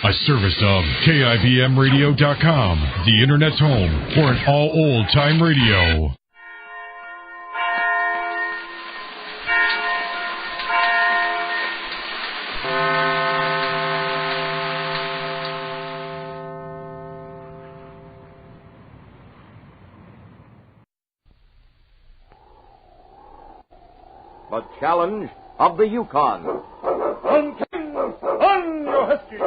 A service of KIBMradio.com, the Internet's home for an all old-time radio. The challenge of the Yukon. On King, on your husky.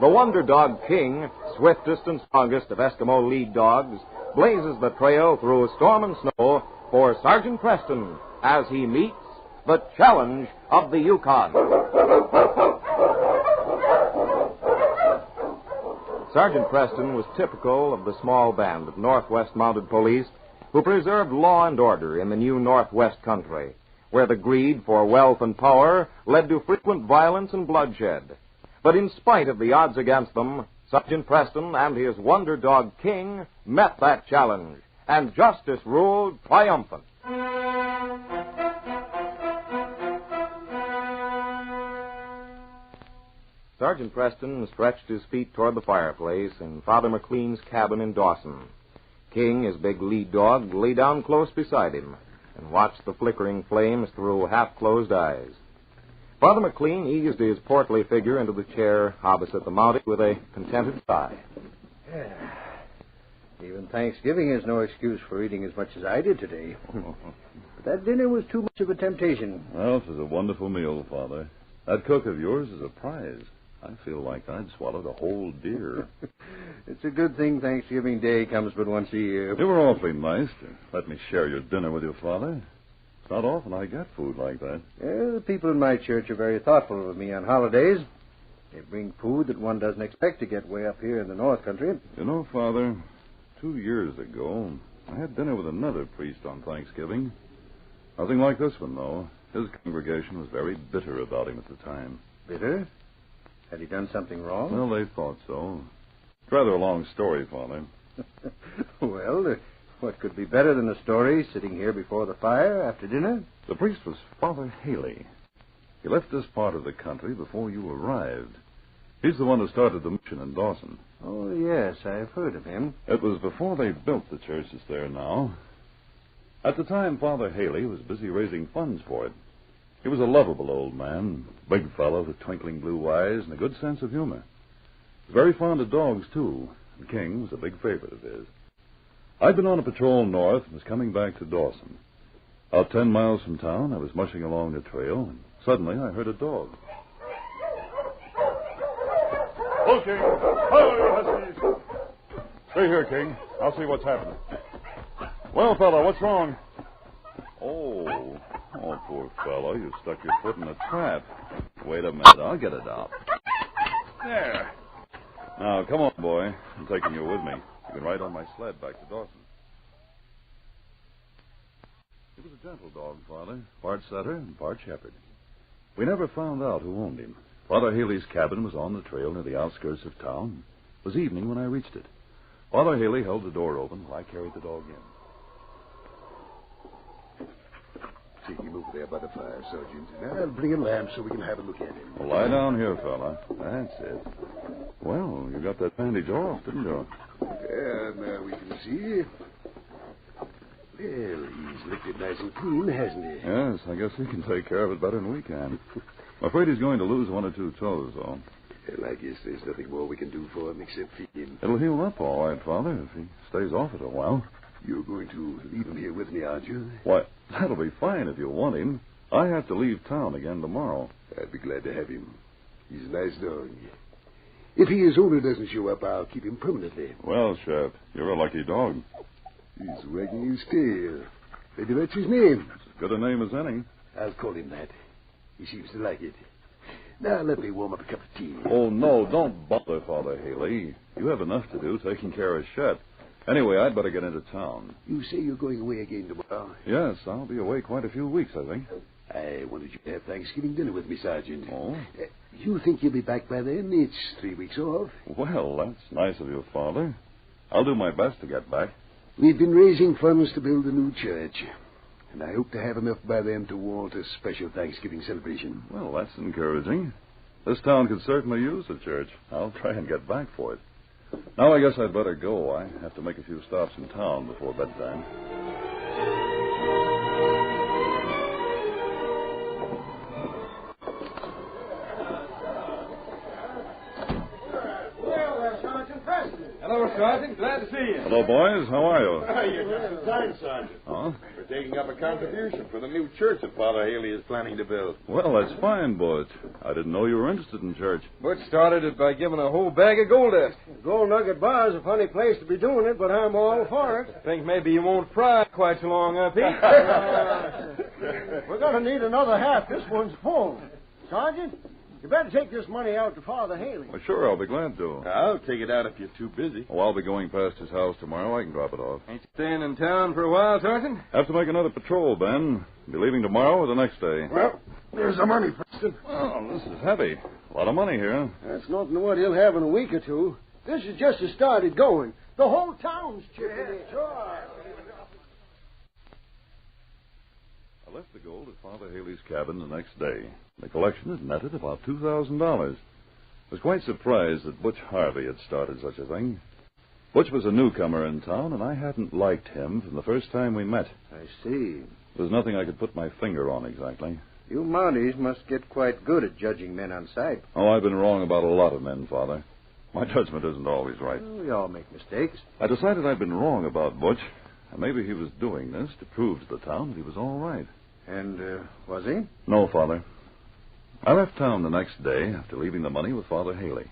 The Wonder Dog King, swiftest and strongest of Eskimo lead dogs, blazes the trail through storm and snow for Sergeant Preston as he meets the challenge of the Yukon. Sergeant Preston was typical of the small band of Northwest Mounted Police who preserved law and order in the new Northwest country, where the greed for wealth and power led to frequent violence and bloodshed. But in spite of the odds against them, Sergeant Preston and his Wonder Dog King met that challenge, and justice ruled triumphant. Sergeant Preston stretched his feet toward the fireplace in Father McLean's cabin in Dawson. King, his big lead dog, lay down close beside him and watched the flickering flames through half-closed eyes. Father McLean eased his portly figure into the chair opposite the mounting with a contented sigh. Even Thanksgiving is no excuse for eating as much as I did today. But that dinner was too much of a temptation. Well, it was a wonderful meal, Father. That cook of yours is a prize. I feel like I'd swallowed a whole deer. It's a good thing Thanksgiving Day comes but once a year. You were awfully nice to let me share your dinner with your father. It's not often I get food like that. The people in my church are very thoughtful of me on holidays. They bring food that one doesn't expect to get way up here in the North Country. You know, Father, 2 years ago, I had dinner with another priest on Thanksgiving. Nothing like this one, though. His congregation was very bitter about him at the time. Bitter? Had he done something wrong? Well, they thought so. It's rather a long story, Father. Well, what could be better than a story sitting here before the fire after dinner? The priest was Father Haley. He left this part of the country before you arrived. He's the one who started the mission in Dawson. Oh, yes, I've heard of him. It was before they built the church that's there now. At the time, Father Haley was busy raising funds for it. He was a lovable old man, big fellow with twinkling blue eyes and a good sense of humor. He was very fond of dogs, too, and King was a big favorite of his. I'd been on a patrol north and was coming back to Dawson. About 10 miles from town, I was mushing along the trail, and suddenly I heard a dog. Oh, King. Oh, huskies. Stay here, King. I'll see what's happening. Well, fella, what's wrong? Oh, poor fellow, you stuck your foot in a trap. Wait a minute, I'll get it out. There. Now, come on, boy. I'm taking you with me. You can ride on my sled back to Dawson. He was a gentle dog, Father, part setter and part shepherd. We never found out who owned him. Father Haley's cabin was on the trail near the outskirts of town. It was evening when I reached it. Father Haley held the door open while I carried the dog in. Take him over there by the fire, Sergeant. Now, I'll bring a lamp so we can have a look at him. Well, lie down here, fella. That's it. Well, you got that bandage off, didn't you? Yeah, now we can see. Well, he's licked it nice and clean, hasn't he? Yes, I guess he can take care of it better than we can. I'm afraid he's going to lose 1 or 2 toes, though. Well, I guess there's nothing more we can do for him except feed him. It'll heal up all right, Father, if he stays off it a while. You're going to leave him here with me, aren't you? Why, that'll be fine if you want him. I have to leave town again tomorrow. I'd be glad to have him. He's a nice dog. If his owner doesn't show up, I'll keep him permanently. Well, Shep, you're a lucky dog. He's wagging his tail. Maybe that's his name. It's as good a name as any. I'll call him that. He seems to like it. Now, let me warm up a cup of tea. Oh, no, don't bother, Father Haley. You have enough to do taking care of Shep. Anyway, I'd better get into town. You say you're going away again tomorrow? Yes, I'll be away quite a few weeks, I think. I wanted you to have Thanksgiving dinner with me, Sergeant. Oh? You think you'll be back by then? It's 3 weeks off. Well, that's nice of you, Father. I'll do my best to get back. We've been raising funds to build a new church. And I hope to have enough by then to warrant a special Thanksgiving celebration. Well, that's encouraging. This town could certainly use a church. I'll try and get back for it. Now I guess I'd better go. I have to make a few stops in town before bedtime. Hello, Sergeant. Glad to see you. Hello, boys. How are you? You're just in time, Sergeant. Huh? We're taking up a contribution for the new church that Father Haley is planning to build. Well, that's fine, Butch. I didn't know you were interested in church. Butch started it by giving a whole bag of gold dust. Gold Nugget Bar is a funny place to be doing it, but I'm all for it. Think maybe you won't fry quite so long, Pete? We're going to need another half. This one's full. Sergeant, you better take this money out to Father Haley. Well, sure, I'll be glad to. I'll take it out if you're too busy. Oh, I'll be going past his house tomorrow. I can drop it off. Ain't you staying in town for a while, Sergeant? Have to make another patrol, Ben. Be leaving tomorrow or the next day. Well, there's the money, Preston. Oh, this is heavy. A lot of money here. That's nothing to what he'll have in a week or two. This is just a started going. The whole town's chipping in. Sure. I left the gold at Father Haley's cabin the next day. The collection had netted about $2,000. I was quite surprised that Butch Harvey had started such a thing. Butch was a newcomer in town, and I hadn't liked him from the first time we met. I see. There was nothing I could put my finger on exactly. You Mounties must get quite good at judging men on sight. Oh, I've been wrong about a lot of men, Father. My judgment isn't always right. Well, we all make mistakes. I decided I'd been wrong about Butch, and maybe he was doing this to prove to the town that he was all right. And, was he? No, Father. I left town the next day after leaving the money with Father Haley.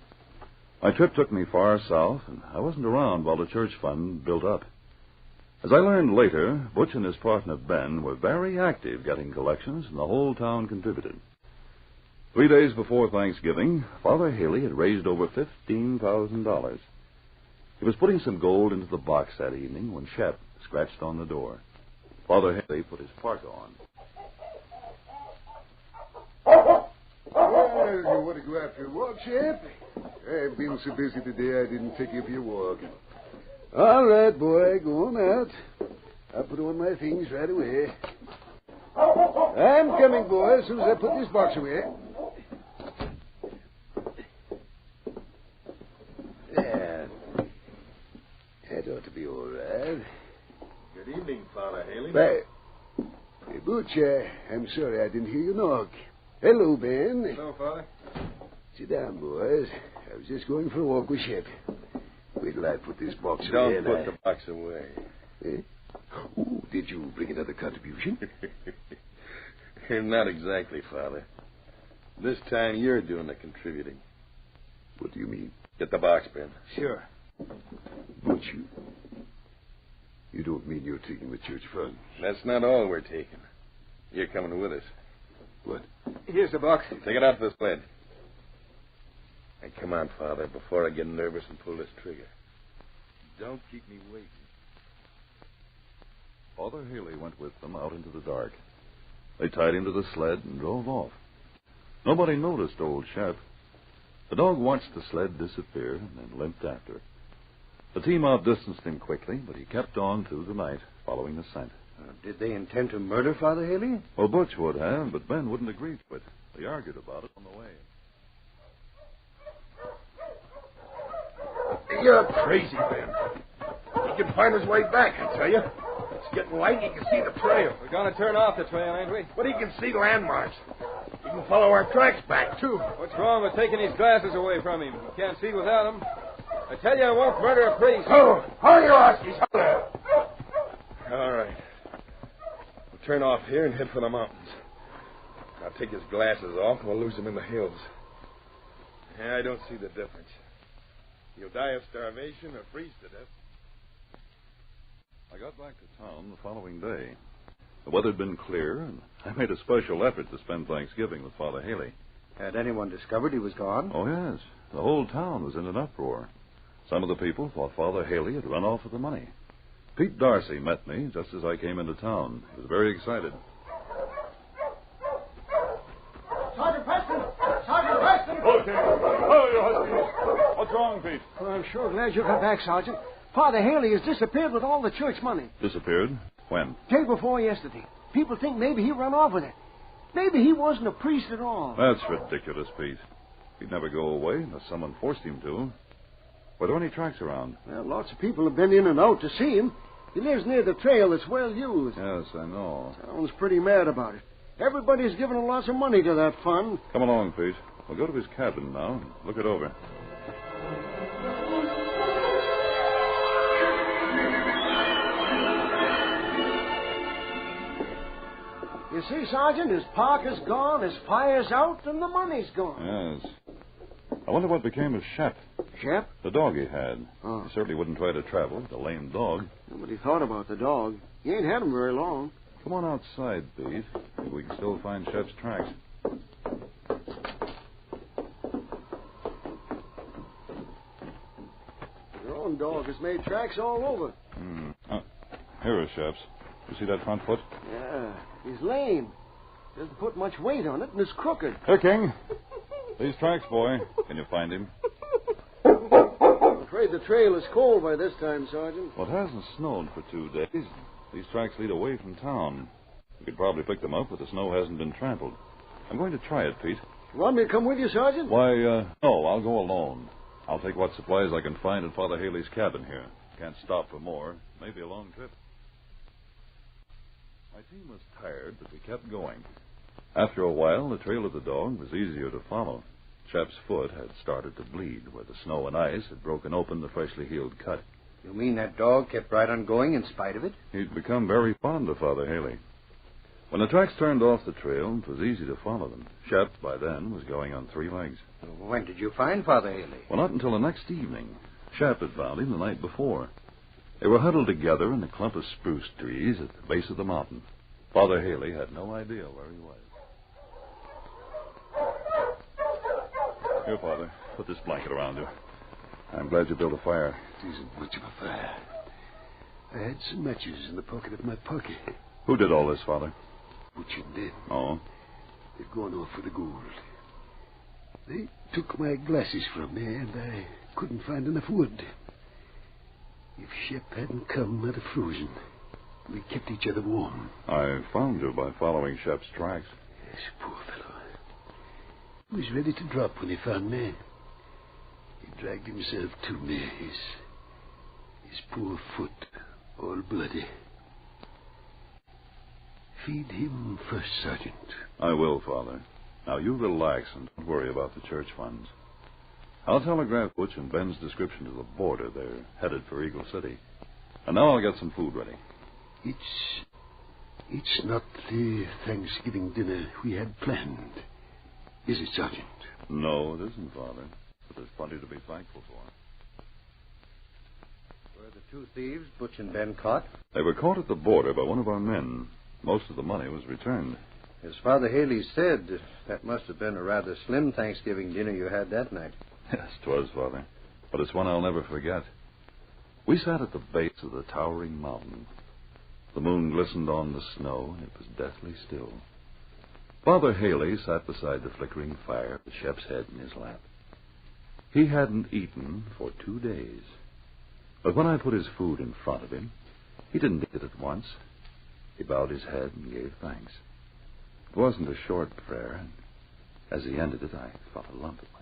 My trip took me far south, and I wasn't around while the church fund built up. As I learned later, Butch and his partner Ben were very active getting collections, and the whole town contributed. 3 days before Thanksgiving, Father Haley had raised over $15,000. He was putting some gold into the box that evening when Shep scratched on the door. Father Haley put his parka on. Well, you want to go out for a walk, Shep? I've been so busy today I didn't take you for your walk. All right, boy, go on out. I'll put on my things right away. I'm coming, boy, as soon as I put this box away. There. That ought to be all right. Good evening, Father Haley. Hey, Butch, I'm sorry I didn't hear you knock. Hello, Ben. Hello, Father. Sit down, boys. I was just going for a walk with Shep. Wait till I put this box away. Don't put the box away. Eh? Oh, did you bring another contribution? Not exactly, Father. This time you're doing the contributing. What do you mean? Get the box, Ben. Sure. Butch, you don't mean you're taking the church fund? That's not all we're taking. You're coming with us. What? Here's the box. Take it out to the sled. Hey, come on, Father, before I get nervous and pull this trigger. Don't keep me waiting. Father Haley went with them out into the dark. They tied him to the sled and drove off. Nobody noticed old Shep. The dog watched the sled disappear and then limped after it. The team outdistanced him quickly, but he kept on through the night, following the scent. Did they intend to murder Father Haley? Well, Butch would have, but Ben wouldn't agree to it. They argued about it on the way. You're crazy, Ben. He can find his way back, I tell you. It's getting light and he can see the trail. We're going to turn off the trail, ain't we? But he can see landmarks. He can follow our tracks back, too. What's wrong with taking his glasses away from him? He can't see without them. I tell you, I won't murder a priest. Oh, how you Huskies? All right. We'll turn off here and head for the mountains. I'll take his glasses off and we'll lose him in the hills. I don't see the difference. He'll die of starvation or freeze to death. I got back to town the following day. The weather had been clear, and I made a special effort to spend Thanksgiving with Father Haley. Had anyone discovered he was gone? Oh, yes. The whole town was in an uproar. Some of the people thought Father Haley had run off with the money. Pete Darcy met me just as I came into town. He was very excited. Sergeant Preston! Sergeant Preston! Okay. Oh, you Huskies. What's wrong, Pete? Well, I'm sure glad you got back, Sergeant. Father Haley has disappeared with all the church money. Disappeared? When? Day before yesterday. People think maybe he run off with it. Maybe he wasn't a priest at all. That's ridiculous, Pete. He'd never go away unless someone forced him to. Were there any tracks around? Well, lots of people have been in and out to see him. He lives near the trail that's well used. Yes, I know. Town's pretty mad about it. Everybody's giving him lots of money to that fund. Come along, Pete. We'll go to his cabin now and look it over. You see, Sergeant, his park is gone, his fire's out, and the money's gone. Yes. I wonder what became of Shep. Shep? The dog he had. Oh. He certainly wouldn't try to travel with a lame dog. Nobody thought about the dog. He ain't had him very long. Come on outside, Pete. Maybe we can still find Shep's tracks. Your own dog has made tracks all over. Here is Shep's. You see that front foot? Yeah, he's lame. Doesn't put much weight on it, and it's crooked. Here, King. These tracks, boy. Can you find him? I'm afraid the trail is cold by this time, Sergeant. Well, it hasn't snowed for 2 days. These tracks lead away from town. We could probably pick them up, but the snow hasn't been trampled. I'm going to try it, Pete. You want me to come with you, Sergeant? Why, no, I'll go alone. I'll take what supplies I can find at Father Haley's cabin here. Can't stop for more. Maybe a long trip. My team was tired, but we kept going. After a while, the trail of the dog was easier to follow. Shep's foot had started to bleed where the snow and ice had broken open the freshly healed cut. You mean that dog kept right on going in spite of it? He'd become very fond of Father Haley. When the tracks turned off the trail, it was easy to follow them. Shep, by then, was going on 3 legs. When did you find Father Haley? Well, not until the next evening. Shep had found him the night before. They were huddled together in a clump of spruce trees at the base of the mountain. Father Haley had no idea where he was. Here, Father. Put this blanket around you. I'm glad you built a fire. It isn't much of a fire. I had some matches in the pocket of my pocket. Who did all this, Father? Butcher did. Oh? They've gone off for the gold. They took my glasses from me, and I couldn't find enough wood. If Shep hadn't come, I'd have frozen. We kept each other warm. I found you by following Shep's tracks. Yes, poor fellow. He was ready to drop when he found me. He dragged himself to me, his poor foot all bloody. Feed him first, Sergeant. I will, Father. Now, you relax and don't worry about the church funds. I'll telegraph Butch and Ben's description to the border. They're headed for Eagle City. And now I'll get some food ready. It's not the Thanksgiving dinner we had planned, is it, Sergeant? No, it isn't, Father. But there's plenty to be thankful for. Were the 2 thieves Butch and Ben caught? They were caught at the border by one of our men. Most of the money was returned. As Father Haley said, that must have been a rather slim Thanksgiving dinner you had that night. Yes, 'twas, Father. But it's one I'll never forget. We sat at the base of the towering mountain. The moon glistened on the snow, and it was deathly still. Father Haley sat beside the flickering fire with Shep's head in his lap. He hadn't eaten for 2 days. But when I put his food in front of him, he didn't eat it at once. He bowed his head and gave thanks. It wasn't a short prayer, and as he ended it, I felt a lump in my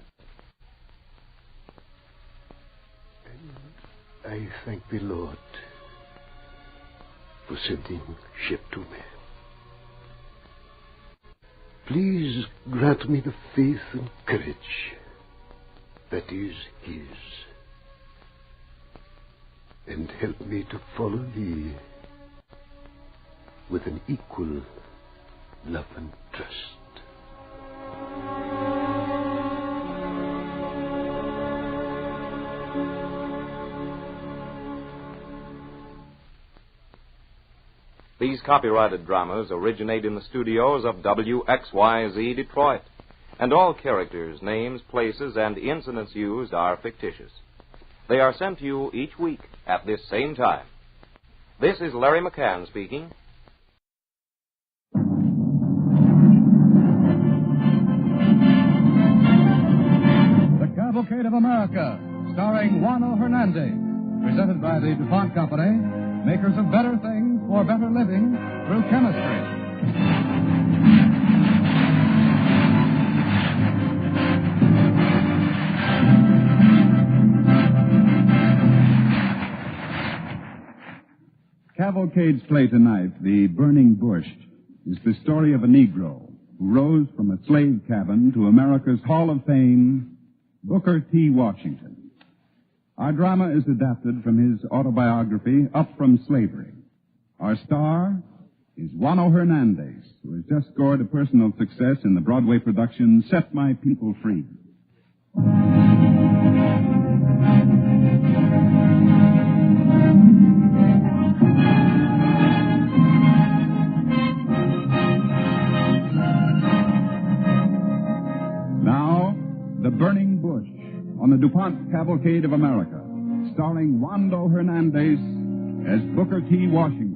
throat. I thank the Lord for sending Shep to me. Please grant me the faith and courage that is his, and help me to follow thee with an equal love and trust. These copyrighted dramas originate in the studios of WXYZ Detroit, and all characters, names, places, and incidents used are fictitious. They are sent to you each week at this same time. This is Larry McCann speaking. The Cavalcade of America, starring Juano Hernandez, presented by the DuPont Company, makers of better things for better living through chemistry. Cavalcade's play tonight, The Burning Bush, is the story of a Negro who rose from a slave cabin to America's Hall of Fame, Booker T. Washington. Our drama is adapted from his autobiography, Up from Slavery. Our star is Juan Hernandez, who has just scored a personal success in the Broadway production, Set My People Free. The Burning Bush on the DuPont Cavalcade of America, starring Wando Hernandez as Booker T. Washington.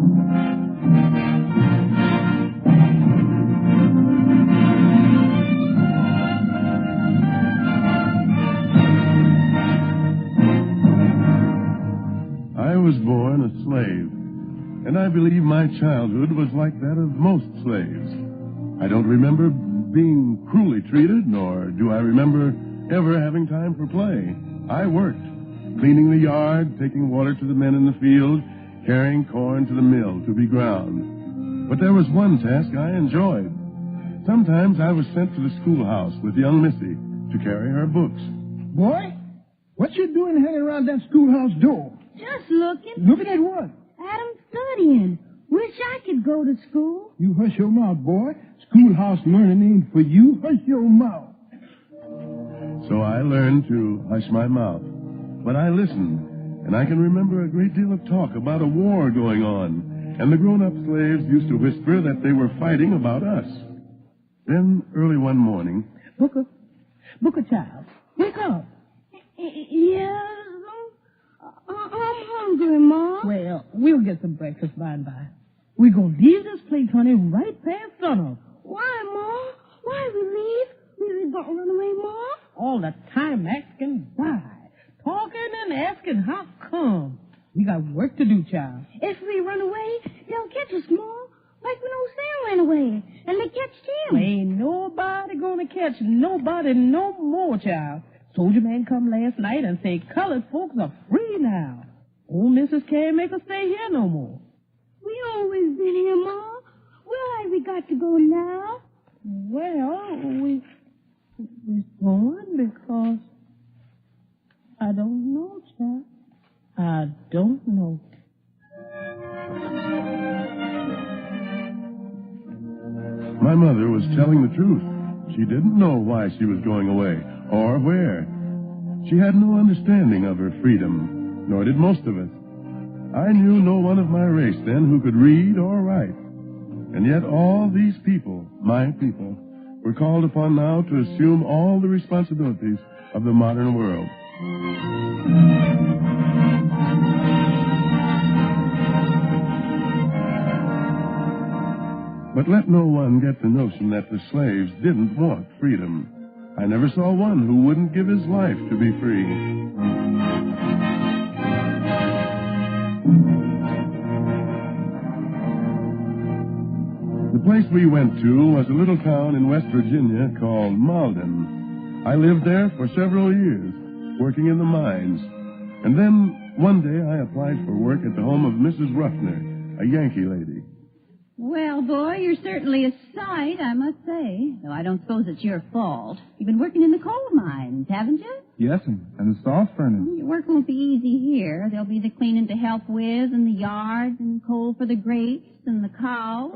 I was born a slave, and I believe my childhood was like that of most slaves. I don't remember being cruelly treated, nor do I remember ever having time for play. I worked, cleaning the yard, taking water to the men in the field, carrying corn to the mill to be ground. But there was one task I enjoyed. Sometimes I was sent to the schoolhouse with young Missy to carry her books. Boy, what you doing hanging around that schoolhouse door? Just looking. Looking at what? Adam studying. Wish I could go to school. You hush your mouth, boy. Schoolhouse learning ain't for you. Hush your mouth. So I learned to hush my mouth. But I listened, and I can remember a great deal of talk about a war going on, and the grown-up slaves used to whisper that they were fighting about us. Then, early one morning... Booker, child, wake up. Yeah, I'm hungry, Mom. Well, we'll get some breakfast by and by. We're going to leave this place, honey, right past sunup. Why, Mom? Why we leave? We don't run away, Mom. All the time asking why. Talking and asking how come. We got work to do, child. If we run away, they'll catch us, Mom. Like when old Sam ran away, and they catched him. Ain't nobody gonna catch nobody no more, child. Soldier man come last night and say colored folks are free now. Old Mrs. can't make us stay here no more. We always been here, Mom. Where have we got to go now? Well, we're going because I don't know, child. I don't know. My mother was telling the truth. She didn't know why she was going away, or where. She had no understanding of her freedom, nor did most of us. I knew no one of my race then who could read or write. And yet all these people, my people, were called upon now to assume all the responsibilities of the modern world. But let no one get the notion that the slaves didn't want freedom. I never saw one who wouldn't give his life to be free. The place we went to was a little town in West Virginia called Malden. I lived there for several years, working in the mines. And then one day I applied for work at the home of Mrs. Ruffner, a Yankee lady. Well, boy, you're certainly a sight, I must say. Though I don't suppose it's your fault. You've been working in the coal mines, haven't you? Yes, and the salt furnace. Well, your work won't be easy here. There'll be the cleaning to help with, and the yards, and coal for the grates, and the cows.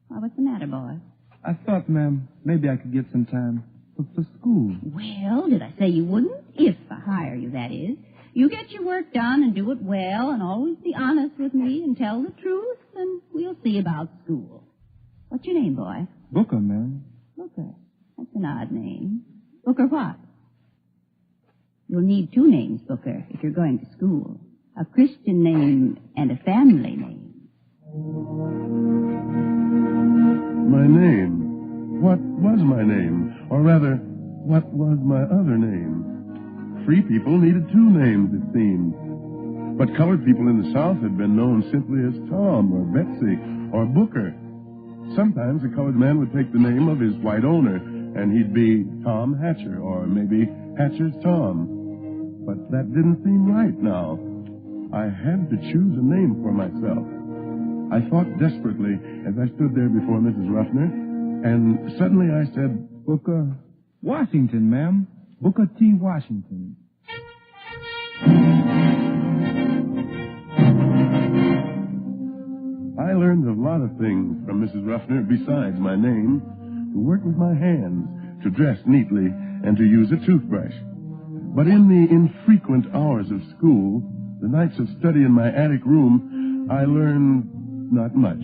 Why, what's the matter, boy? I thought, ma'am, maybe I could get some time for school. Well, did I say you wouldn't? If I hire you, that is. You get your work done and do it well, and always be honest with me and tell the truth, and we'll see about school. What's your name, boy? Booker, ma'am. Booker. That's an odd name. Booker what? You'll need two names, Booker, if you're going to school. A Christian name and a family name. My name? What was my name? Or rather, what was my other name? Free people needed two names, it seemed. But colored people in the South had been known simply as Tom or Betsy or Booker. Sometimes a colored man would take the name of his white owner, and he'd be Tom Hatcher, or maybe Hatcher's Tom. But that didn't seem right now. I had to choose a name for myself. I thought desperately as I stood there before Mrs. Ruffner, and suddenly I said, Booker Washington, ma'am. Booker T. Washington. I learned a lot of things from Mrs. Ruffner besides my name. To work with my hands, to dress neatly, and to use a toothbrush. But in the infrequent hours of school, the nights of study in my attic room, I learned not much.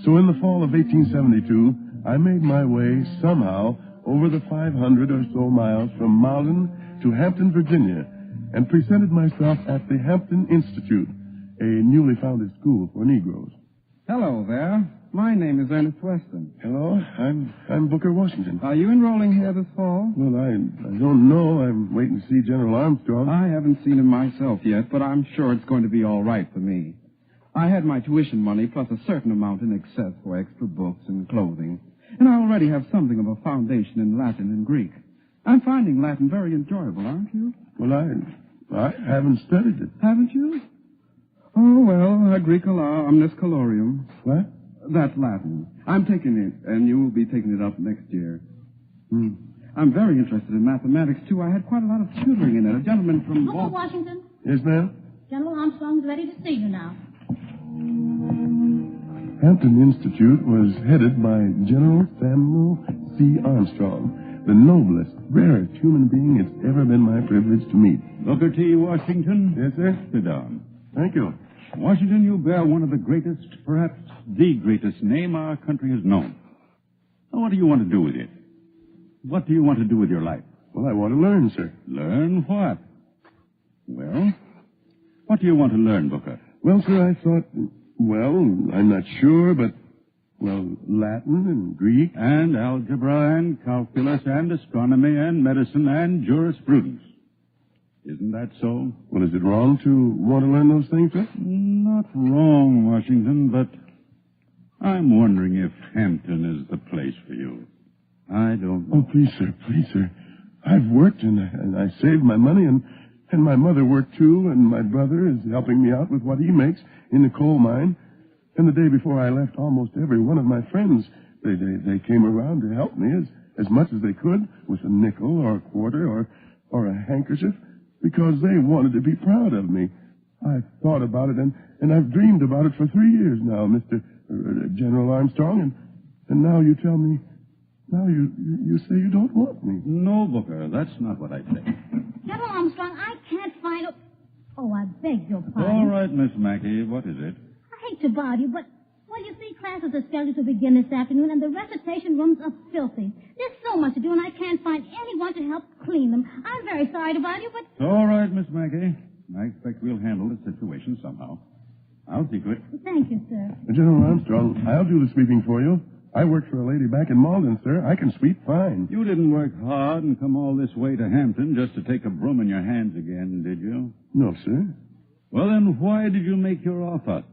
So in the fall of 1872, I made my way somehow over the 500 or so miles from Malden to Hampton, Virginia, and presented myself at the Hampton Institute, a newly founded school for Negroes. Hello there. My name is Ernest Weston. Hello, I'm Booker Washington. Are you enrolling here this fall? Well, I don't know. I'm waiting to see General Armstrong. I haven't seen him myself yet, but I'm sure it's going to be all right for me. I had my tuition money plus a certain amount in excess for extra books and clothing, and I already have something of a foundation in Latin and Greek. I'm finding Latin very enjoyable, aren't you? Well, I haven't studied it. Haven't you? Oh, well, agricola omnis colorium. What? That's Latin. I'm taking it, and you will be taking it up next year. I'm very interested in mathematics, too. I had quite a lot of tutoring in it. A gentleman from Booker Washington? Yes, ma'am? General Armstrong's ready to see you now. Hampton Institute was headed by General Samuel C. Armstrong, the noblest, rarest human being it's ever been my privilege to meet. Booker T. Washington? Yes, sir? Sit down. Thank you. Washington, you bear one of the greatest, perhaps the greatest name our country has known. Now, what do you want to do with it? What do you want to do with your life? Well, I want to learn, sir. Learn what? Well, what do you want to learn, Booker? Well, sir, I thought, well, I'm not sure, but, well, Latin and Greek. And algebra and calculus and astronomy and medicine and jurisprudence. Isn't that so? Well, is it wrong to want to learn those things, sir? Not wrong, Washington, but I'm wondering if Hampton is the place for you. I don't know. Oh, please, sir. I've worked, and I saved my money, and my mother worked, too, and my brother is helping me out with what he makes in the coal mine. And the day before I left, almost every one of my friends, they came around to help me as much as they could with a nickel or a quarter or a handkerchief, because they wanted to be proud of me. I've thought about it, and I've dreamed about it for 3 years now, Mr. General Armstrong, and now you tell me, now you say you don't want me. No, Booker, that's not what I said. General Armstrong, I can't find a... Oh, I beg your pardon. All right, Miss Mackey, what is it? I hate to bother you, but, well, you see, classes are scheduled to begin this afternoon, and the recitation rooms are filthy. There's so much to do, and I can't find anyone to help clean them. I'm very sorry to bother you, but... It's all right, Miss Mackey. I expect we'll handle the situation somehow. I'll see to it. Thank you, sir. General Armstrong, I'll do the sweeping for you. I work for a lady back in Malden, sir. I can sweep fine. You didn't work hard and come all this way to Hampton just to take a broom in your hands again, did you? No, sir. Well, then why did you make your offer?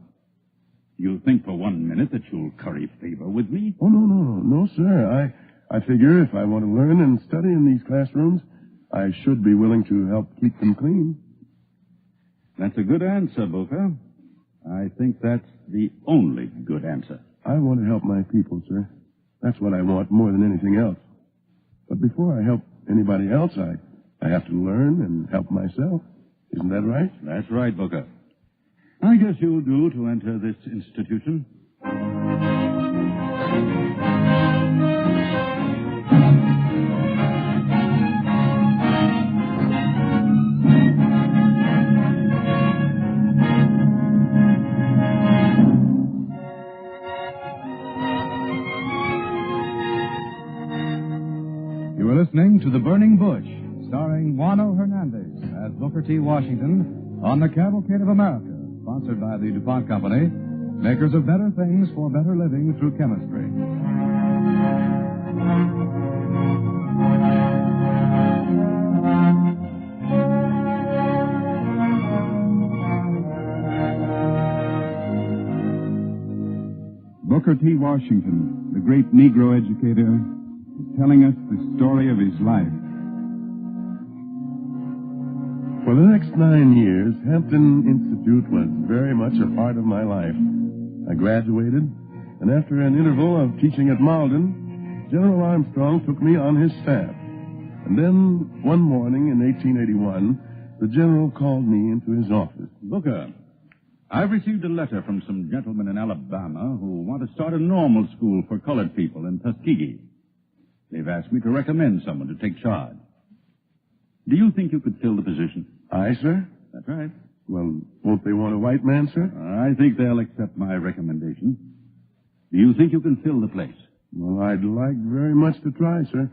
You think for 1 minute that you'll curry favor with me? Oh, no, sir. I figure if I want to learn and study in these classrooms, I should be willing to help keep them clean. That's a good answer, Booker. I think that's the only good answer. I want to help my people, sir. That's what I want more than anything else. But before I help anybody else, I have to learn and help myself. Isn't that right? That's right, Booker. I guess you'll do to enter this institution. Listening to The Burning Bush, starring Juano Hernandez as Booker T. Washington on the Cavalcade of America, sponsored by the DuPont Company, makers of better things for better living through chemistry. Booker T. Washington, the great Negro educator, is telling us the story of his life. For the next 9 years, Hampton Institute was very much a part of my life. I graduated, and after an interval of teaching at Malden, General Armstrong took me on his staff. And then, one morning in 1881, the general called me into his office. Booker, I've received a letter from some gentlemen in Alabama who want to start a normal school for colored people in Tuskegee. They've asked me to recommend someone to take charge. Do you think you could fill the position? Aye, sir? That's right. Well, won't they want a white man, sir? I think they'll accept my recommendation. Do you think you can fill the place? Well, I'd like very much to try, sir.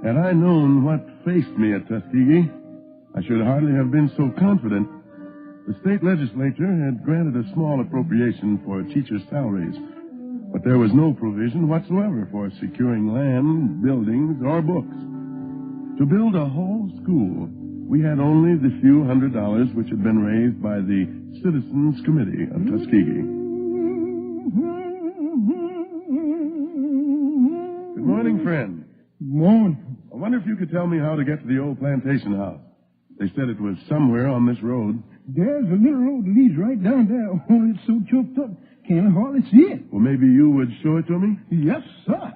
Had I known what faced me at Tuskegee, I should hardly have been so confident. The state legislature had granted a small appropriation for teachers' salaries, but there was no provision whatsoever for securing land, buildings, or books. To build a whole school, we had only the few $100s which had been raised by the Citizens Committee of Tuskegee. Good morning, friend. Morning. I wonder if you could tell me how to get to the old plantation house. They said it was somewhere on this road. There's a little road that leads right down there. Oh, it's so choked up, can't hardly see it. Well, maybe you would show it to me? Yes, sir.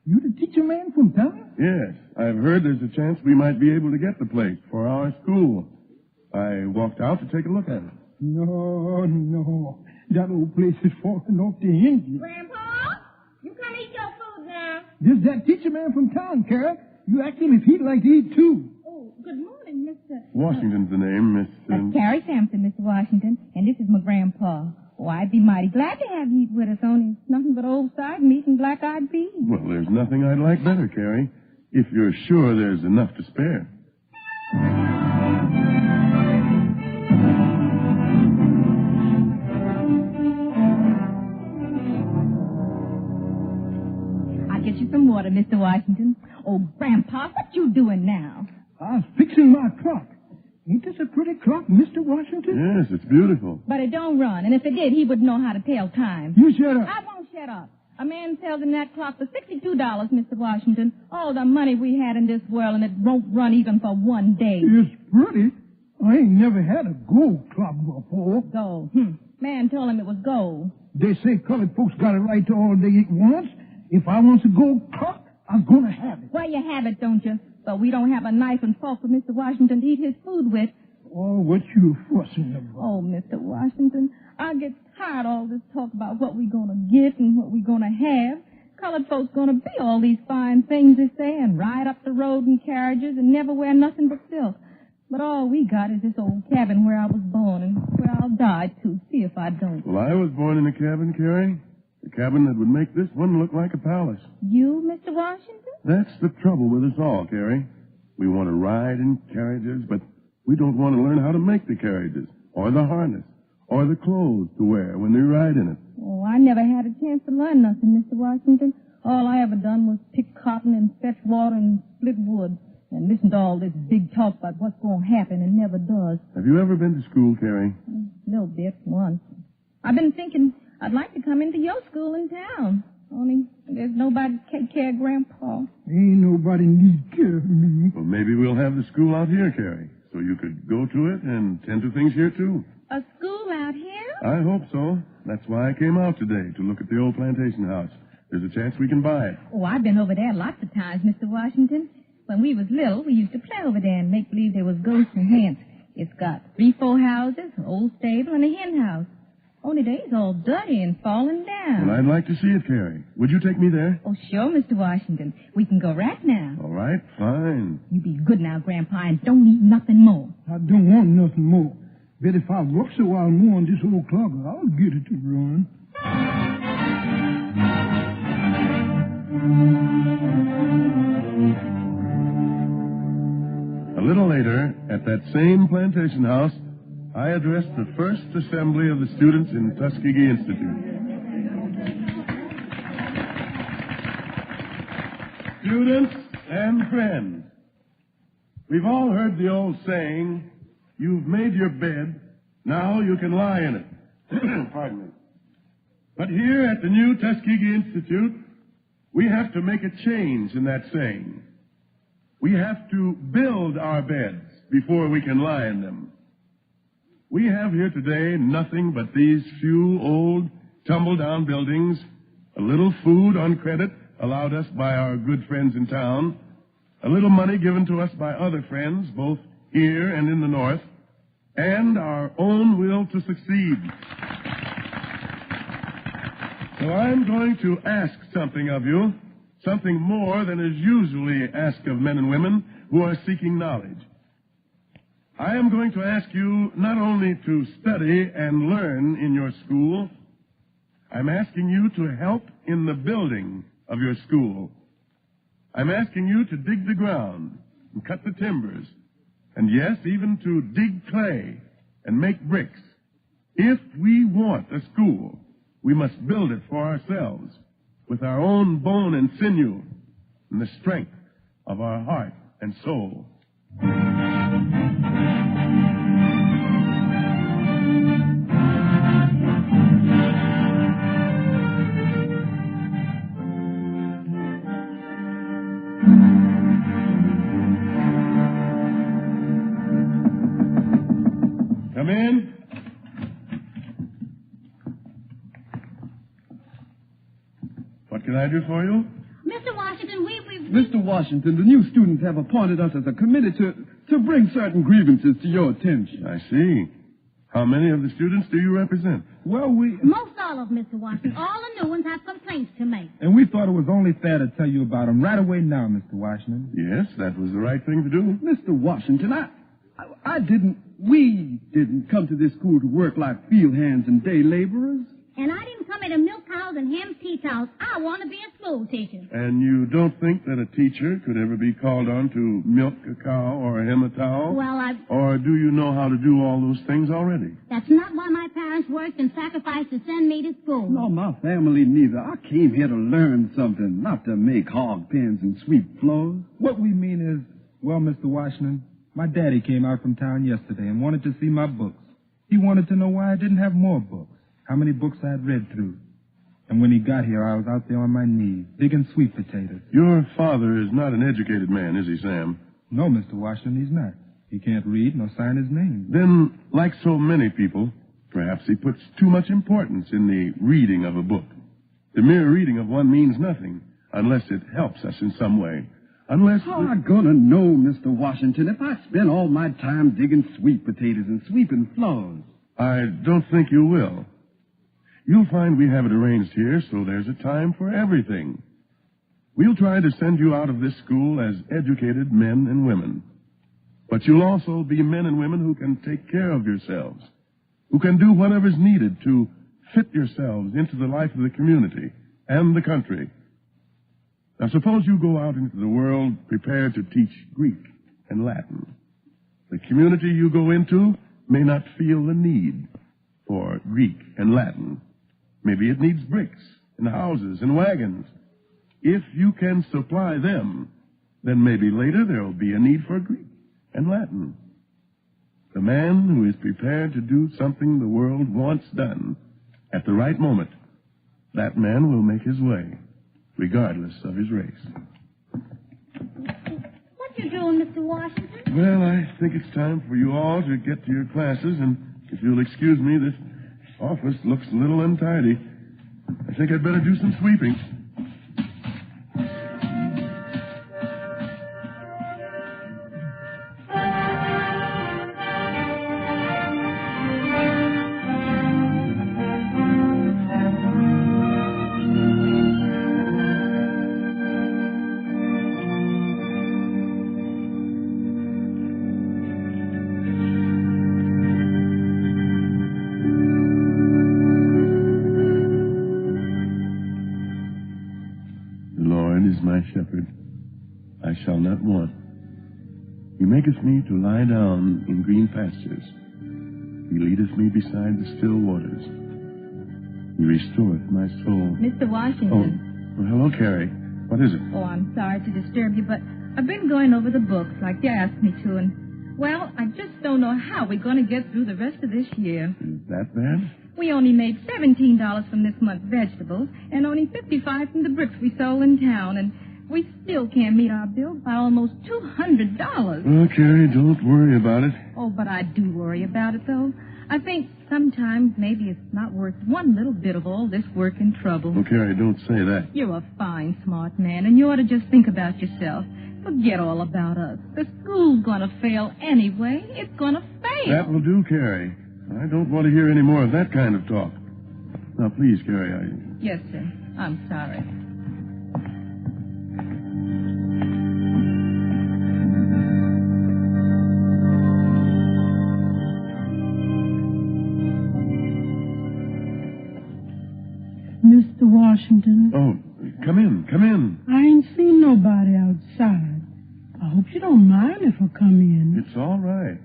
You the teacher man from town? Yes. I've heard there's a chance we might be able to get the place for our school. I walked out to take a look at it. No. That old place is falling off the hinges. Grandpa, you come eat your food now. This is that teacher man from town, Carol. You ask him if he'd like to eat, too. Oh, good morning, Mr. Washington's the name, Miss... That's Carrie Sampson, Mr. Washington, and this is my grandpa. Oh, I'd be mighty glad to have you eat with us, only it's nothing but old side meat and black-eyed peas. Well, there's nothing I'd like better, Carrie, if you're sure there's enough to spare. I'll get you some water, Mr. Washington. Oh, Grandpa, what you doing now? I was fixing my clock. Ain't this a pretty clock, Mr. Washington? Yes, it's beautiful. But it don't run, and if it did, he would know how to tell time. You shut up. I won't shut up. A man sells in that clock for $62, Mr. Washington. All the money we had in this world, and it won't run even for one day. It's pretty. I ain't never had a gold clock before. Gold? Man told him it was gold. They say colored folks got a right to all they want. If I want a gold clock, I'm going to have it. Well, you have it, don't you? But we don't have a knife and fork for Mr. Washington to eat his food with. Oh, what you fussing about? Oh, Mr. Washington, I get tired of all this talk about what we're going to get and what we're going to have. Colored folks going to be all these fine things they say and ride up the road in carriages and never wear nothing but silk. But all we got is this old cabin where I was born and where I'll die, too. See if I don't. Well, I was born in a cabin, Carrie. A cabin that would make this one look like a palace. You, Mr. Washington? That's the trouble with us all, Carrie. We want to ride in carriages, but we don't want to learn how to make the carriages, or the harness, or the clothes to wear when we ride in it. Oh, I never had a chance to learn nothing, Mr. Washington. All I ever done was pick cotton and fetch water and split wood and listen to all this big talk about what's going to happen and never does. Have you ever been to school, Carrie? A little bit, once. I've been thinking I'd like to come into your school in town. Only there's nobody to take care of Grandpa. Ain't nobody need care of me. Well, maybe we'll have the school out here, Carrie, so you could go to it and tend to things here, too. A school out here? I hope so. That's why I came out today, to look at the old plantation house. There's a chance we can buy it. Oh, I've been over there lots of times, Mr. Washington. When we was little, we used to play over there and make believe there was ghosts and hens. It's got 3-4 houses, an old stable, and a hen house. Only they's all dirty and falling down. Well, I'd like to see it, Carrie. Would you take me there? Oh, sure, Mr. Washington. We can go right now. All right, fine. You be good now, Grandpa, and don't eat nothing more. I don't want nothing more. Bet if I work so while more on this old clock, I'll get it to run. A little later, at that same plantation house, I addressed the first assembly of the students in Tuskegee Institute. Students and friends, We've all heard the old saying, you've made your bed, now you can lie in it. Pardon me. But here at the new Tuskegee Institute, we have to make a change in that saying. We have to build our beds before we can lie in them. We have here today nothing but these few old, tumble-down buildings, a little food on credit allowed us by our good friends in town, a little money given to us by other friends, both here and in the North, and our own will to succeed. So I'm going to ask something of you, something more than is usually asked of men and women who are seeking knowledge. I am going to ask you not only to study and learn in your school, I'm asking you to help in the building of your school. I'm asking you to dig the ground and cut the timbers, and yes, even to dig clay and make bricks. If we want a school, we must build it for ourselves with our own bone and sinew and the strength of our heart and soul. Come in. What can I do for you? Mr. Washington, Mr. Washington, the new students have appointed us as a committee to bring certain grievances to your attention. I see. How many of the students do you represent? Well, Most all of them, Mr. Washington. All the new ones have complaints to make. And we thought it was only fair to tell you about them right away now, Mr. Washington. Yes, that was the right thing to do. Mr. Washington, we didn't come to this school to work like field hands and day laborers. And I didn't come here to milk cows and hem tea towels. I want to be a school teacher. And you don't think that a teacher could ever be called on to milk a cow or hem a towel? Well, Or do you know how to do all those things already? That's not why my parents worked and sacrificed to send me to school. No, my family neither. I came here to learn something, not to make hog pens and sweep floors. What we mean is, well, Mr. Washington, my daddy came out from town yesterday and wanted to see my books. He wanted to know why I didn't have more books, how many books I had read through. And when he got here, I was out there on my knees, digging sweet potatoes. Your father is not an educated man, is he, Sam? No, Mr. Washington, he's not. He can't read nor sign his name. Then, like so many people, perhaps he puts too much importance in the reading of a book. The mere reading of one means nothing unless it helps us in some way. Unless... How am I going to know, Mr. Washington, if I spend all my time digging sweet potatoes and sweeping floors? I don't think you will. You'll find we have it arranged here so there's a time for everything. We'll try to send you out of this school as educated men and women. But you'll also be men and women who can take care of yourselves, who can do whatever's needed to fit yourselves into the life of the community and the country. Now, suppose you go out into the world prepared to teach Greek and Latin. The community you go into may not feel the need for Greek and Latin. Maybe it needs bricks and houses and wagons. If you can supply them, then maybe later there will be a need for Greek and Latin. The man who is prepared to do something the world wants done at the right moment, that man will make his way, regardless of his race. What you doing, Mr. Washington? Well, I think it's time for you all to get to your classes, and if you'll excuse me, this office looks a little untidy. I think I'd better do some sweeping. My shepherd, I shall not want. He maketh me to lie down in green pastures. He leadeth me beside the still waters. He restoreth my soul. Mr. Washington. Oh, well, hello, Carrie. What is it? Oh, I'm sorry to disturb you, but I've been going over the books like you asked me to, and, well, I just don't know how we're going to get through the rest of this year. Is that bad? We only made $17 from this month's vegetables and only $55 from the bricks we sold in town, and we still can't meet our bills by almost $200. Well, Carrie, don't worry about it. Oh, but I do worry about it, though. I think sometimes maybe it's not worth one little bit of all this work and trouble. Oh, Carrie, don't say that. You're a fine, smart man, and you ought to just think about yourself. Forget all about us. The school's going to fail anyway. It's going to fail. That will do, Carrie. I don't want to hear any more of that kind of talk. Now, please, Carrie, Yes, sir. I'm sorry. Mr. Washington. Oh, come in. I ain't seen nobody outside. I hope you don't mind if I come in. It's all right.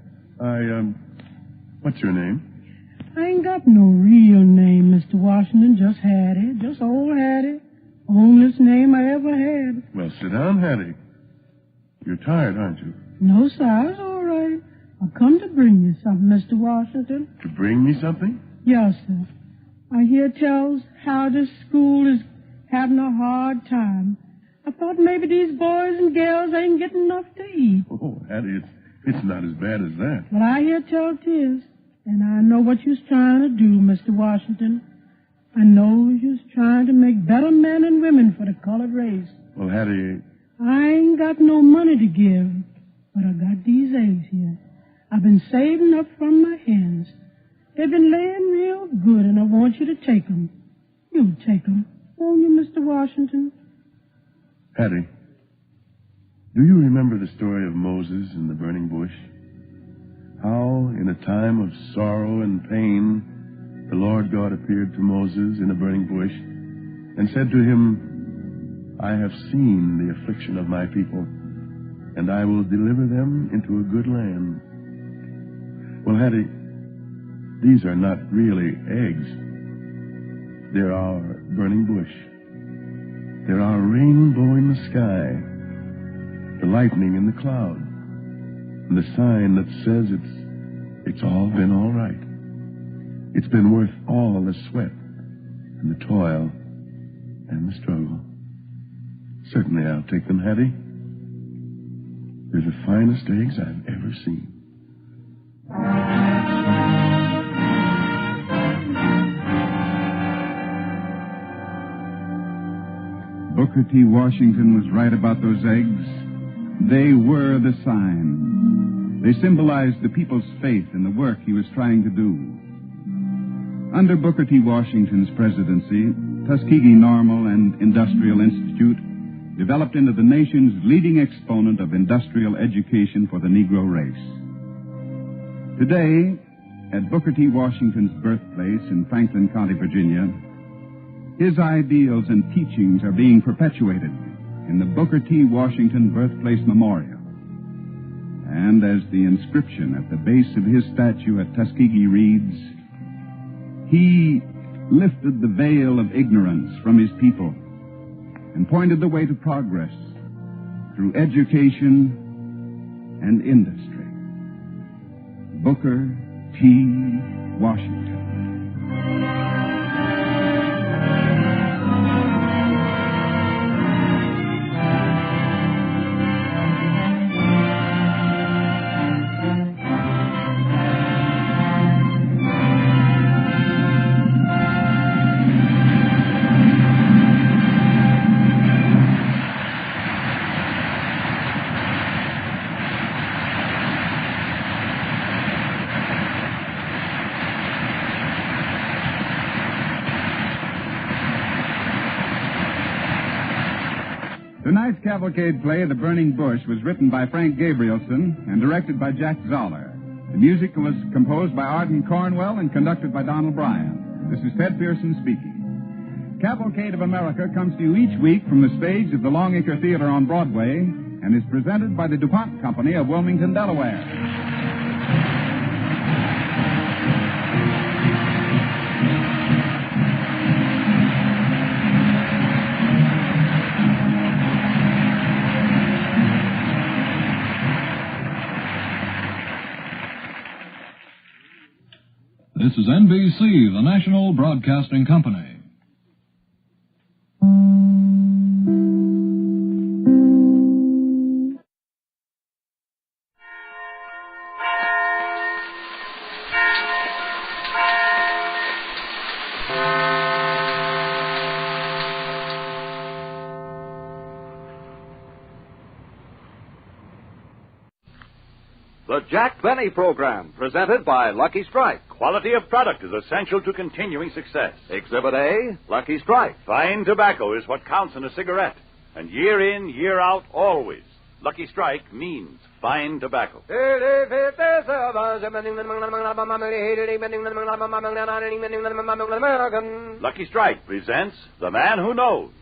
What's your name? I ain't got no real name, Mr. Washington. Just Hattie. Just old Hattie. Onlyest name I ever had. Well, sit down, Hattie. You're tired, aren't you? No, sir. It's all right. I've come to bring you something, Mr. Washington. To bring me something? Yes, sir. I hear tells how this school is having a hard time. I thought maybe these boys and girls ain't getting enough to eat. Oh, Hattie, it's not as bad as that. But I hear tell 'tis, and I know what you's trying to do, Mr. Washington. I know you's trying to make better men and women for the colored race. Well, Hattie... I ain't got no money to give, but I got these eggs here. I've been saving up from my hens. They've been laying real good, and I want you to take them. You'll take them, won't you, Mr. Washington? Hattie, do you remember the story of Moses in the burning bush? How, in a time of sorrow and pain, the Lord God appeared to Moses in a burning bush and said to him, I have seen the affliction of my people, and I will deliver them into a good land. Well, Hattie, these are not really eggs. They're our burning bush. They're our rainbow in the sky, the lightning in the cloud, and the sign that says it's all been all right. It's been worth all the sweat and the toil and the struggle. Certainly I'll take them, Hattie. They're the finest eggs I've ever seen. Booker T. Washington was right about those eggs. They were the sign. They symbolized the people's faith in the work he was trying to do. Under Booker T. Washington's presidency, Tuskegee Normal and Industrial Institute developed into the nation's leading exponent of industrial education for the Negro race. Today, at Booker T. Washington's birthplace in Franklin County, Virginia, his ideals and teachings are being perpetuated in the Booker T. Washington Birthplace Memorial. And as the inscription at the base of his statue at Tuskegee reads, he lifted the veil of ignorance from his people and pointed the way to progress through education and industry. Booker T. Washington. Tonight's cavalcade play, The Burning Bush, was written by Frank Gabrielson and directed by Jack Zoller. The music was composed by Arden Cornwell and conducted by Donald Bryan. This is Ted Pearson speaking. Cavalcade of America comes to you each week from the stage of the Longacre Theater on Broadway and is presented by the DuPont Company of Wilmington, Delaware. This is NBC, the National Broadcasting Company. The Jack Benny Program, presented by Lucky Strike. Quality of product is essential to continuing success. Exhibit A, Lucky Strike. Fine tobacco is what counts in a cigarette. And year in, year out, always. Lucky Strike means fine tobacco. Lucky Strike presents The Man Who Knows.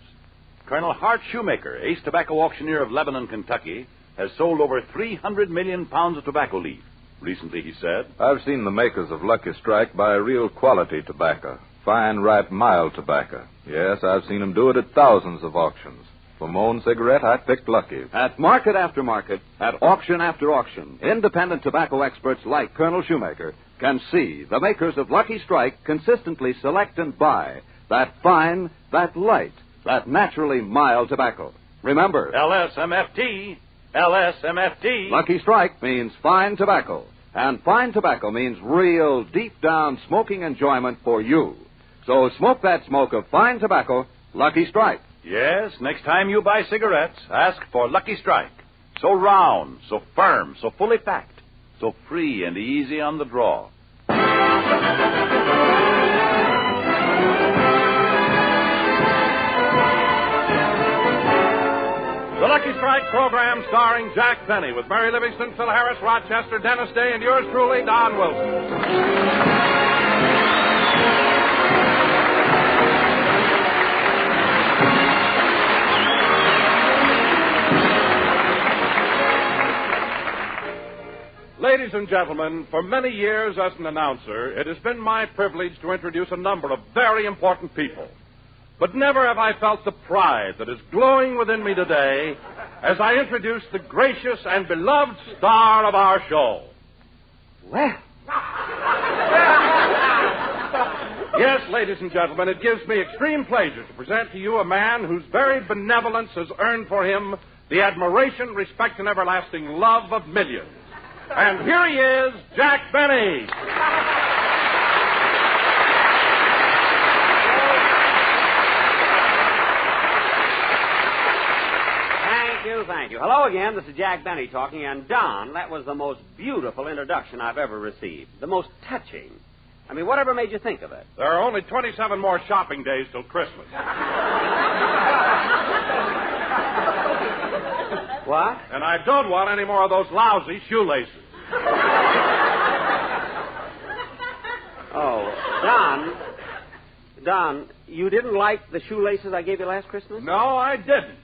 Colonel Hart Shoemaker, ace tobacco auctioneer of Lebanon, Kentucky, has sold over 300 million pounds of tobacco leaf. Recently, he said, I've seen the makers of Lucky Strike buy real quality tobacco, fine, ripe, mild tobacco. Yes, I've seen them do it at thousands of auctions. For my own cigarette, I picked Lucky. At market after market, at auction after auction, independent tobacco experts like Colonel Shoemaker can see the makers of Lucky Strike consistently select and buy that fine, that light, that naturally mild tobacco. Remember, LSMFT. LSMFT. Lucky Strike means fine tobacco. And fine tobacco means real, deep-down smoking enjoyment for you. So smoke that smoke of fine tobacco, Lucky Strike. Yes, next time you buy cigarettes, ask for Lucky Strike. So round, so firm, so fully packed, so free and easy on the draw. The Lucky Strike program starring Jack Benny with Mary Livingston, Phil Harris, Rochester, Dennis Day, and yours truly, Don Wilson. Ladies and gentlemen, for many years as an announcer, it has been my privilege to introduce a number of very important people. But never have I felt the pride that is glowing within me today as I introduce the gracious and beloved star of our show. Well. Yes, ladies and gentlemen, it gives me extreme pleasure to present to you a man whose very benevolence has earned for him the admiration, respect, and everlasting love of millions. And here he is, Jack Benny. Thank you. Hello again. This is Jack Benny talking. And, Don, that was the most beautiful introduction I've ever received. The most touching. I mean, whatever made you think of it? There are only 27 more shopping days till Christmas. What? And I don't want any more of those lousy shoelaces. Oh, Don, you didn't like the shoelaces I gave you last Christmas? No, I didn't.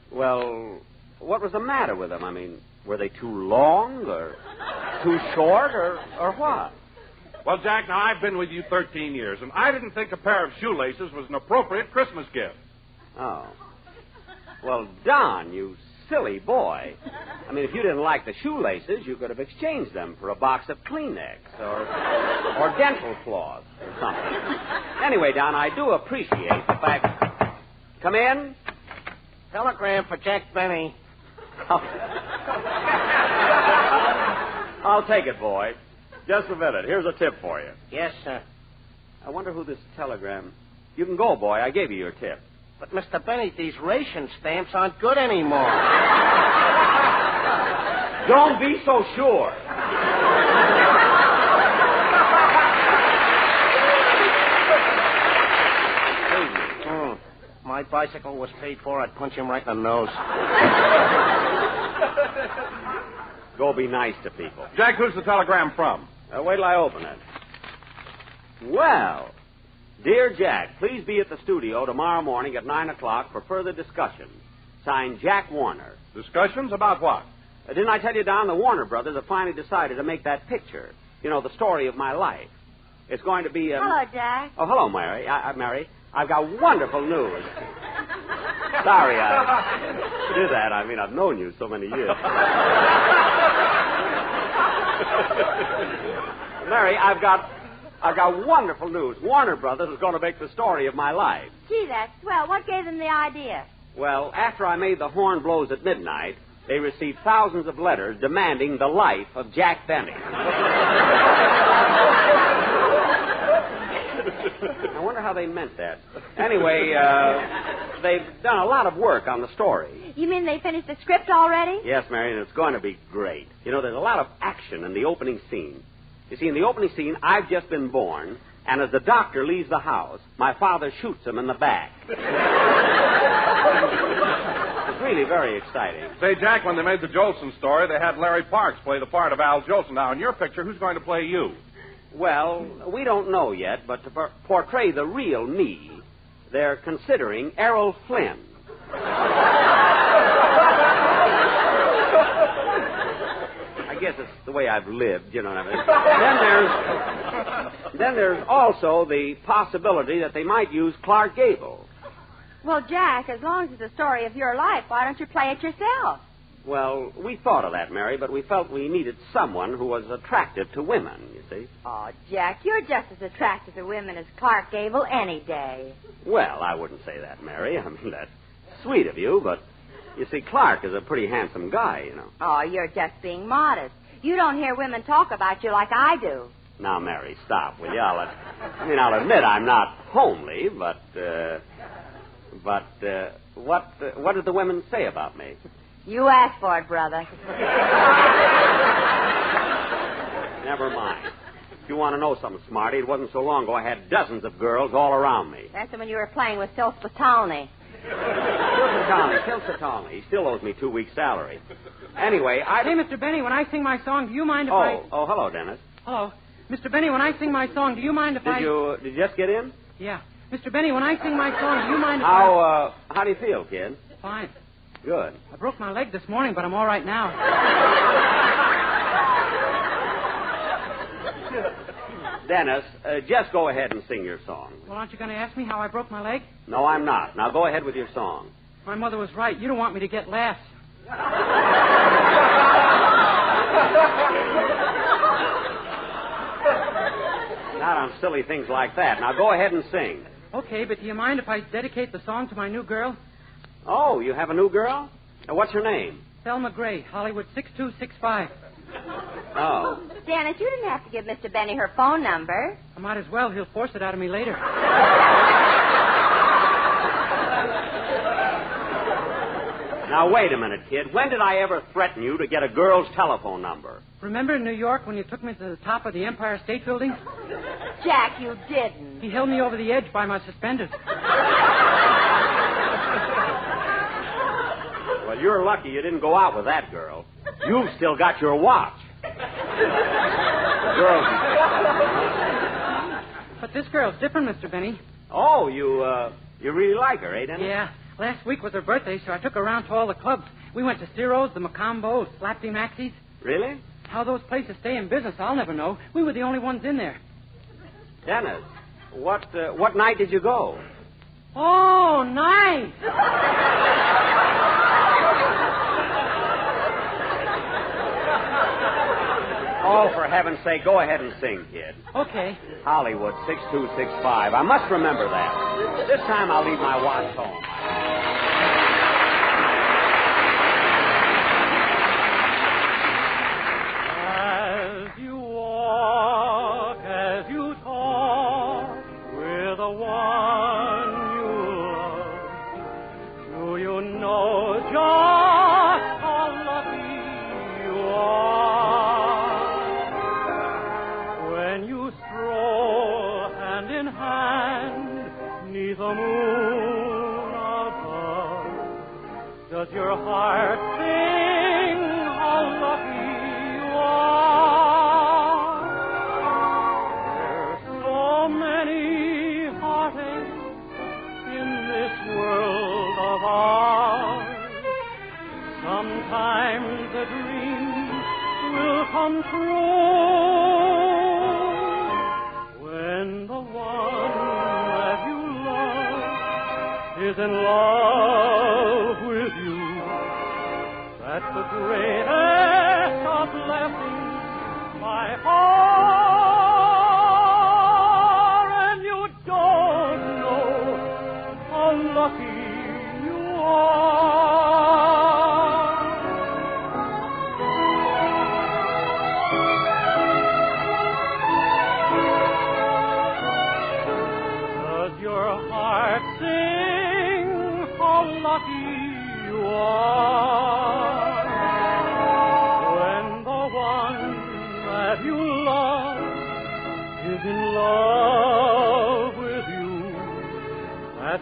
Well, what was the matter with them? I mean, were they too long or too short or what? Well, Jack, now I've been with you 13 years, and I didn't think a pair of shoelaces was an appropriate Christmas gift. Oh. Well, Don, you silly boy. I mean, if you didn't like the shoelaces, you could have exchanged them for a box of Kleenex or dental floss or something. Anyway, Don, I do appreciate the fact... Come in. Telegram for Jack Benny. I'll take it, boy. Just a minute. Here's a tip for you. Yes, sir. I wonder who this telegram... You can go, boy. I gave you your tip. But, Mr. Benny, these ration stamps aren't good anymore. Don't be so sure. My bicycle was paid for. I'd punch him right in the nose. Go be nice to people. Jack, who's the telegram from? Wait till I open it. Well, dear Jack, please be at the studio tomorrow morning at 9 o'clock for further discussion. Signed, Jack Warner. Discussions about what? Didn't I tell you, Don, the Warner brothers have finally decided to make that picture. You know, the story of my life. It's going to be... Hello, Jack. Oh, hello, Mary. Mary. I've got wonderful news. Sorry, I did that. I mean, I've known you so many years. Mary, I've got I got wonderful news. Warner Brothers is going to make the story of my life. Gee, that's swell. What gave them the idea? Well, after I made The Horn Blows at Midnight, they received thousands of letters demanding the life of Jack Benny. I wonder how they meant that. Anyway, they've done a lot of work on the story. You mean they finished the script already? Yes, Marion, it's going to be great. You know, there's a lot of action in the opening scene. You see, in the opening scene, I've just been born, and as the doctor leaves the house, my father shoots him in the back. It's really very exciting. Say, Jack, when they made the Jolson story, they had Larry Parks play the part of Al Jolson. Now, in your picture, who's going to play you? Well, we don't know yet, but to portray the real me, they're considering Errol Flynn. I guess it's the way I've lived, you know what I mean. Then there's also the possibility that they might use Clark Gable. Well, Jack, as long as it's a story of your life, why don't you play it yourself? Well, we thought of that, Mary, but we felt we needed someone who was attractive to women, you see. Oh, Jack, you're just as attractive to women as Clark Gable any day. Well, I wouldn't say that, Mary. I mean, that's sweet of you, but you see, Clark is a pretty handsome guy, you know. Oh, you're just being modest. You don't hear women talk about you like I do. Now, Mary, stop, will you? I'll admit I'm not homely, but what did the women say about me? You asked for it, brother. Never mind. If you want to know something, Smarty, it wasn't so long ago I had dozens of girls all around me. That's when you were playing with Phil Spatoni. Phil Spatoni. He still owes me 2 weeks' salary. Anyway, Hey, Mr. Benny, when I sing my song, do you mind if I... Oh, hello, Dennis. Hello. Mr. Benny, when I sing my song, do you mind if Did you just get in? Yeah. Mr. Benny, when I sing my song, do you mind if How do you feel, kid? Fine. Good. I broke my leg this morning, but I'm all right now. Dennis, just go ahead and sing your song. Well, aren't you going to ask me how I broke my leg? No, I'm not. Now go ahead with your song. My mother was right. You don't want me to get laughs. Not on silly things like that. Now go ahead and sing. Okay, but do you mind if I dedicate the song to my new girl? Oh, you have a new girl? What's her name? Thelma Gray, Hollywood 6265. Oh. Dennis, you didn't have to give Mr. Benny her phone number. I might as well. He'll force it out of me later. Now, wait a minute, kid. When did I ever threaten you to get a girl's telephone number? Remember in New York when you took me to the top of the Empire State Building? Jack, you didn't. He held me over the edge by my suspenders. Well, you're lucky you didn't go out with that girl. You've still got your watch. But this girl's different, Mr. Benny. Oh, you really like her, eh, Dennis? Yeah. Last week was her birthday, so I took her around to all the clubs. We went to Ciro's, the Macombo, Slapty Maxie's. Really? How those places stay in business, I'll never know. We were the only ones in there. Dennis, what night did you go? Oh, nice. Oh, for heaven's sake, go ahead and sing, kid. Okay. Hollywood 6265. I must remember that. This time I'll leave my watch home. As you walk, as you talk with the one you love, do you know just how lucky you are when you stroll hand in hand 'neath the moon above? Does your heart sing how lucky you are? There's so many heartaches in this world of ours. Sometimes the dreams will come true when the one that you love is in love with you. That's the greatest of blessings my heart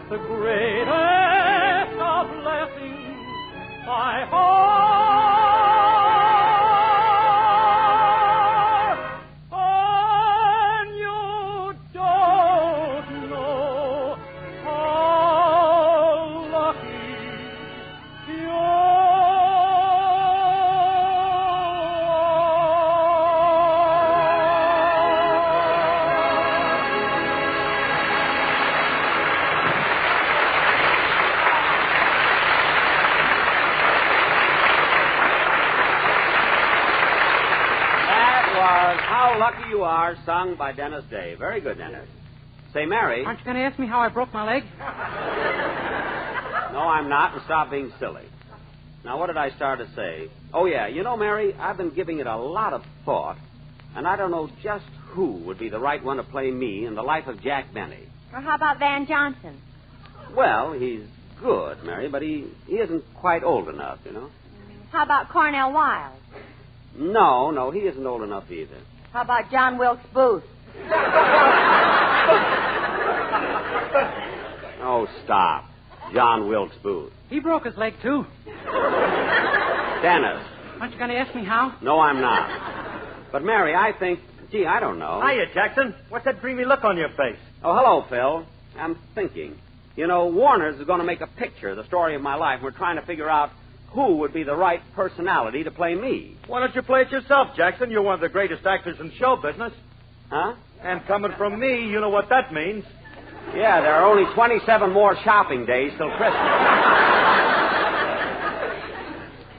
the greatest of blessings I heart. And you don't know how lucky you How Lucky You Are, sung by Dennis Day. Very good, Dennis. Say, Mary. Aren't you going to ask me how I broke my leg? No, I'm not, and stop being silly. Now, what did I start to say? Oh, yeah, you know, Mary, I've been giving it a lot of thought, and I don't know just who would be the right one to play me in the life of Jack Benny. Or how about Van Johnson? Well, he's good, Mary, but he isn't quite old enough, you know. How about Cornell Wilde? No, he isn't old enough either. How about John Wilkes Booth? Oh, stop. John Wilkes Booth. He broke his leg, too. Dennis. Aren't you going to ask me how? No, I'm not. But, Mary, I think... Gee, I don't know. Hiya, Jackson. What's that dreamy look on your face? Oh, hello, Phil. I'm thinking. You know, Warner's is going to make a picture, the story of my life. We're trying to figure out who would be the right personality to play me. Why don't you play it yourself, Jackson? You're one of the greatest actors in show business. Huh? And coming from me, you know what that means. Yeah, there are only 27 more shopping days till Christmas.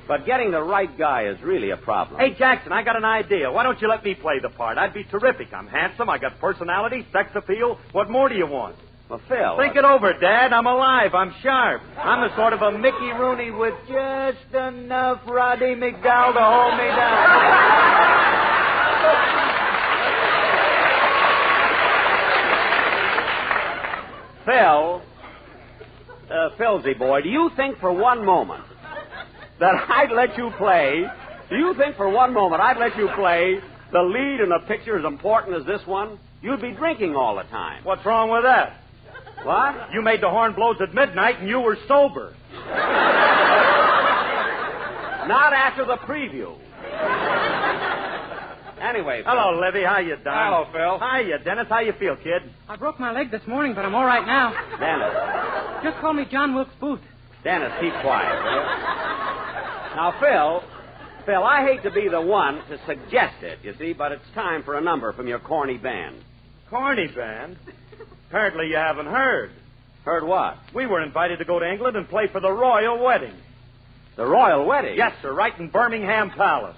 But getting the right guy is really a problem. Hey, Jackson, I got an idea. Why don't you let me play the part? I'd be terrific. I'm handsome. I got personality, sex appeal. What more do you want? Well, Phil... Think it over, Dad. I'm alive. I'm sharp. I'm a sort of a Mickey Rooney with just enough Roddy McDowell to hold me down. Phil, Philsy boy, do you think for one moment that I'd let you play... Do you think for one moment I'd let you play the lead in a picture as important as this one? You'd be drinking all the time. What's wrong with that? What? You made the horn blows at midnight and you were sober. Not after the preview. Anyway, Phil. Hello, Livy. How you, Don? Hello, Phil. Hiya, Dennis. How you feel, kid? I broke my leg this morning, but I'm all right now. Dennis. Just call me John Wilkes Booth. Dennis, keep quiet, will you? Now, Phil, I hate to be the one to suggest it, you see, but it's time for a number from your corny band. Corny band? Apparently you haven't heard. Heard what? We were invited to go to England and play for the royal wedding. The royal wedding? Yes, sir, right in Birmingham Palace.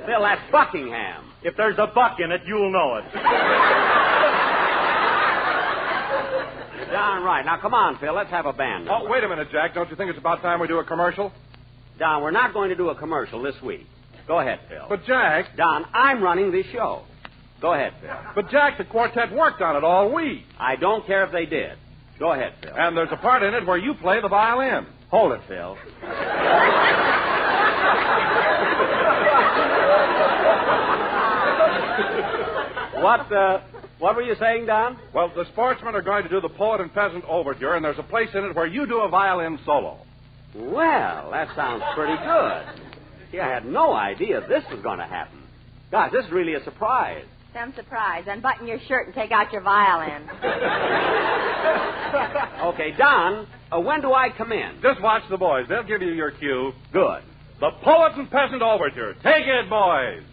Phil, that's Buckingham. If there's a buck in it, you'll know it. Darn right. Now, come on, Phil. Let's have a band number. Oh, wait a minute, Jack. Don't you think it's about time we do a commercial? Don, we're not going to do a commercial this week. Go ahead, Phil. But, Jack... Don, I'm running this show. Go ahead, Phil. But, Jack, the quartet worked on it all week. I don't care if they did. Go ahead, Phil. And there's a part in it where you play the violin. Hold it, Phil. What were you saying, Don? Well, the Sportsmen are going to do the Poet and Peasant Overture, and there's a place in it where you do a violin solo. Well, that sounds pretty good. See, I had no idea this was going to happen. Gosh, this is really a surprise. Some surprise. Unbutton your shirt and take out your violin. Okay, Don, when do I come in? Just watch the boys. They'll give you your cue. Good. The Poet and Peasant Overture. Take it, boys.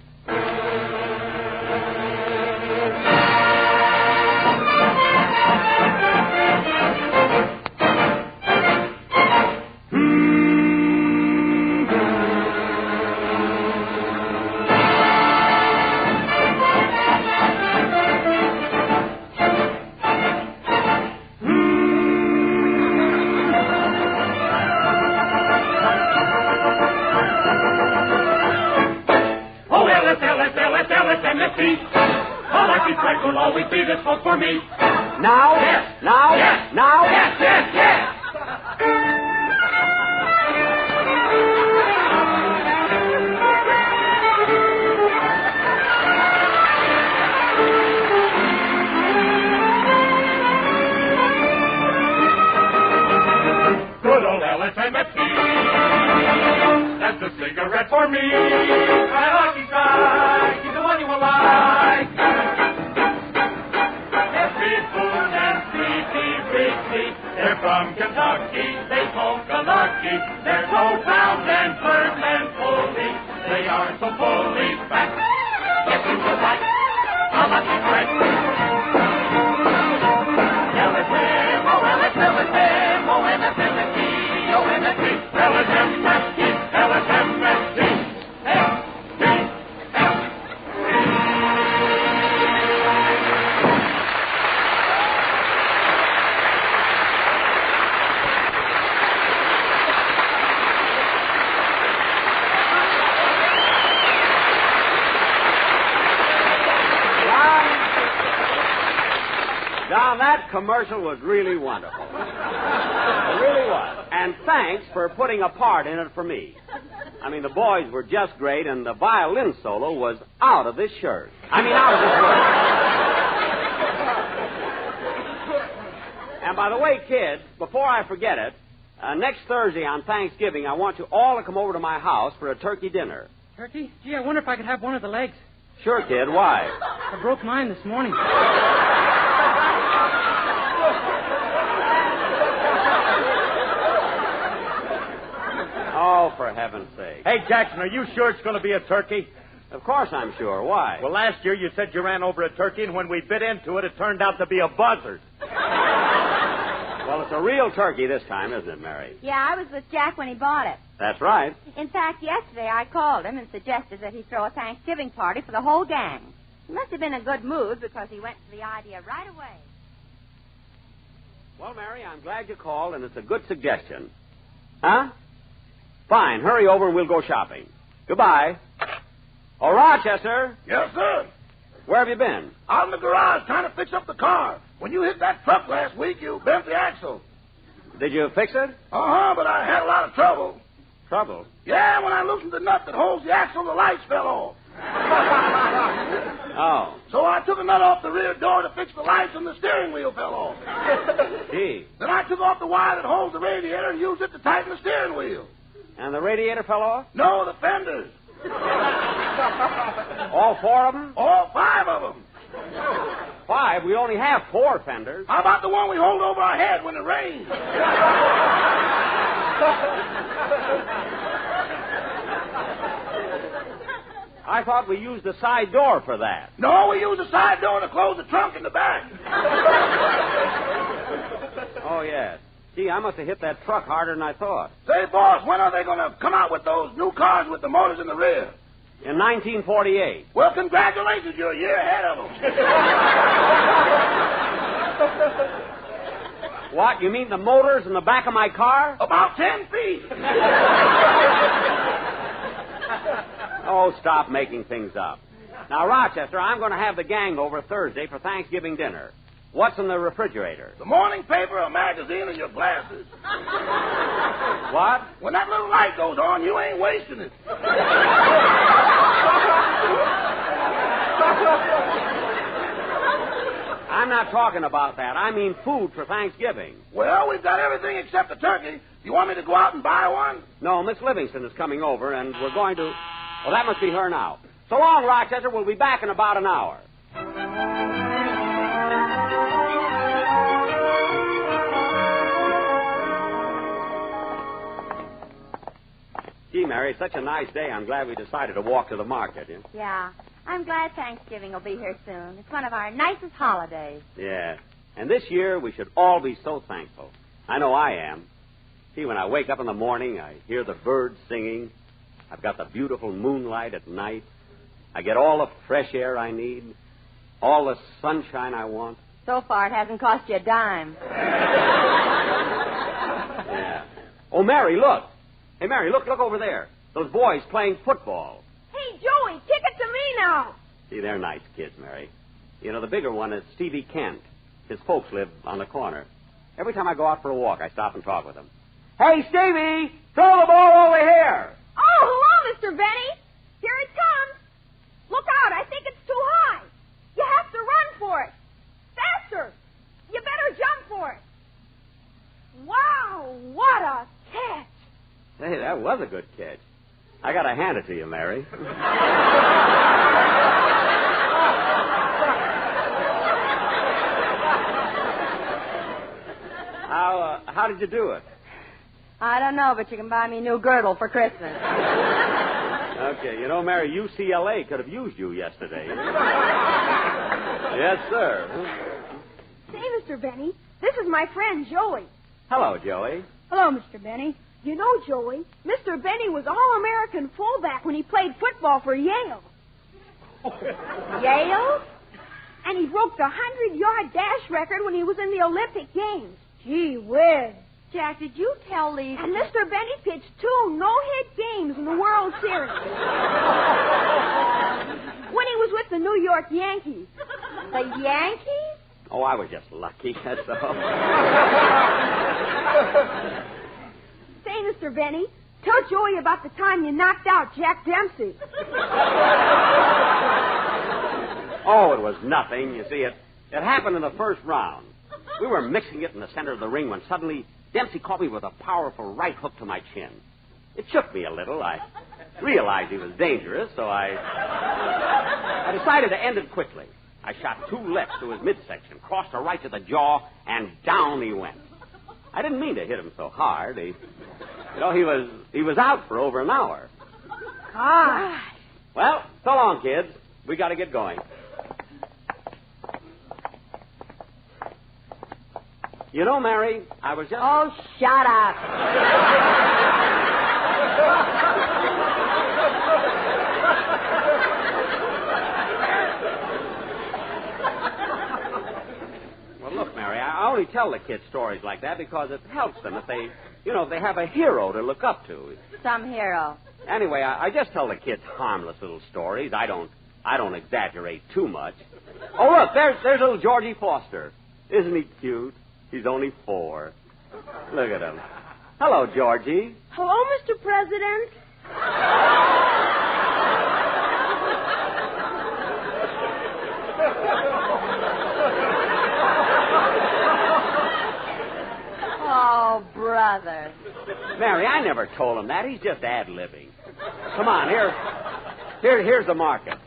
All I keep right will always be this folk for me. Now? Yes. Now? Yes. Now? Yes, yes, yes. Try Lucky Strike. He's the one you will like. They're street food and sweetie, sweet. They're from Kentucky. They smoke a lucky. They're so round and firm and fully. They are so fully fat. Yes, you will like a Lucky Strike. LSM, oh LSM, oh MSMST, oh MST, LSMST, LSMST, Don, that commercial was really wonderful. It really was. And thanks for putting a part in it for me. I mean, the boys were just great, and the violin solo was out of this shirt. I mean, out of this shirt. And by the way, kids, before I forget it, next Thursday on Thanksgiving, I want you all to come over to my house for a turkey dinner. Turkey? Gee, I wonder if I could have one of the legs. Sure, kid. Why? I broke mine this morning. Oh, for heaven's sake. Hey, Jackson, are you sure it's going to be a turkey? Of course I'm sure. Why? Well, last year you said you ran over a turkey, and when we bit into it, it turned out to be a buzzard. Well, it's a real turkey this time, isn't it, Mary? Yeah, I was with Jack when he bought it. That's right. In fact, yesterday I called him and suggested that he throw a Thanksgiving party for the whole gang. He must have been in a good mood because he went to the idea right away. Well, Mary, I'm glad you called, and it's a good suggestion. Huh? Fine. Hurry over and we'll go shopping. Goodbye. Oh, Rochester. Yes, sir. Where have you been? Out in the garage trying to fix up the car. When you hit that truck last week, you bent the axle. Did you fix it? Uh-huh, but I had a lot of trouble. Trouble? Yeah, when I loosened the nut that holds the axle, the lights fell off. Oh. So I took a nut off the rear door to fix the lights, and the steering wheel fell off. Gee. Then I took off the wire that holds the radiator and used it to tighten the steering wheel. And the radiator fell off? No, the fenders. All four of them? All five of them. Five? We only have four fenders. How about the one we hold over our head when it rains? I thought we used the side door for that. No, we use the side door to close the trunk in the back. Oh, yes. Gee, I must have hit that truck harder than I thought. Say, boss, when are they going to come out with those new cars with the motors in the rear? In 1948. Well, congratulations, you're a year ahead of them. What, you mean the motors in the back of my car? About 10 feet. Oh, stop making things up. Now, Rochester, I'm going to have the gang over Thursday for Thanksgiving dinner. What's in the refrigerator? The morning paper, a magazine, and your glasses. What? When that little light goes on, you ain't wasting it. I'm not talking about that. I mean food for Thanksgiving. Well, we've got everything except the turkey. You want me to go out and buy one? No, Miss Livingston is coming over, and we're going to... Well, that must be her now. So long, Rochester. We'll be back in about an hour. Gee, Mary, it's such a nice day. I'm glad we decided to walk to the market. Yeah. I'm glad Thanksgiving will be here soon. It's one of our nicest holidays. Yeah. And this year, we should all be so thankful. I know I am. See, when I wake up in the morning, I hear the birds singing. I've got the beautiful moonlight at night. I get all the fresh air I need, all the sunshine I want. So far, it hasn't cost you a dime. Yeah. Oh, Mary, look. Hey, Mary, look over there. Those boys playing football. Hey, Joey, kick it to me now. See, they're nice kids, Mary. You know, the bigger one is Stevie Kent. His folks live on the corner. Every time I go out for a walk, I stop and talk with him. Hey, Stevie, throw the ball over here. Oh, hello, Mr. Benny. Here it comes. Look out, I think it's too high. You have to run for it. Faster. You better jump for it. Wow, what a catch. Hey, that was a good catch. I got to hand it to you, Mary. How did you do it? I don't know, but you can buy me a new girdle for Christmas. Okay, you know, Mary, UCLA could have used you yesterday. Yes, sir. Say, Mr. Benny, this is my friend, Joey. Hello, Joey. Hello, Mr. Benny. You know, Joey, Mr. Benny was All-American fullback when he played football for Yale. Yale? And he broke the 100-yard dash record when he was in the Olympic Games. Gee whiz. Jack, did you tell these... And Mr. Benny pitched 2 no-hit games in the World Series. When he was with the New York Yankees. The Yankees? Oh, I was just lucky, that's all. Say, Mr. Benny, tell Joey about the time you knocked out Jack Dempsey. Oh, it was nothing. You see, it happened in the first round. We were mixing it in the center of the ring when suddenly Dempsey caught me with a powerful right hook to my chin. It shook me a little. I realized he was dangerous, so I decided to end it quickly. I shot 2 lefts to his midsection, crossed a right to the jaw, and down he went. I didn't mean to hit him so hard. He was out for over an hour. Gosh. Well, so long, kids. We got to get going. You know, Mary, I was just... Oh, shut up. Well, look, Mary, I only tell the kids stories like that because it helps them if they have a hero to look up to. Some hero. Anyway, I just tell the kids harmless little stories. I don't exaggerate too much. Oh, look, there's little Georgie Foster. Isn't he cute? He's only 4. Look at him. Hello, Georgie. Hello, Mr. President. Oh, brother. Mary, I never told him that. He's just ad-libbing. Come on, here's the market.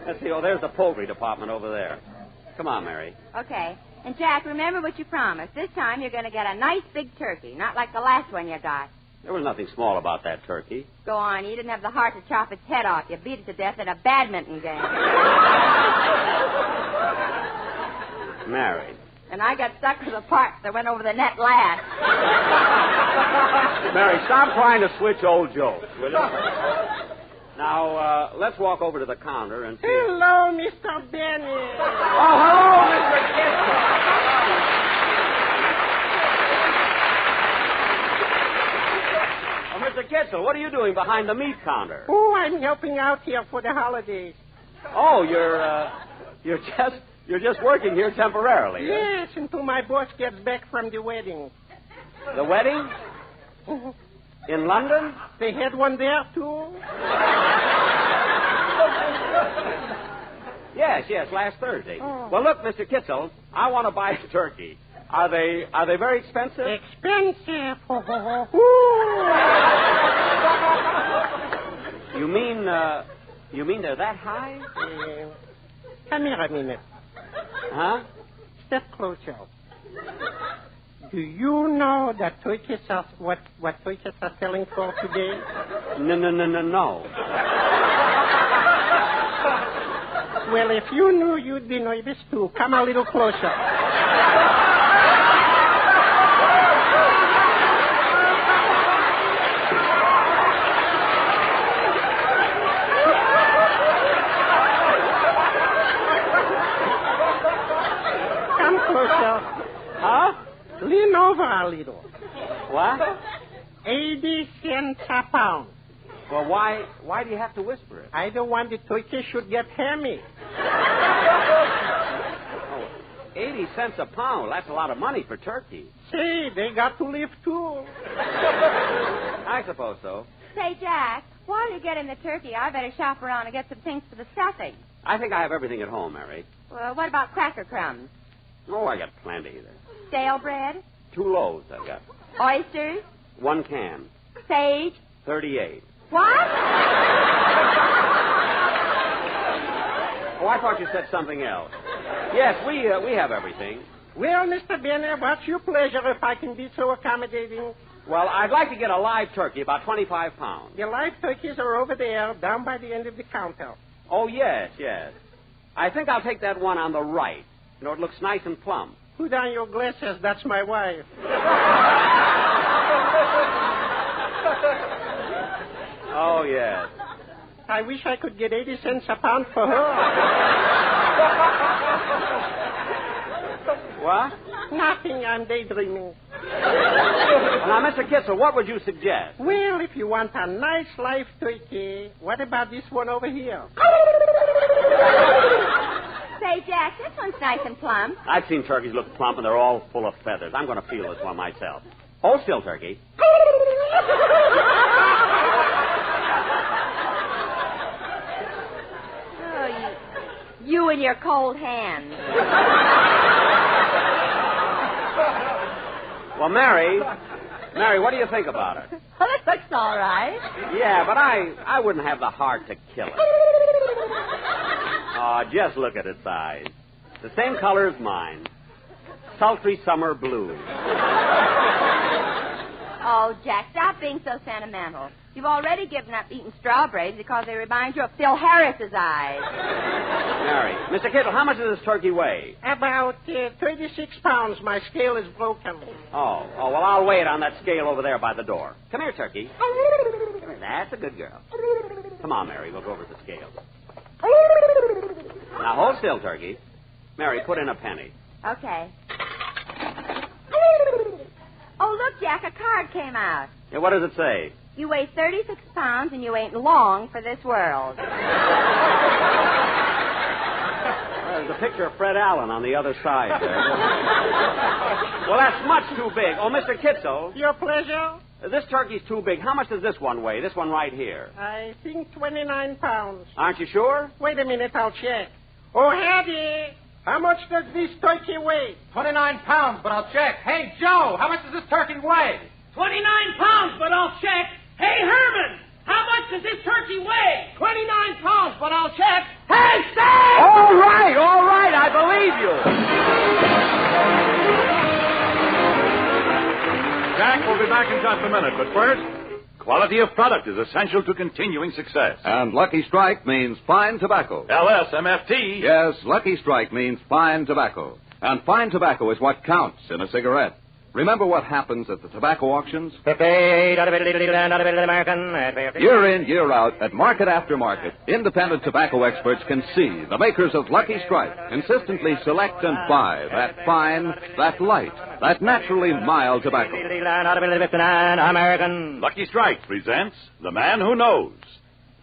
Let's see. Oh, there's the poultry department over there. Come on, Mary. Okay. And, Jack, remember what you promised. This time you're going to get a nice big turkey, not like the last one you got. There was nothing small about that turkey. Go on. You didn't have the heart to chop its head off. You beat it to death in a badminton game. Mary. And I got stuck with the part that went over the net last. Mary, stop trying to switch old jokes, will you? Now, let's walk over to the counter and see... Hello, Mr. Benny. Oh, hello, Mr. Kitzel. Oh, Mr. Kitzel, what are you doing behind the meat counter? Oh, I'm helping out here for the holidays. Oh, you're just working here temporarily. Yes, until my boss gets back from the wedding. The wedding? In London? They had one there, too? Yes, last Thursday. Oh. Well, look, Mr. Kitzel, I want to buy a turkey. Are they very expensive? Expensive. You mean they're that high? Come here a minute. Huh? Step closer. Do you know that turkeys are what turkeys are selling for today? No. Well, if you knew, you'd be nervous too. Come a little closer. Come closer. Huh? Lean over a little. What? 80 cents a pound. Well, why do you have to whisper it? I don't want the turkey should get hammy. Oh, 80 cents a pound. That's a lot of money for turkey. Say, they got to live too. I suppose so. Say, Jack, while you're getting the turkey, I better shop around and get some things for the stuffing. I think I have everything at home, Mary. Well, what about cracker crumbs? Oh, I got plenty there. Stale bread? 2 loaves I've got. Oysters? 1 can. Sage? 38. What? Oh, I thought you said something else. Yes, we have everything. Well, Mr. Benner, what's your pleasure if I can be so accommodating? Well, I'd like to get a live turkey, about 25 pounds. The live turkeys are over there, down by the end of the counter. Oh, yes. I think I'll take that one on the right. You know, it looks nice and plump. Put on your glasses, that's my wife. Oh, yes. I wish I could get 80 cents a pound for her. What? Nothing, I'm daydreaming. Now, Mr. Kitzel, what would you suggest? Well, if you want a nice live turkey, what about this one over here? Say, Jack, this one's nice and plump. I've seen turkeys look plump, and they're all full of feathers. I'm going to feel this one myself. Hold still, turkey. Oh, you and your cold hands. Well, Mary, what do you think about it? Well, it looks all right. Yeah, but I wouldn't have the heart to kill it. Oh, just look at its eyes. The same color as mine. Sultry summer blues. Oh, Jack, stop being so sentimental. You've already given up eating strawberries because they remind you of Phil Harris's eyes. Mary, Mr. Kittle, how much does this turkey weigh? About 36 pounds. My scale is broken. Oh, well, I'll weigh it on that scale over there by the door. Come here, turkey. Come here. That's a good girl. Come on, Mary, we'll go over the scale. Now, hold still, turkey. Mary, put in a penny. Okay. Oh, look, Jack, a card came out. Yeah, what does it say? You weigh 36 pounds and you ain't long for this world. There's a picture of Fred Allen on the other side there. Well, that's much too big. Oh, Mr. Kitzel. Your pleasure? This turkey's too big. How much does this one weigh? This one right here. I think 29 pounds. Aren't you sure? Wait a minute, I'll check. Oh, Hattie, how much does this turkey weigh? 29 pounds, but I'll check. Hey, Joe, how much does this turkey weigh? 29 pounds, but I'll check. Hey, Herman, how much does this turkey weigh? 29 pounds, but I'll check. Hey, Sam! All right, I believe you. Jack will be back in just a minute, but first, quality of product is essential to continuing success. And Lucky Strike means fine tobacco. LSMFT. Yes, Lucky Strike means fine tobacco. And fine tobacco is what counts in a cigarette. Remember what happens at the tobacco auctions? Year in, year out, at market after market, independent tobacco experts can see the makers of Lucky Strike consistently select and buy that fine, that light, that naturally mild tobacco. Lucky Strike presents The Man Who Knows.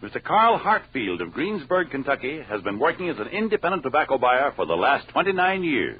Mr. Carl Hartfield of Greensburg, Kentucky, has been working as an independent tobacco buyer for the last 29 years.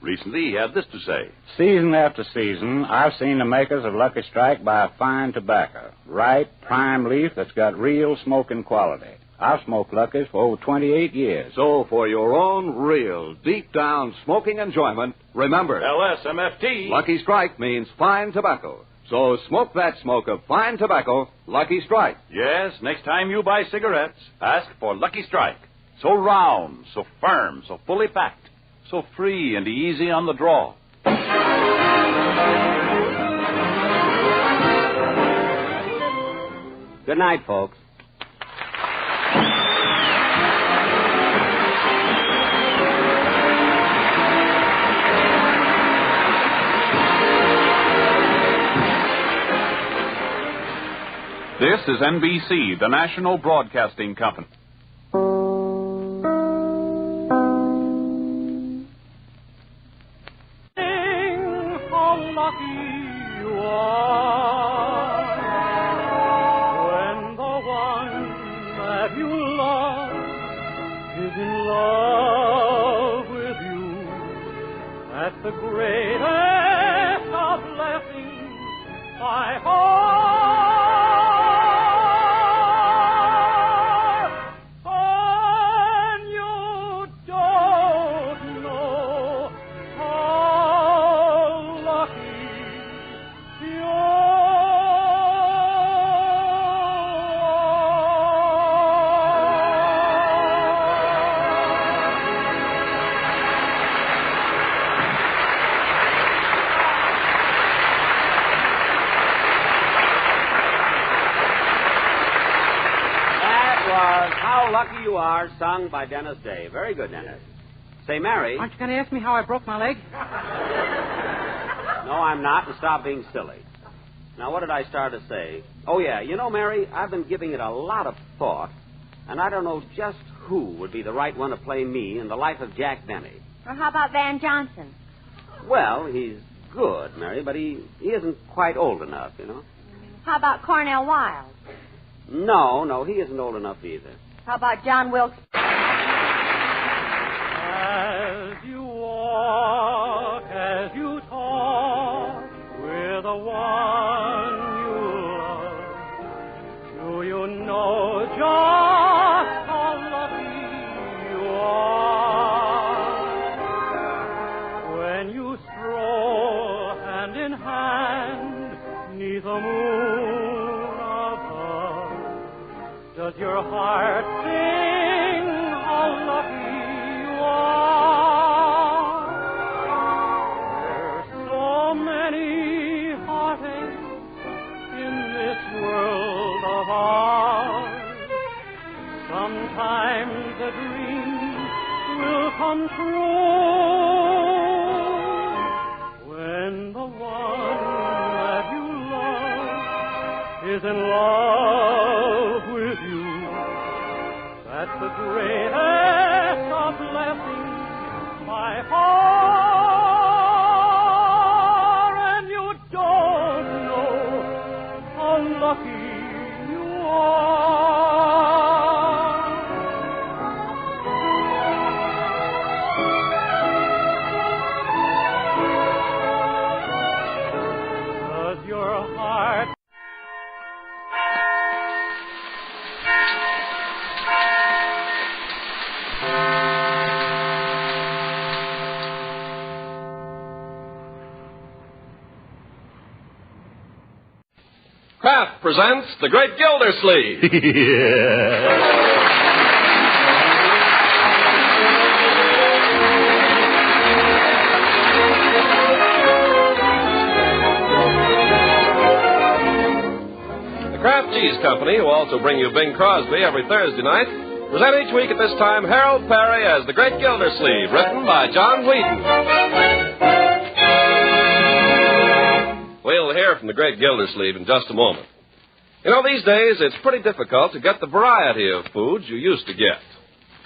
Recently, he had this to say. Season after season, I've seen the makers of Lucky Strike buy fine tobacco. Ripe, prime leaf that's got real smoking quality. I've smoked Lucky's for over 28 years. So for your own real, deep-down smoking enjoyment, remember... LSMFT. Lucky Strike means fine tobacco. So smoke that smoke of fine tobacco, Lucky Strike. Yes, next time you buy cigarettes, ask for Lucky Strike. So round, so firm, so fully packed. So free and easy on the draw. Good night, folks. This is NBC, the national broadcasting company. The greatest of blessings I hold, and you don't know how lucky you are. was How Lucky You Are, sung by Dennis Day. Very good, Dennis. Say, Mary. Aren't you going to ask me how I broke my leg? No, I'm not, and stop being silly. Now, what did I start to say? Oh, yeah, you know, Mary, I've been giving it a lot of thought, and I don't know just who would be the right one to play me in the life of Jack Benny. Or how about Van Johnson? Well, he's good, Mary, but he isn't quite old enough, you know. How about Cornell Wilde? No, he isn't old enough either. How about John Wilkes? As you walk, as you talk with the one you love, do you know just how lucky you are when you stroll hand in hand 'neath the moon above? Does your heart sing how lucky you are? There's so many heartaches in this world of ours. Sometimes a dream will come true when the one that you love is in love with you. That's the greatest of blessings by far, and you don't know how lucky you are. Does your heart Kraft presents The Great Gildersleeve. The Kraft Cheese Company, who also bring you Bing Crosby every Thursday night, present each week at this time Harold Perry as The Great Gildersleeve, written by John Wheaton. We'll hear from the great Gildersleeve in just a moment. You know, these days it's pretty difficult to get the variety of foods you used to get.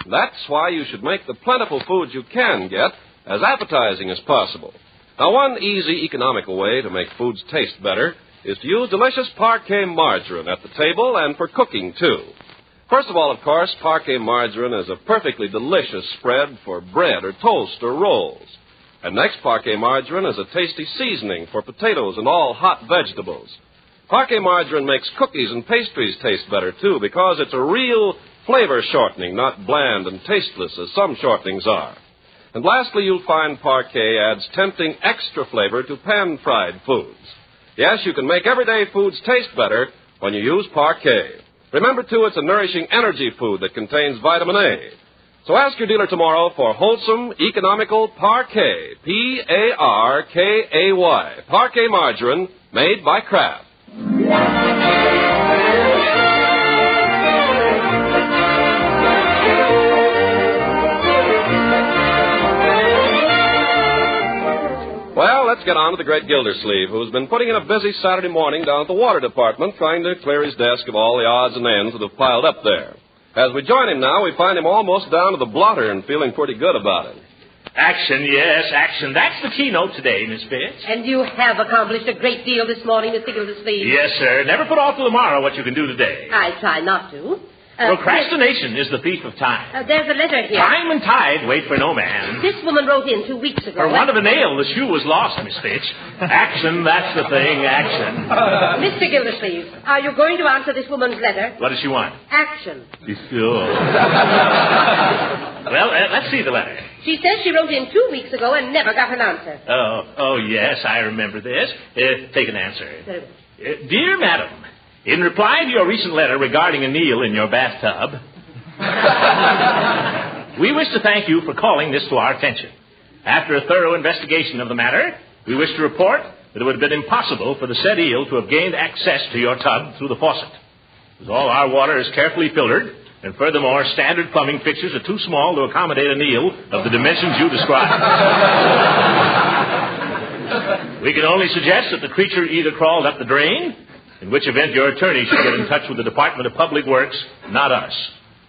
That's why you should make the plentiful foods you can get as appetizing as possible. Now, one easy, economical way to make foods taste better is to use delicious Parquet margarine at the table and for cooking, too. First of all, of course, Parquet margarine is a perfectly delicious spread for bread or toast or rolls. And next, Parquet margarine is a tasty seasoning for potatoes and all hot vegetables. Parquet margarine makes cookies and pastries taste better, too, because it's a real flavor shortening, not bland and tasteless as some shortenings are. And lastly, you'll find Parquet adds tempting extra flavor to pan-fried foods. Yes, you can make everyday foods taste better when you use Parquet. Remember, too, it's a nourishing energy food that contains vitamin A. So ask your dealer tomorrow for wholesome, economical Parquet, P-A-R-K-A-Y, Parquet margarine made by Kraft. Well, let's get on to the great Gildersleeve, who's been putting in a busy Saturday morning down at the water department trying to clear his desk of all the odds and ends that have piled up there. As we join him now, we find him almost down to the blotter and feeling pretty good about it. Action, yes, action. That's the keynote today, Miss Fitz. And you have accomplished a great deal this morning, Mr. Gildersleeve. Yes, sir. Never put off till tomorrow what you can do today. I try not to. Procrastination is the thief of time. There's a letter here. Time and tide wait for no man. This woman wrote in 2 weeks ago. For want of a nail, the shoe was lost, Miss Fitch. Action, that's the thing, action. Mr. Gildersleeve, are you going to answer this woman's letter? What does she want? Action. Sure. Well, let's see the letter. She says she wrote in 2 weeks ago and never got an answer. Oh, yes, I remember this. Take an answer. Very well. Dear Madam, in reply to your recent letter regarding a Neil in your bathtub, we wish to thank you for calling this to our attention. After a thorough investigation of the matter, we wish to report that it would have been impossible for the said eel to have gained access to your tub through the faucet. As all our water is carefully filtered, And furthermore, standard plumbing fixtures are too small to accommodate an eel of the dimensions you described. We can only suggest that the creature either crawled up the drain, in which event your attorney should get in touch with the Department of Public Works, not us.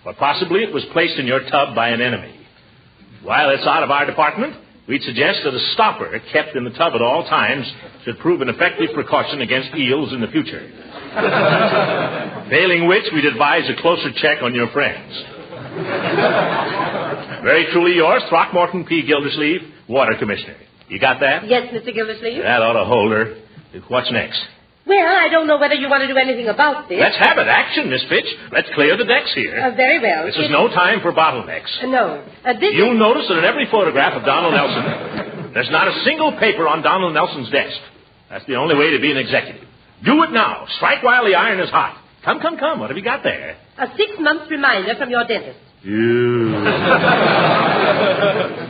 Or possibly it was placed in your tub by an enemy. While it's out of our department, we'd suggest that a stopper kept in the tub at all times should prove an effective precaution against eels in the future. Failing which, we'd advise a closer check on your friends. Very truly yours, Throckmorton P. Gildersleeve, Water Commissioner. You got that? Yes, Mr. Gildersleeve. That ought to hold her. What's next? Well, I don't know whether you want to do anything about this. Let's have it. Action, Miss Fitch. Let's clear the decks here. Very well. This is no time for bottlenecks. No. You'll notice that in every photograph of Donald Nelson, there's not a single paper on Donald Nelson's desk. That's the only way to be an executive. Do it now. Strike while the iron is hot. Come. What have you got there? A 6-month reminder from your dentist.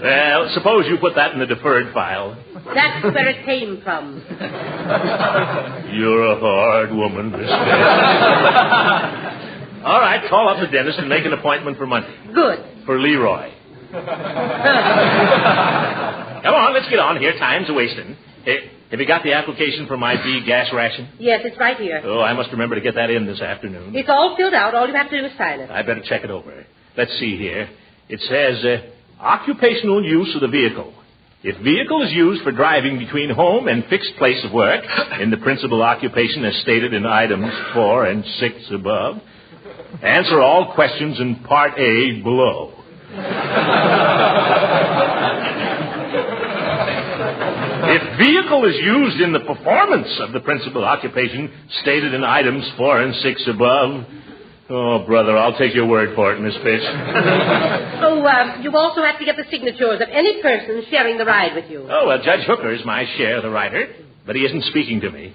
Well, suppose you put that in the deferred file. That's where it came from. You're a hard woman, Miss Fitch. All right, call up the dentist and make an appointment for Monday. Good. For Leroy. Come on, let's get on here. Time's a-wasting. Hey, have you got the application for my B gas ration? Yes, it's right here. Oh, I must remember to get that in this afternoon. It's all filled out. All you have to do is sign it. I better check it over. Let's see here. It says, occupational use of the vehicle. If vehicle is used for driving between home and fixed place of work, in the principal occupation as stated in items 4 and 6 above, answer all questions in Part A below. If vehicle is used in the performance of the principal occupation stated in items 4 and 6 above, oh, brother, I'll take your word for it, Miss Fitch. You also have to get the signatures of any person sharing the ride with you. Oh, well, Judge Hooker's my share of the rider, but he isn't speaking to me.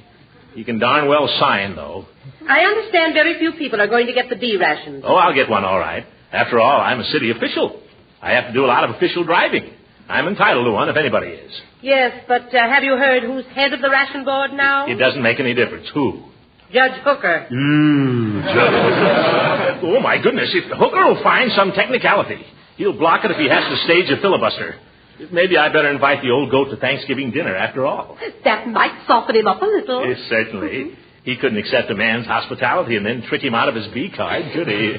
He can darn well sign, though. I understand very few people are going to get the B rations. Oh, I'll get one, all right. After all, I'm a city official. I have to do a lot of official driving. I'm entitled to one if anybody is. Yes, but have you heard who's head of the ration board now? It doesn't make any difference. Who? Judge Hooker. Judge Hooker. Oh, my goodness. If Hooker will find some technicality, he'll block it if he has to stage a filibuster. Maybe I better invite the old goat to Thanksgiving dinner after all. That might soften him up a little. Yes, certainly. He couldn't accept a man's hospitality and then trick him out of his B card, could he?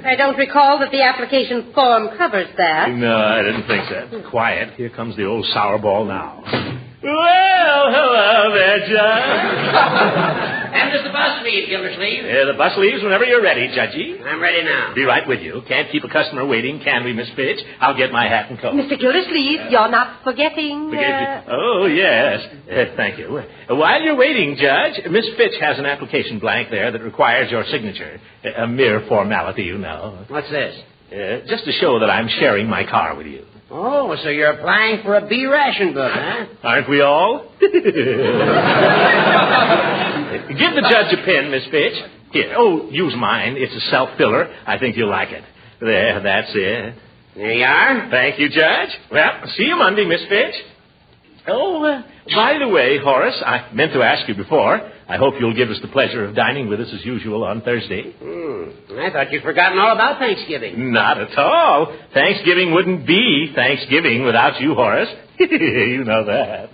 I don't recall that the application form covers that. No, I didn't think so. Quiet. Here comes the old sourball now. Well, hello there, Judge. And does the bus leave, Gildersleeve? The bus leaves whenever you're ready, Judgy. I'm ready now. Be right with you. Can't keep a customer waiting, can we, Miss Fitch? I'll get my hat and coat. Mr. Gildersleeve, you're not forgetting... Oh, yes. Thank you. While you're waiting, Judge, Miss Fitch has an application blank there that requires your signature. A mere formality, you know. What's this? Just to show that I'm sharing my car with you. Oh, so you're applying for a B ration book, huh? Aren't we all? Give the judge a pen, Miss Fitch. Here, use mine. It's a self-filler. I think you'll like it. There, that's it. There you are. Thank you, Judge. Well, see you Monday, Miss Fitch. Oh, by the way, Horace, I meant to ask you before. I hope you'll give us the pleasure of dining with us as usual on Thursday. I thought you'd forgotten all about Thanksgiving. Not at all. Thanksgiving wouldn't be Thanksgiving without you, Horace. You know that.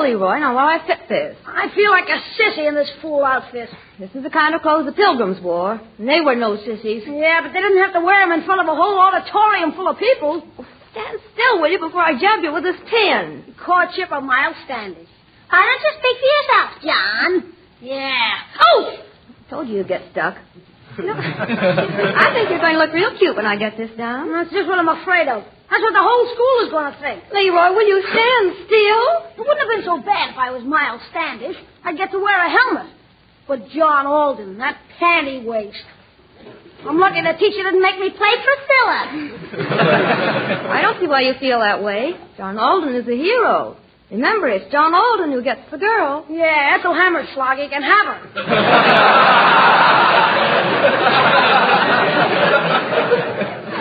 Leroy, now while I fix this. I feel like a sissy in this fool outfit. This is the kind of clothes the Pilgrims wore, and they were no sissies. Yeah, but they didn't have to wear them in front of a whole auditorium full of people. Stand still, will you, before I jab you with this tin. Courtship of Miles Standish. Why don't you speak for yourself, John? Yeah. Oh! I told you you'd get stuck. You know, I think you're going to look real cute when I get this down. That's just what I'm afraid of. That's what the whole school is going to think. Leroy, will you stand still? It wouldn't have been so bad if I was Miles Standish. I'd get to wear a helmet. But John Alden, that panty waist. I'm lucky the teacher didn't make me play Priscilla. I don't see why you feel that way. John Alden is a hero. Remember, it's John Alden who gets the girl. Yeah, Ethel Hammerschlag, he can have her.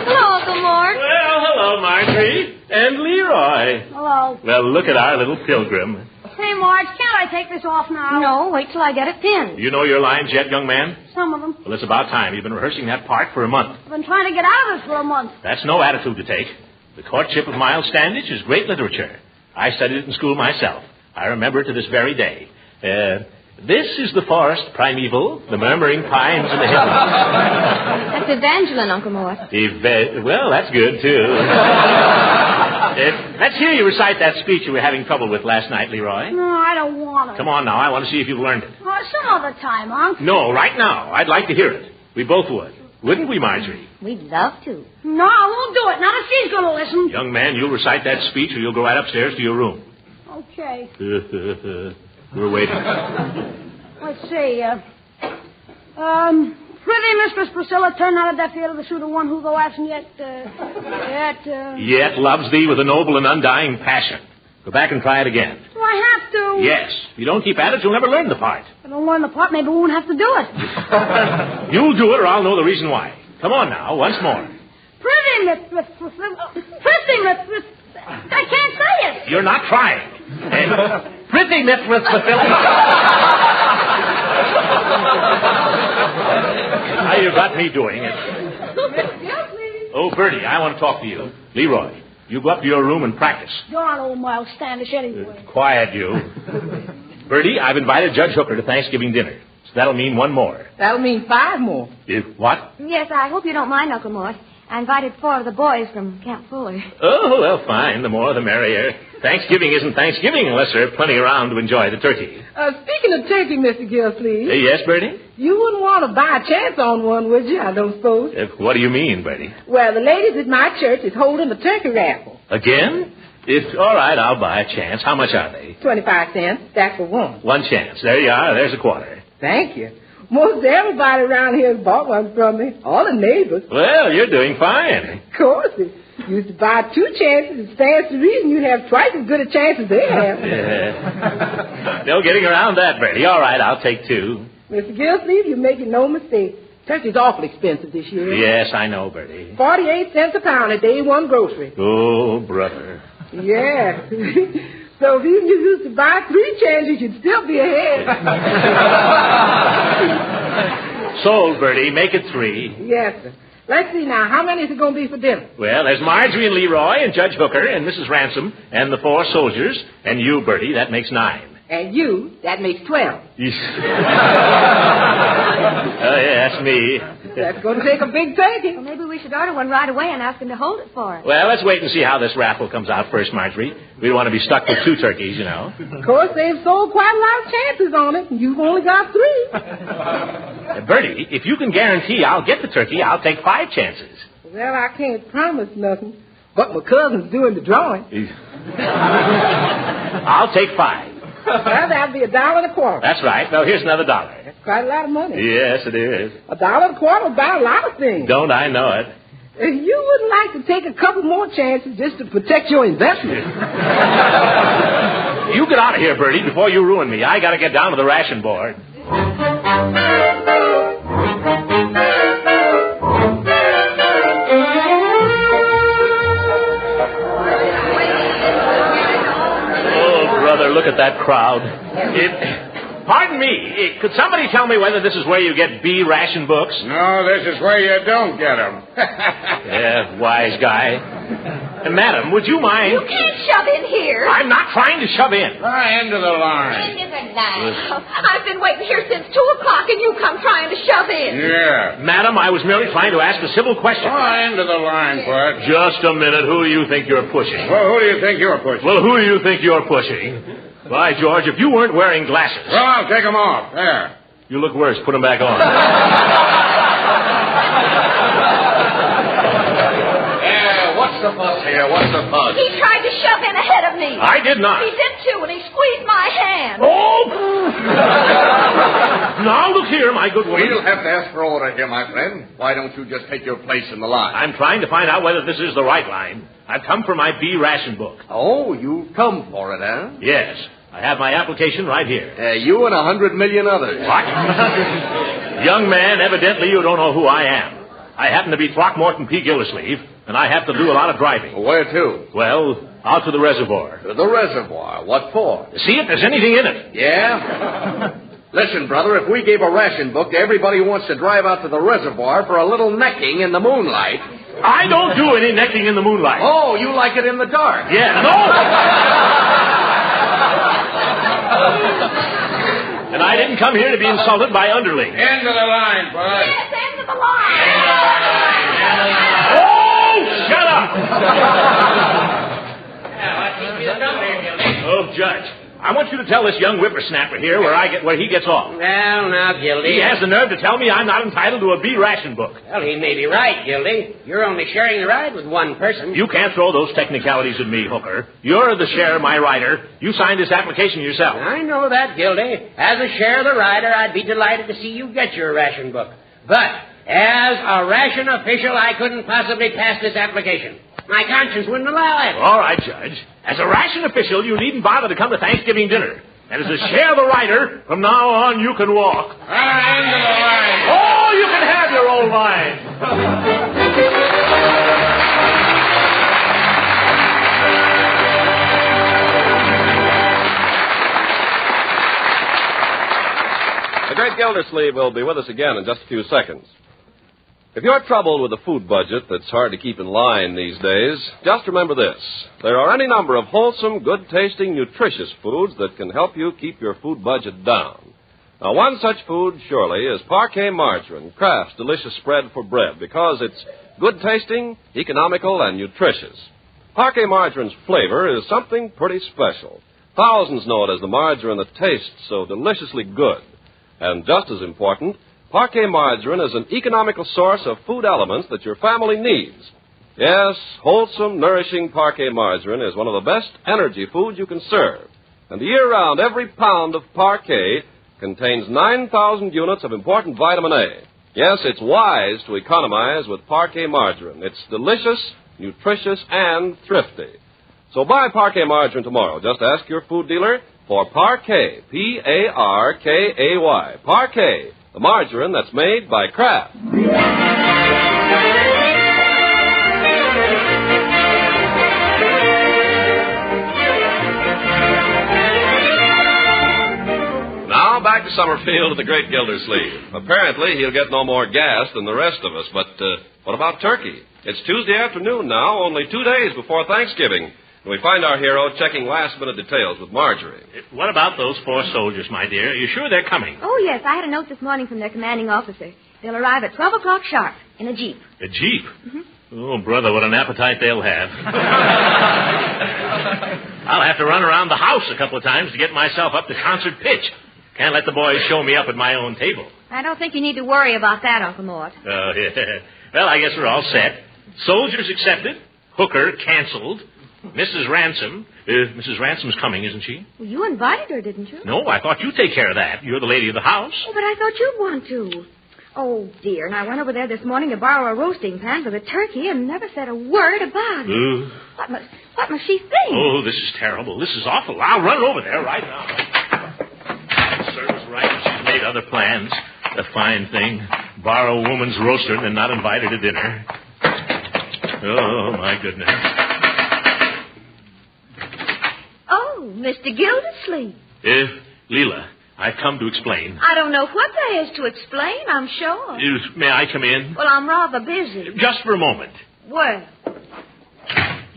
Hello, Uncle Mort. Well, hello, Marjorie. And Leroy. Hello, Hello. Well, look at our little pilgrim. Hey, Marge, can't I take this off now? No, wait till I get it pinned. You know your lines yet, young man? Some of them. Well, it's about time. You've been rehearsing that part for a month. I've been trying to get out of this for a month. That's no attitude to take. The Courtship of Miles Standish is great literature. I studied it in school myself. I remember it to this very day. This is the forest primeval, the murmuring pines and the hills. That's Evangeline, Uncle Mort. Well, that's good, too. Let's hear you recite that speech you were having trouble with last night, Leroy. No, I don't want to. Come on now, I want to see if you've learned it. Some other time, Unc. No, right now. I'd like to hear it. We both would. Wouldn't we, Marjorie? We'd love to. No, I won't do it. Not if she's going to listen. Young man, you'll recite that speech or you'll go right upstairs to your room. Okay. We're waiting. Let's see. Pretty Mistress Priscilla turned out of deaf ear to the suit of one who, though absent Yet loves thee with a noble and undying passion. Go back and try it again. Do I have to? Yes. If you don't keep at it, you'll never learn the part. If I don't learn the part, maybe we won't have to do it. You'll do it or I'll know the reason why. Come on now, once more. Pretty Mistress I can't say it. You're not trying. Pretty Mistress Priscilla. Now you got me doing it. Oh, Bertie, I want to talk to you. Leroy, you go up to your room and practice. Darn old Miles Standish anyway. Quiet, you. Bertie, I've invited Judge Hooker to Thanksgiving dinner. So that'll mean one more. That'll mean 5 more. What? Yes, I hope you don't mind, Uncle Mort. I invited 4 of the boys from Camp Fuller. Oh, well, fine. The more the merrier. Thanksgiving isn't Thanksgiving unless there are plenty around to enjoy the turkey. Speaking of turkey, Mr. Gildersleeve. Yes, Bertie? You wouldn't want to buy a chance on one, would you? I don't suppose. What do you mean, Bertie? Well, the ladies at my church is holding a turkey raffle. Again? All right, I'll buy a chance. How much are they? 25 cents. That's for one. One chance. There you are. There's a quarter. Thank you. Most everybody around here has bought one from me. All the neighbors. Well, you're doing fine. Of course. If you used to buy 2 chances, it stands to reason you'd have twice as good a chance as they have. No getting around that, Bertie. All right, I'll take 2. Mr. Gildersleeve, you're making no mistake. Turkey's awful expensive this year. Yes, I know, Bertie. 48 cents a pound at day one grocery. Oh, brother. Yeah. So if you used to buy 3 chances, you'd still be ahead. Sold, Bertie. Make it 3. Yes, sir. Let's see now. How many is it going to be for dinner? Well, there's Marjorie and Leroy and Judge Hooker and Mrs. Ransom and the 4 soldiers. And you, Bertie. That makes 9. And you, that makes 12. Oh, yeah, that's me. That's going to take a big turkey. Well, maybe we should order one right away and ask him to hold it for us. Well, let's wait and see how this raffle comes out first, Marjorie. We don't want to be stuck with 2 turkeys, you know. Of course, they've sold quite a lot of chances on it, and you've only got 3. Bertie, if you can guarantee I'll get the turkey, I'll take 5 chances. Well, I can't promise nothing, but my cousin's doing the drawing. I'll take 5. Well, that'd be $1.25. That's right. Well, here's another $1. That's quite a lot of money. Yes, it is. $1.25 will buy a lot of things. Don't I know it? You wouldn't like to take a couple more chances just to protect your investment. You get out of here, Bertie, before you ruin me. I got to get down to the ration board. Look at that crowd. Pardon me. Could somebody tell me whether this is where you get B ration books? No, this is where you don't get them. Yeah, wise guy. Madam, would you mind... You can't shove in here. I'm not trying to shove in. End of the line. End of the line. I've been waiting here since 2 o'clock and you come trying to shove in. Yeah. Madam, I was merely trying to ask a civil question. End of the line, Bud. Just a minute. Who do you think you're pushing? Well, who do you think you're pushing? Well, who do you think you're pushing? By George, if you weren't wearing glasses... Well, I'll take them off. There. You look worse. Put them back on. What's the fuss here? What's the fuss? He tried to shove in ahead of me. I did not. He did too, and he squeezed my hand. Oh! Now look here, my good woman. We'll have to ask for order here, my friend. Why don't you just take your place in the line? I'm trying to find out whether this is the right line. I've come for my B ration book. Oh, you've come for it, huh? Yes. I have my application right here. You and 100 million others. What? Young man, evidently you don't know who I am. I happen to be Throckmorton P. Gildersleeve, and I have to do a lot of driving. Where to? Well, out to the reservoir. To the reservoir. What for? To see if there's anything in it. Yeah? Listen, brother, if we gave a ration book to everybody who wants to drive out to the reservoir for a little necking in the moonlight... I don't do any necking in the moonlight. Oh, you like it in the dark? Yeah, no! And I didn't come here to be insulted by underlings. End of the line, bud. Yes, end of the line. Oh, shut up! Oh, Judge, I want you to tell this young whippersnapper here where he gets off. Well, now, Gildy. He has the nerve to tell me I'm not entitled to a B ration book. Well, he may be right, Gildy. You're only sharing the ride with one person. You can't throw those technicalities at me, Hooker. You're the share, my rider. You signed this application yourself. I know that, Gildy. As a share of the rider, I'd be delighted to see you get your ration book. But as a ration official, I couldn't possibly pass this application. My conscience wouldn't allow it. All right, Judge. As a ration official, you needn't bother to come to Thanksgiving dinner. And as a share of the rider, from now on, you can walk. End of the line. Oh, you can have your old line. The great Gildersleeve will be with us again in just a few seconds. If you're troubled with a food budget that's hard to keep in line these days, just remember this. There are any number of wholesome, good-tasting, nutritious foods that can help you keep your food budget down. Now, one such food, surely, is Parquet margarine, Kraft's delicious spread for bread, because it's good-tasting, economical, and nutritious. Parquet margarine's flavor is something pretty special. Thousands know it as the margarine that tastes so deliciously good. And just as important, Parquet margarine is an economical source of food elements that your family needs. Yes, wholesome, nourishing Parquet margarine is one of the best energy foods you can serve. And year-round, every pound of Parquet contains 9,000 units of important vitamin A. Yes, it's wise to economize with Parquet margarine. It's delicious, nutritious, and thrifty. So buy Parquet margarine tomorrow. Just ask your food dealer for Parquet, P-A-R-K-A-Y. Parquet, the margarine that's made by Kraft. Now back to Summerfield to the great Gildersleeve. Apparently he'll get no more gas than the rest of us, but what about turkey? It's Tuesday afternoon now, only 2 days before Thanksgiving. And we find our hero checking last-minute details with Marjorie. What about those 4 soldiers, my dear? Are you sure they're coming? Oh, yes. I had a note this morning from their commanding officer. They'll arrive at 12 o'clock sharp in a jeep. A jeep? Mm-hmm. Oh, brother, what an appetite they'll have. I'll have to run around the house a couple of times to get myself up to concert pitch. Can't let the boys show me up at my own table. I don't think you need to worry about that, Uncle Mort. Oh, yeah. Well, I guess we're all set. Soldiers accepted. Hooker canceled. Mrs. Ransom's coming, isn't she? Well, you invited her, didn't you? No, I thought you'd take care of that. You're the lady of the house. Oh, but I thought you'd want to. Oh, dear. And I went over there this morning to borrow a roasting pan for the turkey and never said a word about it. What must she think? Oh, this is terrible. This is awful. I'll run over there right now. Serves right. She's made other plans. A fine thing. Borrow a woman's roaster and then not invite her to dinner. Oh, my goodness. Oh, Mr. Gildersleeve. Leela, I've come to explain. I don't know what there is to explain, I'm sure. May I come in? Well, I'm rather busy. Just for a moment. Well?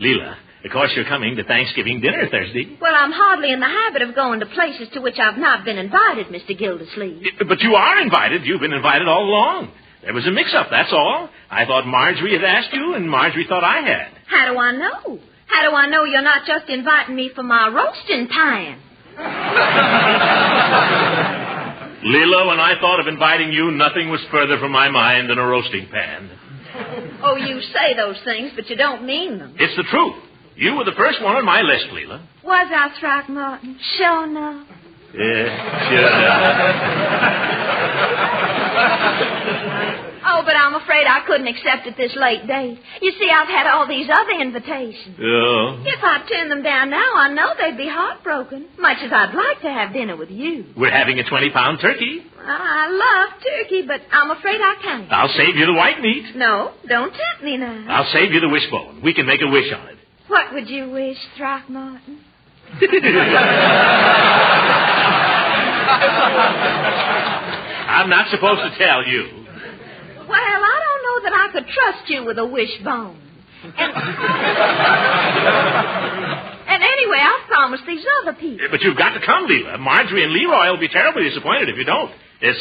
Leela, of course you're coming to Thanksgiving dinner Thursday. Well, I'm hardly in the habit of going to places to which I've not been invited, Mr. Gildersleeve. But you are invited. You've been invited all along. There was a mix-up, that's all. I thought Marjorie had asked you, and Marjorie thought I had. How do I know? How do I know you're not just inviting me for my roasting pan? Leela, when I thought of inviting you, nothing was further from my mind than a roasting pan. Oh, you say those things, but you don't mean them. It's the truth. You were the first one on my list, Leela. Was I, Throckmorton? Sure enough. Yeah, sure enough. Oh, but I'm afraid I couldn't accept at this late date. You see, I've had all these other invitations. Oh. If I turned them down now, I know they'd be heartbroken, much as I'd like to have dinner with you. We're having a 20-pound turkey. I love turkey, but I'm afraid I can't. I'll save you the white meat. No, don't tempt me now. I'll save you the wishbone. We can make a wish on it. What would you wish, Throckmorton? I'm not supposed to tell you. Well, I don't know that I could trust you with a wishbone. And anyway, I've promised these other people. But you've got to come, Leela. Marjorie and Leroy will be terribly disappointed if you don't.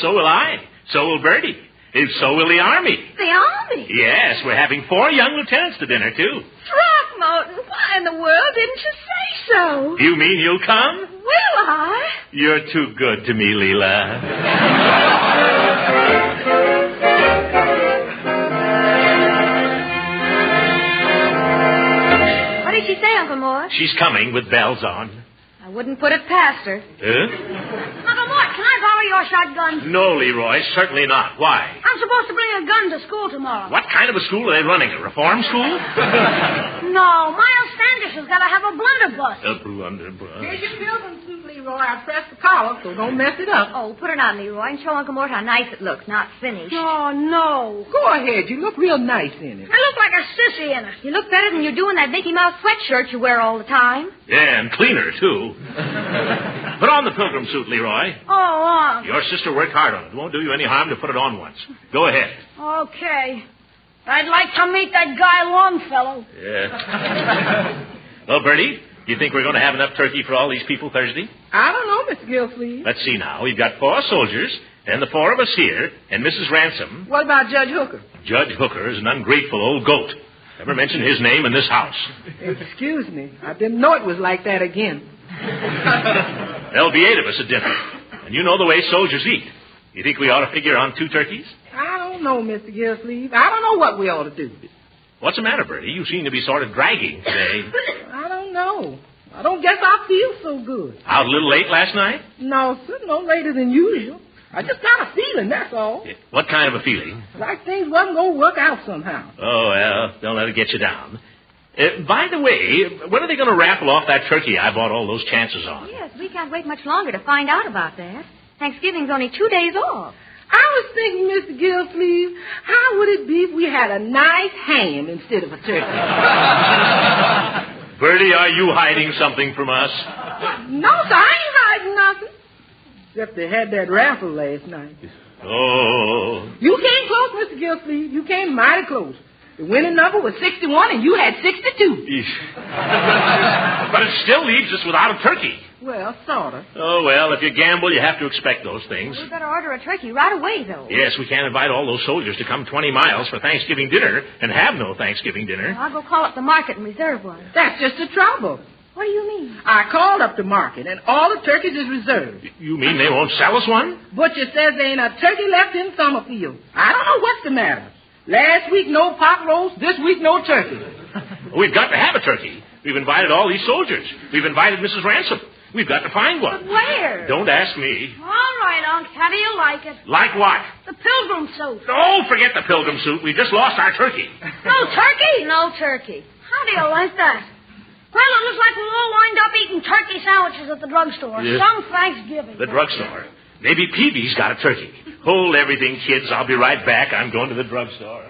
So will I. So will Bertie. And so will the Army. The Army? Yes, we're having 4 young lieutenants to dinner, too. Throckmorton, why in the world didn't you say so? You mean you'll come? Will I? You're too good to me, Leela. What did she say, Uncle Mort? She's coming with bells on. I wouldn't put it past her. Uncle Mort, can I borrow your shotgun? No, Leroy, certainly not. Why? I'm supposed to bring a gun to school tomorrow. What kind of a school are they running? A reform school? No, Miles Standish has got to have a blunderbuss. A blunderbuss. Here's your pilgrim suit, Leroy. I pressed the collar, so don't mess it up. Oh, put it on, Leroy, and show Uncle Mort how nice it looks, not finished. Oh, no. Go ahead. You look real nice in it. I look like a sissy in it. You look better than you do in that Mickey Mouse sweatshirt you wear all the time. Yeah, and cleaner, too. Put on the pilgrim suit, Leroy. Oh, Your sister worked hard on it. It won't do you any harm to put it on once. Go ahead. okay. I'd like to meet that guy Longfellow. Yeah. Well, Bertie, do you think we're going to have enough turkey for all these people Thursday? I don't know, Mr. Gilsleeve. Let's see now. We've got 4 soldiers, and the 4 of us here, and Mrs. Ransom. What about Judge Hooker? Judge Hooker is an ungrateful old goat. Never mention his name in this house. Excuse me. I didn't know it was like that again. There'll be 8 of us at dinner. And you know the way soldiers eat. You think we ought to figure on 2 turkeys? I don't know, Mr. Gilsleeve. I don't know what we ought to do. What's the matter, Bertie? You seem to be sort of dragging today. I don't know. I don't guess I feel so good. Out a little late last night? No, sir, no later than usual. I just got a feeling, that's all. What kind of a feeling? Like things wasn't going to work out somehow. Oh, well, don't let it get you down. By the way, when are they going to raffle off that turkey I bought all those chances on? Yes, we can't wait much longer to find out about that. Thanksgiving's only 2 days off. I was thinking, Mr. Gilsleeve, how would it be if we had a nice ham instead of a turkey? Bertie, are you hiding something from us? No, sir, I ain't hiding nothing. Except they had that raffle last night. Oh. You came close, Mr. Gilsleeve. You came mighty close. The winning number was 61, and you had 62. But it still leaves us without a turkey. Well, sort of. Oh, well, if you gamble, you have to expect those things. We better order a turkey right away, though. Yes, we can't invite all those soldiers to come 20 miles for Thanksgiving dinner and have no Thanksgiving dinner. I'll go call up the market and reserve one. That's just the trouble. What do you mean? I called up the market, and all the turkeys is reserved. You mean they won't sell us one? Butcher says there ain't a turkey left in Summerfield. I don't know what's the matter. Last week, no pot roast. This week, no turkey. We've got to have a turkey. We've invited all these soldiers. We've invited Mrs. Ransom. We've got to find one. But where? Don't ask me. All right, Unc. How do you like it? Like what? The pilgrim suit. Oh, forget the pilgrim suit. We just lost our turkey. No turkey? No turkey. How do you like that? Well, it looks like we'll all wind up eating turkey sandwiches at the drugstore. Yeah. Some Thanksgiving. The drugstore. Maybe Peavy's got a turkey. Hold everything, kids. I'll be right back. I'm going to the drugstore.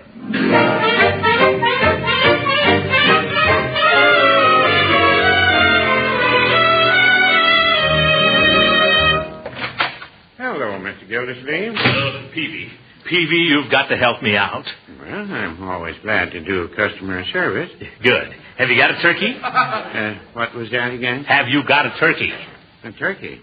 Hello, Mr. Gildersleeve. Peavy. Peavy, you've got to help me out. Well, I'm always glad to do customer service. Good. Have you got a turkey? What was that again? Have you got a turkey? A turkey?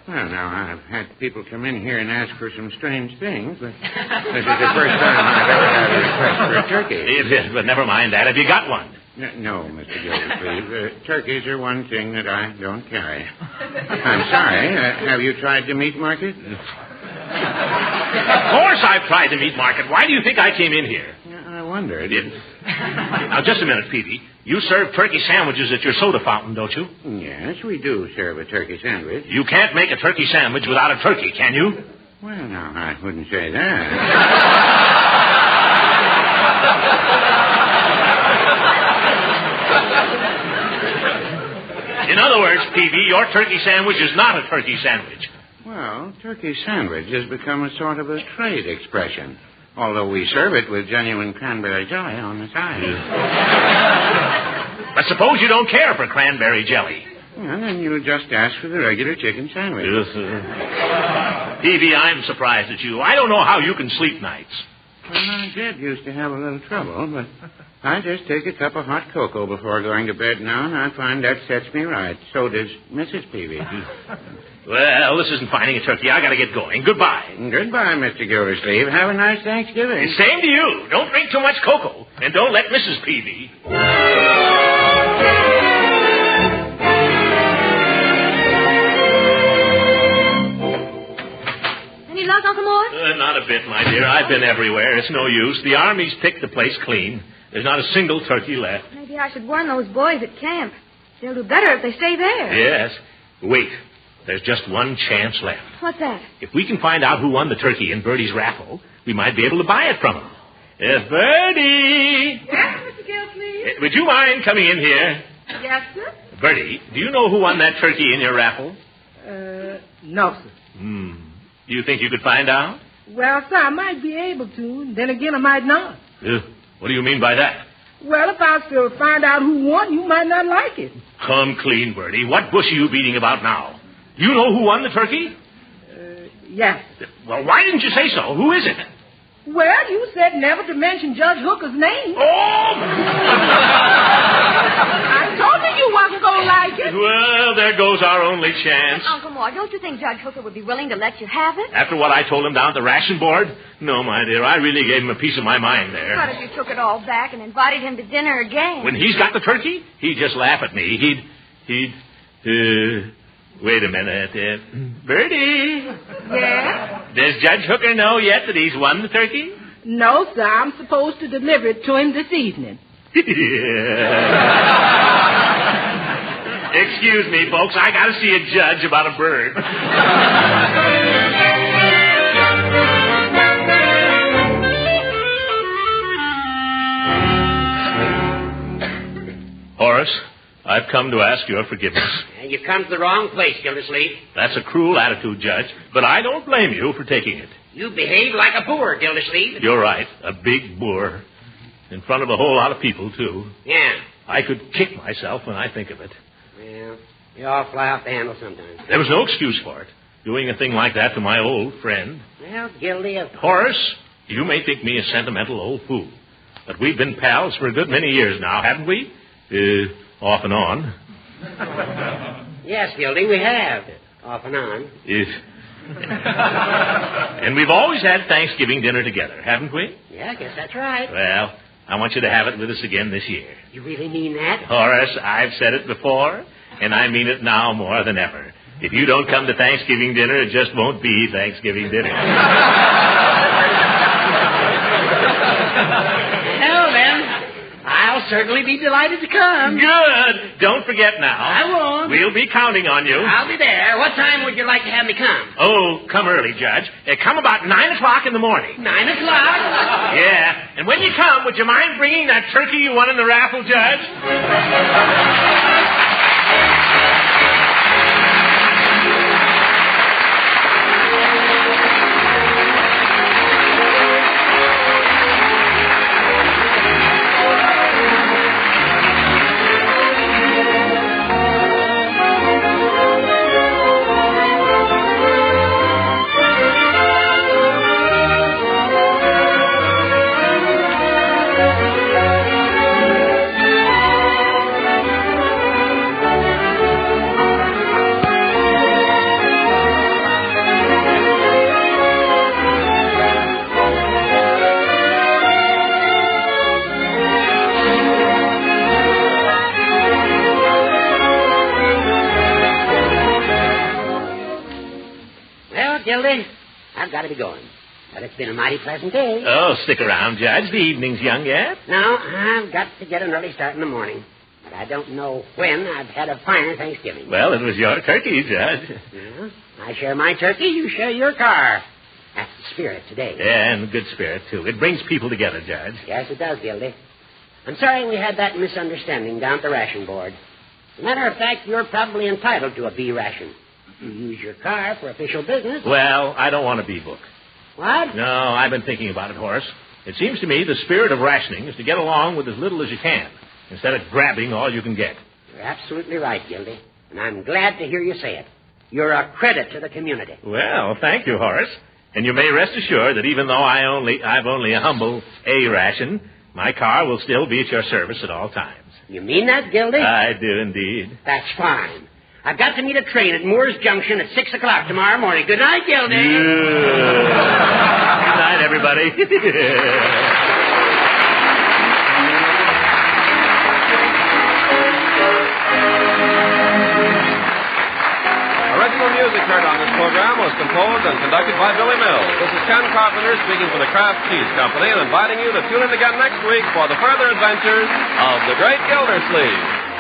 Well, now, I've had people come in here and ask for some strange things, but this is the first time I've ever had a request for a turkey. It is, but never mind that. Have you got one? No, Mr. Gildersleeve. Turkeys are one thing that I don't carry. I'm sorry. Have you tried the meat market? Of course I've tried the meat market. Why do you think I came in here? I wondered. Now, just a minute, Peavy. You serve turkey sandwiches at your soda fountain, don't you? Yes, we do serve a turkey sandwich. You can't make a turkey sandwich without a turkey, can you? Well, now, I wouldn't say that. In other words, Peavy, your turkey sandwich is not a turkey sandwich. Well, turkey sandwich has become a sort of a trade expression, although we serve it with genuine cranberry jelly on the side. But suppose you don't care for cranberry jelly. Well, then you just ask for the regular chicken sandwich. Yes, Peavy, I'm surprised at you. I don't know how you can sleep nights. Well, I did used to have a little trouble, but I just take a cup of hot cocoa before going to bed now, and I find that sets me right. So does Mrs. Peavy. Well, this isn't finding a turkey. I got to get going. Goodbye. Goodbye, Mr. Gildersleeve. Have a nice Thanksgiving. Same to you. Don't drink too much cocoa, and don't let Mrs. Peavy. Any luck, Uncle Mort? Not a bit, my dear. I've been everywhere. It's no use. The Army's picked the place clean. There's not a single turkey left. Maybe I should warn those boys at camp. They'll do better if they stay there. Yes. Wait. There's just one chance left. What's that? If we can find out who won the turkey in Bertie's raffle, we might be able to buy it from him. Yes, Bertie! Yes, Mr. Gildersleeve? Would you mind coming in here? Yes, sir? Bertie, do you know who won that turkey in your raffle? No, sir. Do you think you could find out? Well, sir, I might be able to. Then again, I might not. What do you mean by that? Well, if I was to find out who won, you might not like it. Come clean, Bertie. What bush are you beating about now? You know who won the turkey? Yes. Well, why didn't you say so? Who is it? Well, you said never to mention Judge Hooker's name. Oh! I told you you wasn't going to like it. Well, there goes our only chance. Uncle Mort, don't you think Judge Hooker would be willing to let you have it? After what I told him down at the ration board? No, my dear, I really gave him a piece of my mind there. What if you took it all back and invited him to dinner again? When he's got the turkey, he'd just laugh at me. Wait a minute. Bertie. Yeah? Does Judge Hooker know yet that he's won the turkey? No, sir. I'm supposed to deliver it to him this evening. Excuse me, folks. I got to see a judge about a bird. Horace, I've come to ask your forgiveness. You've come to the wrong place, Gildersleeve. That's a cruel attitude, Judge, but I don't blame you for taking it. You behave like a boor, Gildersleeve. You're right, a big boor. In front of a whole lot of people, too. Yeah. I could kick myself when I think of it. Well, you all fly off the handle sometimes. There was no excuse for it. Doing a thing like that to my old friend. Well, guilty of... Horace, you may think me a sentimental old fool, but we've been pals for a good many years now, haven't we? Off and on. Yes, Gildy, we have. Off and on. And we've always had Thanksgiving dinner together, haven't we? Yeah, I guess that's right. Well, I want you to have it with us again this year. You really mean that? Horace, I've said it before, and I mean it now more than ever. If you don't come to Thanksgiving dinner, it just won't be Thanksgiving dinner. Well, then, I'll certainly be delighted to come. Good. Don't forget now. I won't. We'll be counting on you. I'll be there. What time would you like to have me come? Oh, come early, Judge. Come about 9 o'clock in the morning. 9 o'clock? Yeah. And when you come, would you mind bringing that turkey you won in the raffle, Judge? Gildy, I've got to be going. But it's been a mighty pleasant day. Oh, stick around, Judge. The evening's young yet. No, I've got to get an early start in the morning. But I don't know when I've had a finer Thanksgiving. Well, it was your turkey, Judge. Yeah, I share my turkey, you share your car. That's the spirit today. Yeah, and good spirit, too. It brings people together, Judge. Yes, it does, Gildy. I'm sorry we had that misunderstanding down at the ration board. As a matter of fact, you're probably entitled to a B ration. You use your car for official business. Well, I don't want a B book. What? No, I've been thinking about it, Horace. It seems to me the spirit of rationing is to get along with as little as you can, instead of grabbing all you can get. You're absolutely right, Gildy. And I'm glad to hear you say it. You're a credit to the community. Well, thank you, Horace. And you may rest assured that even though I've only a humble A ration, my car will still be at your service at all times. You mean that, Gildy? I do indeed. That's fine. I've got to meet a train at Moore's Junction at 6 o'clock tomorrow morning. Good night, Gildy. Good night, everybody. Original music heard on this program was composed and conducted by Billy Mills. This is Ken Carpenter speaking for the Kraft Cheese Company and inviting you to tune in again next week for the further adventures of the great Gildersleeve.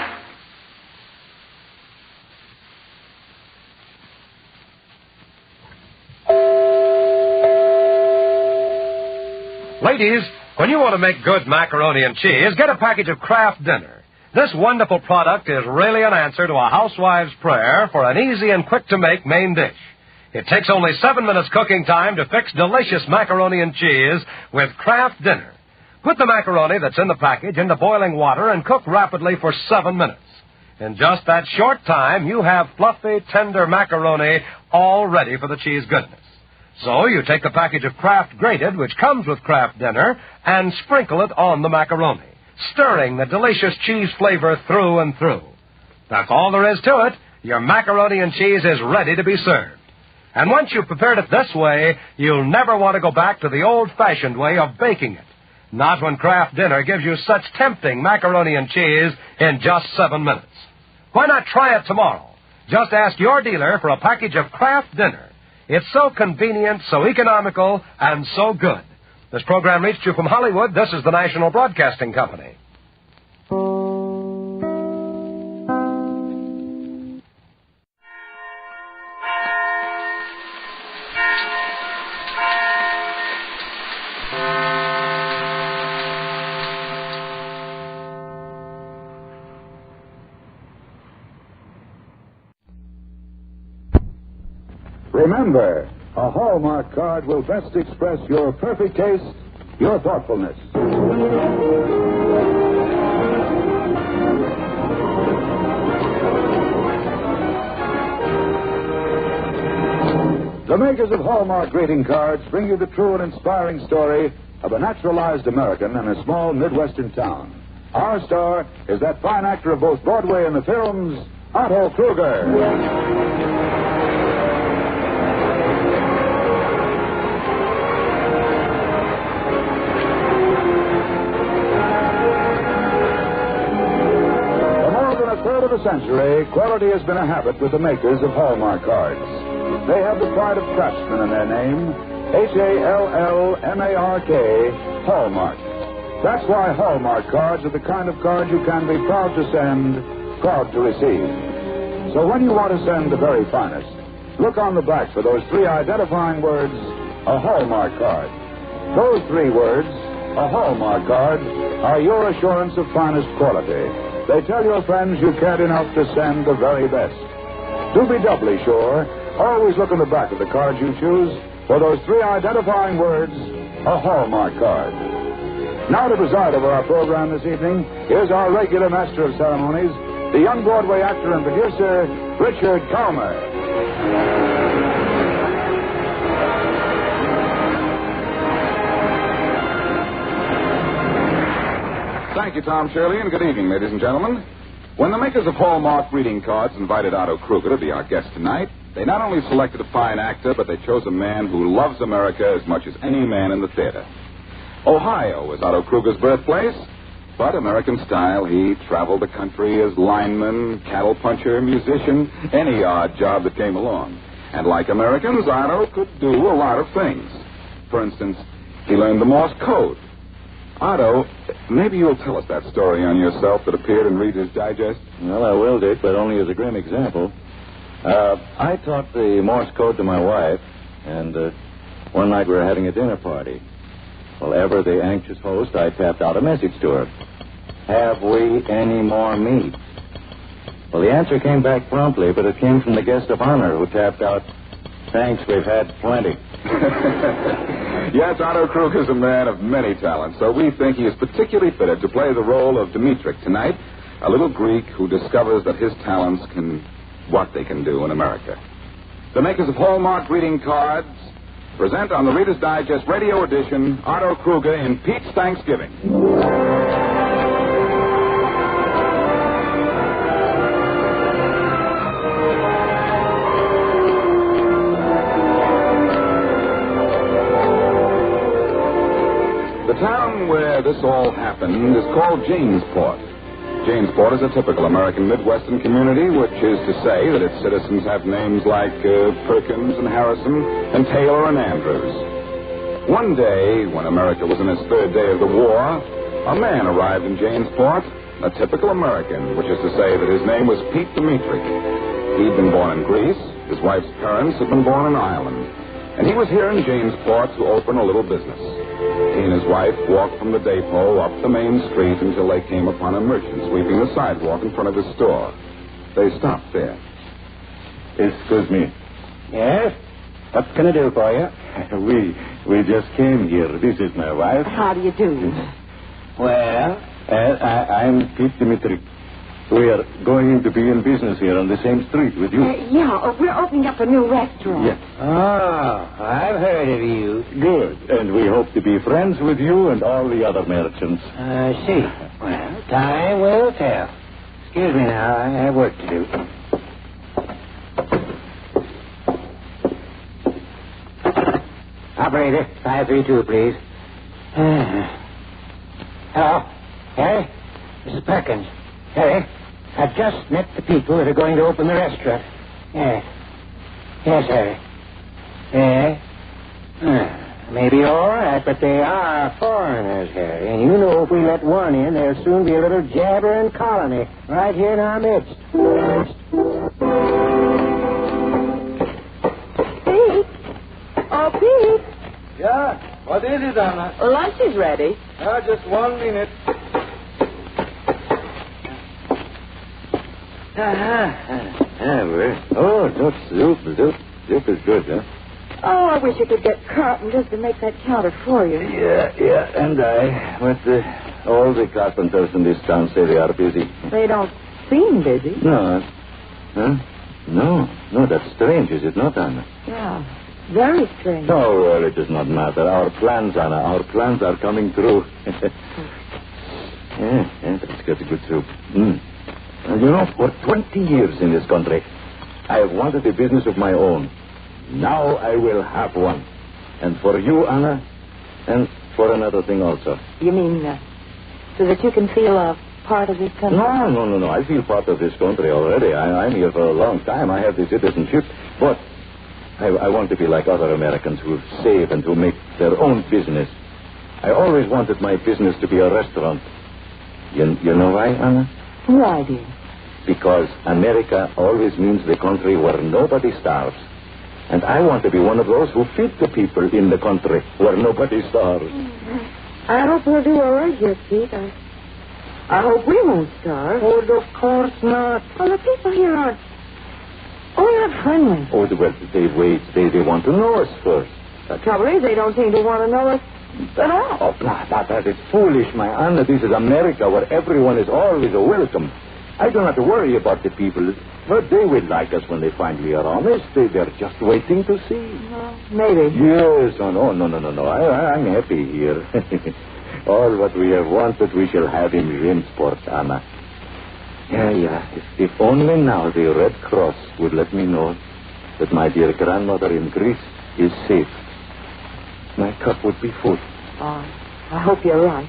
Ladies, when you want to make good macaroni and cheese, get a package of Kraft Dinner. This wonderful product is really an answer to a housewife's prayer for an easy and quick-to-make main dish. It takes only 7 minutes cooking time to fix delicious macaroni and cheese with Kraft Dinner. Put the macaroni that's in the package into boiling water and cook rapidly for 7 minutes. In just that short time, you have fluffy, tender macaroni all ready for the cheese goodness. So you take the package of Kraft Grated, which comes with Kraft Dinner, and sprinkle it on the macaroni, stirring the delicious cheese flavor through and through. That's all there is to it. Your macaroni and cheese is ready to be served. And once you've prepared it this way, you'll never want to go back to the old-fashioned way of baking it. Not when Kraft Dinner gives you such tempting macaroni and cheese in just 7 minutes. Why not try it tomorrow? Just ask your dealer for a package of Kraft Dinner. It's so convenient, so economical, and so good. This program reached you from Hollywood. This is the National Broadcasting Company. Remember, a Hallmark card will best express your perfect taste, your thoughtfulness. The makers of Hallmark greeting cards bring you the true and inspiring story of a naturalized American in a small Midwestern town. Our star is that fine actor of both Broadway and the films, Otto Kruger. Of a century, quality has been a habit with the makers of Hallmark cards. They have the pride of craftsmen in their name, Hallmark, Hallmark. That's why Hallmark cards are the kind of cards you can be proud to send, proud to receive. So when you want to send the very finest, look on the back for those 3 identifying words, a Hallmark card. Those 3 words, a Hallmark card, are your assurance of finest quality. They tell your friends you cared enough to send the very best. To be doubly sure, always look on the back of the card you choose for those 3 identifying words, a Hallmark card. Now to preside over our program this evening is our regular master of ceremonies, the young Broadway actor and producer, Richard Calmer. Thank you, Tom Shirley, and good evening, ladies and gentlemen. When the makers of Hallmark greeting cards invited Otto Kruger to be our guest tonight, they not only selected a fine actor, but they chose a man who loves America as much as any man in the theater. Ohio was Otto Kruger's birthplace, but American style, he traveled the country as lineman, cattle puncher, musician, any odd job that came along. And like Americans, Otto could do a lot of things. For instance, he learned the Morse code. Otto, maybe you'll tell us that story on yourself that appeared in Reader's Digest? Well, I will, Dick, but only as a grim example. I taught the Morse code to my wife, and One night we were having a dinner party. Well, ever the anxious host, I tapped out a message to her. Have we any more meat? Well, the answer came back promptly, but it came from the guest of honor who tapped out, thanks, we've had plenty. Yes, Otto Krug is a man of many talents, so we think he is particularly fitted to play the role of Dimitri tonight, a little Greek who discovers that his talents what they can do in America. The makers of Hallmark greeting cards present on the Reader's Digest radio edition Otto Kruger in Pete's Thanksgiving. The town where this all happened is called Jamesport. Jamesport is a typical American Midwestern community, which is to say that its citizens have names like Perkins and Harrison and Taylor and Andrews. One day, when America was in its third day of the war, a man arrived in Jamesport, a typical American, which is to say that his name was Pete Dimitri. He'd been born in Greece, his wife's parents had been born in Ireland, and he was here in Jamesport to open a little business. He and his wife walked from the depot up the main street until they came upon a merchant sweeping the sidewalk in front of his store. They stopped there. Excuse me. Yes? What can I do for you? We just came here. This is my wife. How do you do? Well, I'm Pete Dimitri. We are going to be in business here on the same street with you. We're opening up a new restaurant. Yes. Oh, I've heard of you. Good. And we hope to be friends with you and all the other merchants. I see. Well, time will tell. Excuse me now. I have work to do. Operator, 532, please. Hello? Harry? This is Perkins. Harry? I've just met the people that are going to open the restaurant. Yes. Yes, Harry. Maybe all right, but they are foreigners, Harry. And you know if we let one in, there'll soon be a little jabbering colony right here in our midst. Pete? Oh, Pete? Yeah? What is it, Anna? Lunch is ready. Just 1 minute. That's soup. Soup is good, huh? Oh, I wish you could get Carlton just to make that counter for you. Yeah, and I. But all the carpenters in this town say they are busy. They don't seem busy. No. Huh? No, that's strange, is it not, Anna? Yeah, very strange. Oh, well, it does not matter. Our plans, Anna, are coming true. Yeah, that's got a good soup. You know, for 20 years in this country, I have wanted a business of my own. Now I will have one. And for you, Anna, and for another thing also. You mean so that you can feel a part of this country? No. I feel part of this country already. I'm here for a long time. I have the citizenship. But I want to be like other Americans who save and who make their own business. I always wanted my business to be a restaurant. You know why, Anna? Why, dear? Because America always means the country where nobody starves. And I want to be one of those who feed the people in the country where nobody starves. I hope we'll do all right here, Pete. I hope we won't starve. Oh, of course not. Well, the people here aren't not friendly. Oh, well, they wait. They want to know us first. The trouble is, they don't seem to want to know us at all. Oh, that is foolish, my Anna. This is America where everyone is always welcome. I don't have to worry about the people, but they will like us when they find we are honest. They're just waiting to see. Well, maybe. Yes. Oh, no. I'm happy here. All what we have wanted, we shall have in Jamesport, Anna. Yeah. If only now the Red Cross would let me know that my dear grandmother in Greece is safe. My cup would be full. Oh, I hope you're right.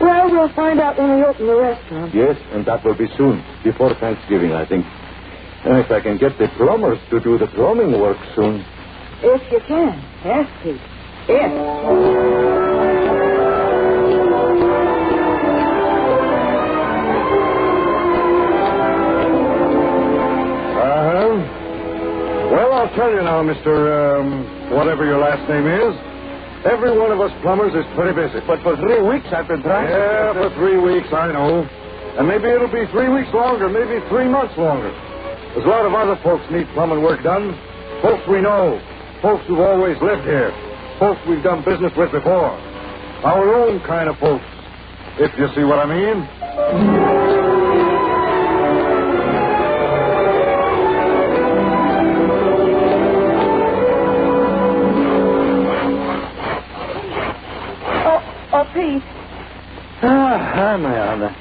Well, we'll find out when we open the restaurant. Yes, and that will be soon, before Thanksgiving, I think. And if I can get the plumbers to do the plumbing work soon. If you can. Yes, Pete. If. Well, I'll tell you now, Mr. Whatever your last name is, every one of us plumbers is pretty busy. But for 3 weeks I've been trying. Yeah, for 3 weeks, I know. And maybe it'll be 3 weeks longer, maybe 3 months longer. There's a lot of other folks need plumbing work done. Folks we know. Folks who've always lived here. Folks we've done business with before. Our own kind of folks, if you see what I mean. Oh, Pete. Hi, my Anna.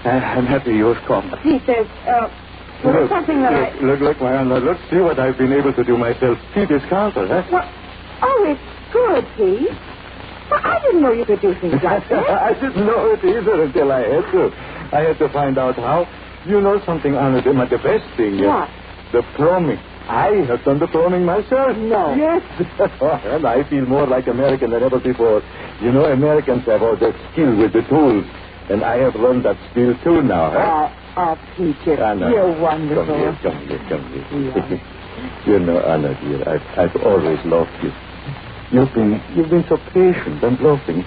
I'm happy you've come. Pete, there's something that Look, my Anna. Let's see what I've been able to do myself. See this counter, huh? What? Oh, it's good, Pete. Well, I didn't know you could do things like that. I didn't know it either until I had to. I had to find out how. You know something, Anna, the best thing. What? The plumbing. I have done the plumbing myself. No. Yes. And I feel more like American than ever before. You know, Americans have all that skill with the tools. And I have learned that skill, too, now. Huh? Oh, Pete, Anna, you're wonderful. Come here. Yeah. You know, Anna, dear, I've always loved you. You've been so patient and loving.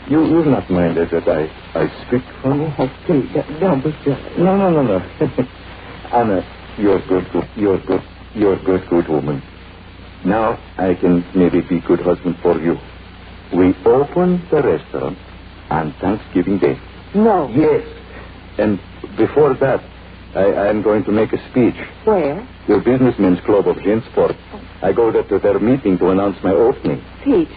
You'll not mind that I speak funny. Oh, Pete, don't be silly. No. Anna, you're good woman. Now I can maybe be good husband for you. We open the restaurant on Thanksgiving Day. No. Yes. And before that, I'm going to make a speech. Where? The Businessmen's Club of Jinsport. I go there to their meeting to announce my opening. Pete,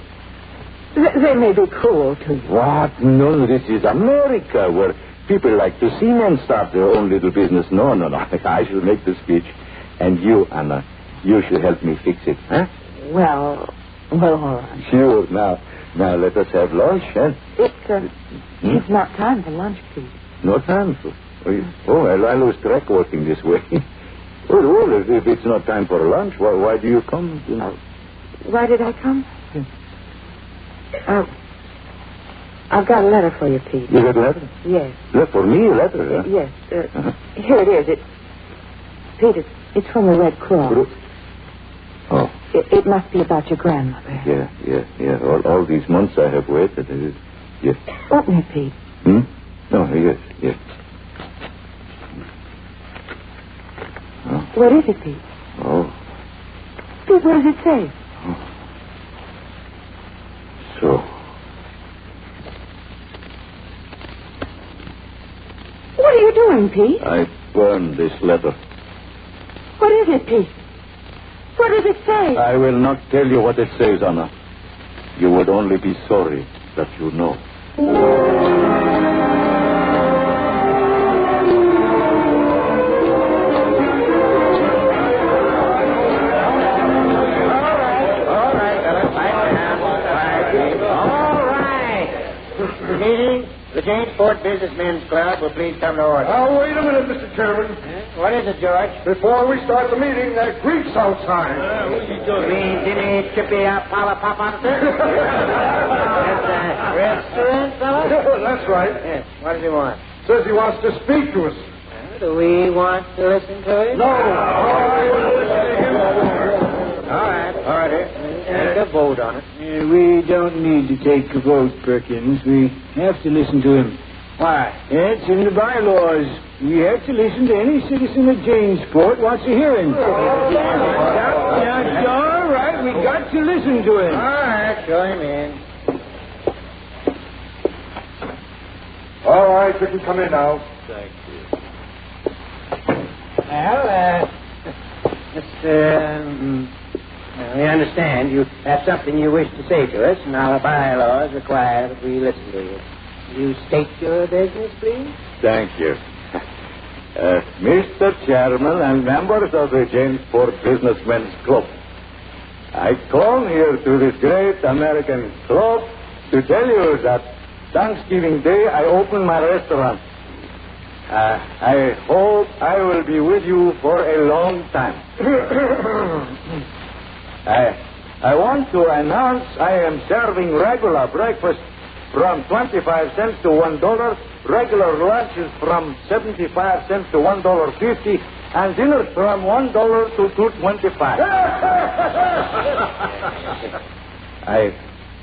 they may be cruel to you. What? No, this is America, where people like to see men start their own little business. No. I shall make the speech. And you, Anna, you should help me fix it, huh? Well, all right. Sure. Now let us have lunch, huh? It's not time for lunch, Pete. No time for... Oh, I lose track working this way. Well, if it's not time for lunch, why do you come? Why did I come? I've got a letter for you, Pete. You got a letter? Yes. For me, a letter, huh? Yes. Here it is. Pete, it's from the Red Cross. Oh. It must be about your grandmother. Yeah. All these months I have waited. Yes. Open it, Pete. Oh, yes. Oh. What is it, Pete? Oh. Pete, what does it say? Oh. So. What are you doing, Pete? I burned this letter. What is it, Pete? What does it say? I will not tell you what it says, Anna. You would only be sorry that you know. Meeting, the Jamesport Businessmen's Club will please come to order. Oh, wait a minute, Mr. Chairman. What is it, George? Before we start the meeting, that Greek's outside. What's he doing? Mean Jimmy Chippy Papa Officer? That's a restaurant, fella? That's right. Yes. What does he want? Says he wants to speak to us. Do we want to listen to him? No. All right. Order. Take a vote on it. We don't need to take a vote, Perkins. We have to listen to him. Why? It's in the bylaws. We have to listen to any citizen of Jamesport wants to hear him. Now, it's all right. We got to listen to him. All right. Show him in. All right, you can come in now. Thank you. Well, Mr. We understand you have something you wish to say to us, and our bylaws require that we listen to you. You state your business, please? Thank you. Mr. Chairman and members of the Jamesport Businessmen's Club, I come here to this great American club to tell you that Thanksgiving Day I open my restaurant. I hope I will be with you for a long time. I want to announce I am serving regular breakfast from 25 cents to $1, regular lunches from 75 cents to $1.50, And dinners from $1 to $2.25. I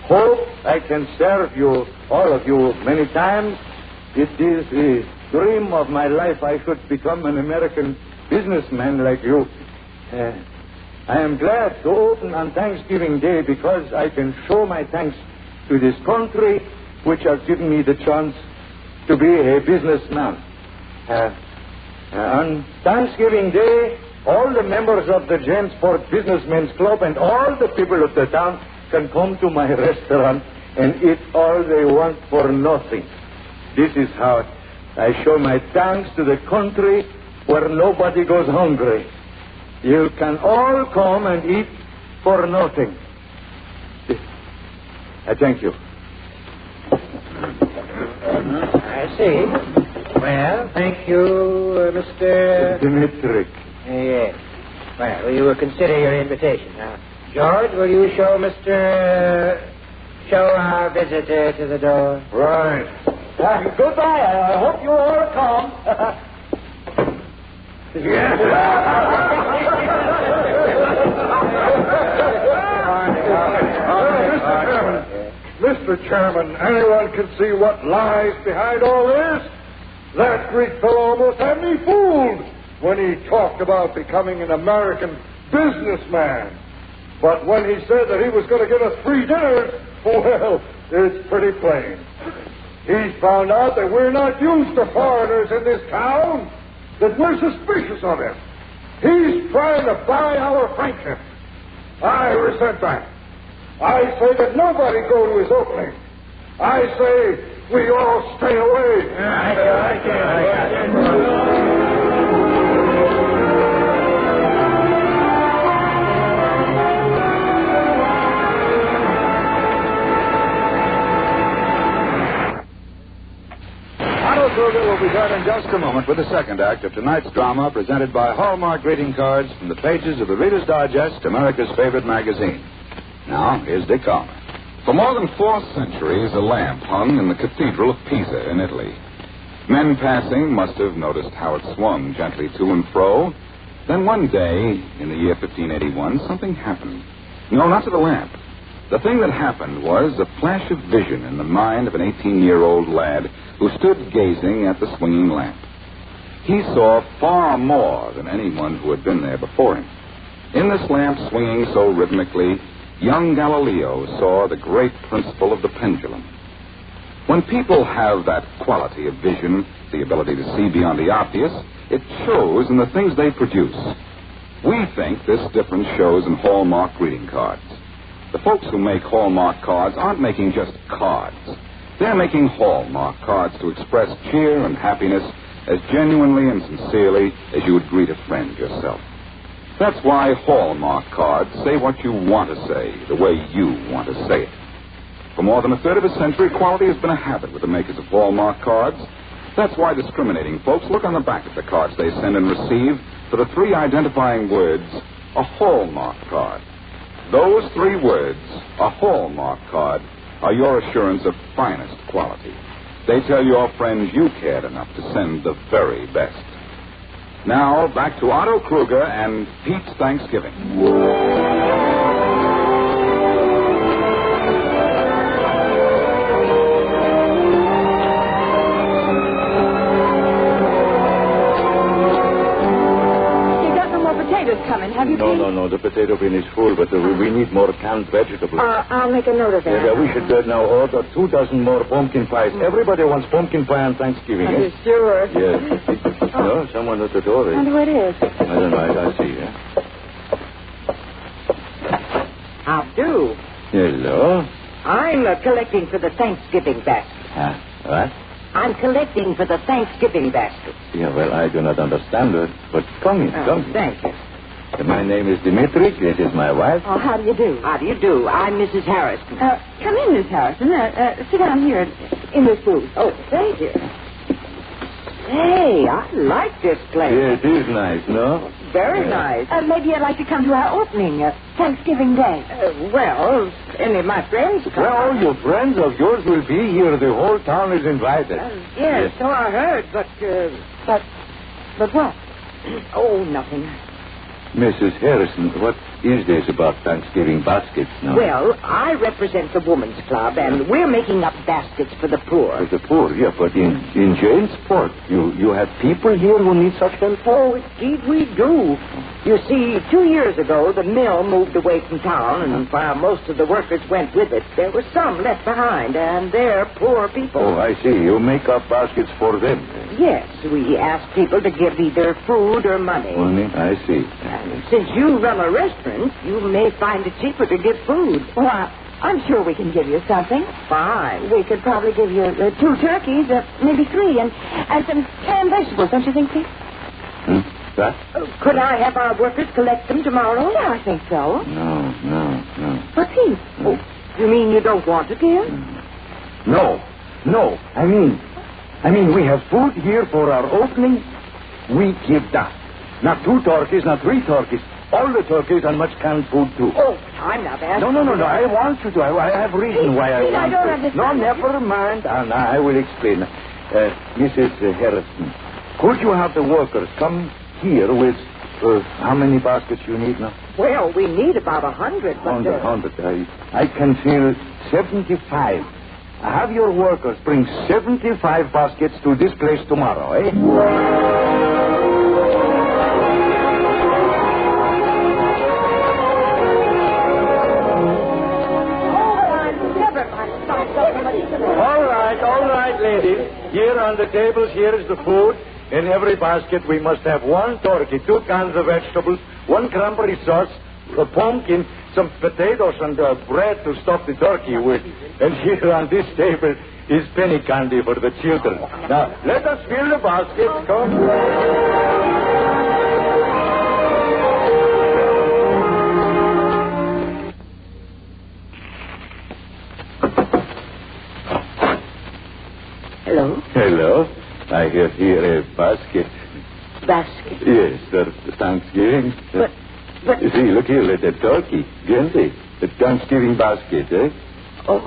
hope I can serve you, all of you, many times. It is the dream of my life I should become an American businessman like you. I am glad to open on Thanksgiving Day because I can show my thanks to this country which has given me the chance to be a businessman. On Thanksgiving Day, all the members of the Jamesport Businessmen's Club and all the people of the town can come to my restaurant and eat all they want for nothing. This is how I show my thanks to the country where nobody goes hungry. You can all come and eat for nothing. I thank you. I see. Well, thank you, Mr. Dimitri. Yes. Well, we will consider your invitation. Now, George, will you show our visitor to the door? Right. Goodbye. I hope you all come. Mr. Chairman, anyone can see what lies behind all this. That Greek fellow almost had me fooled when he talked about becoming an American businessman. But when he said that he was going to give us free dinners, well, it's pretty plain. He's found out that we're not used to foreigners in this town, that we're suspicious of him. He's trying to buy our friendship. I resent that. I say that nobody go to his opening. I say we all stay away. Otto Kruger will be back in just a moment with the second act of tonight's drama presented by Hallmark greeting cards from the pages of the Reader's Digest, America's favorite magazine. Now, here's Dick Calmer. For more than 4 centuries, a lamp hung in the Cathedral of Pisa in Italy. Men passing must have noticed how it swung gently to and fro. Then one day, in the year 1581, something happened. No, not to the lamp. The thing that happened was a flash of vision in the mind of an 18-year-old lad who stood gazing at the swinging lamp. He saw far more than anyone who had been there before him. In this lamp swinging so rhythmically, young Galileo saw the great principle of the pendulum. When people have that quality of vision, the ability to see beyond the obvious, it shows in the things they produce. We think this difference shows in Hallmark greeting cards. The folks who make Hallmark cards aren't making just cards. They're making Hallmark cards to express cheer and happiness as genuinely and sincerely as you would greet a friend yourself. That's why Hallmark cards say what you want to say, the way you want to say it. For more than a third of a century, quality has been a habit with the makers of Hallmark cards. That's why discriminating folks look on the back of the cards they send and receive for the 3 identifying words, a Hallmark card. Those 3 words, a Hallmark card, are your assurance of finest quality. They tell your friends you cared enough to send the very best. Now, back to Otto Kruger and Pete's Thanksgiving. Coming. Have you seen? No. The potato bin is full, but we need more canned vegetables. I'll make a note of that. Yeah, we should now order 2 dozen more pumpkin pies. Everybody wants pumpkin pie on Thanksgiving. Are you sure? Yes. No, someone at the door. I wonder who it is. I don't know. I see. How do? Hello. I'm collecting for the Thanksgiving basket. What? I'm collecting for the Thanksgiving basket. Yeah, well, I do not understand it, but come in. Thank you. My name is Dimitri. This is my wife. Oh, how do you do? How do you do? I'm Mrs. Harrison. Come in, Miss Harrison. Sit down here in this booth. Oh, thank you. Hey, I like this place. Yeah, it is nice, no? Very nice. Maybe you'd like to come to our opening, Thanksgiving Day. Well, any of my friends come. Well, your friends of yours will be here. The whole town is invited. Yes, so I heard, but what? Oh, nothing. Mrs. Harrison, what is this about Thanksgiving baskets now? Well, I represent the Women's Club, and we're making up baskets for the poor. For the poor, yeah, but in Janesport, you have people here who need such help? Oh, indeed we do. You see, 2 years ago, the mill moved away from town, and while most of the workers went with it, there were some left behind, and they're poor people. Oh, I see. You make up baskets for them. Yes, we ask people to give either food or money. Money? I see. And since you run a restaurant, you may find it cheaper to give food. Well, I'm sure we can give you something. Fine. We could probably give you 2 turkeys, maybe 3, and some canned vegetables, don't you think, Pete? That? Could I have our workers collect them tomorrow? Yeah, I think so. No. But, Pete, you mean you don't want to give? No. I mean, we have food here for our opening. We give that. Not 2 turkeys, not 3 turkeys. All the turkeys and much canned food, too. Oh, I'm not asking. No. I want you to. I have reason why I want I don't to. understand. No, never mind. And I will explain. Mrs. Harrison, could you have the workers come here with how many baskets you need now? Well, we need about 100. But 100. I can feel 75. Have your workers bring 75 baskets to this place tomorrow, eh? All right, ladies. Here on the tables, here is the food. In every basket, we must have 1 turkey, 2 cans of vegetables, 1 cranberry sauce, a pumpkin, some potatoes, and bread to stuff the turkey with. And here on this table is penny candy for the children. Now, let us fill the baskets. Come. Hello. I have here a basket. Basket? Yes, for Thanksgiving. But... You see, look here, the turkey. Gente, the Thanksgiving basket, eh? Oh,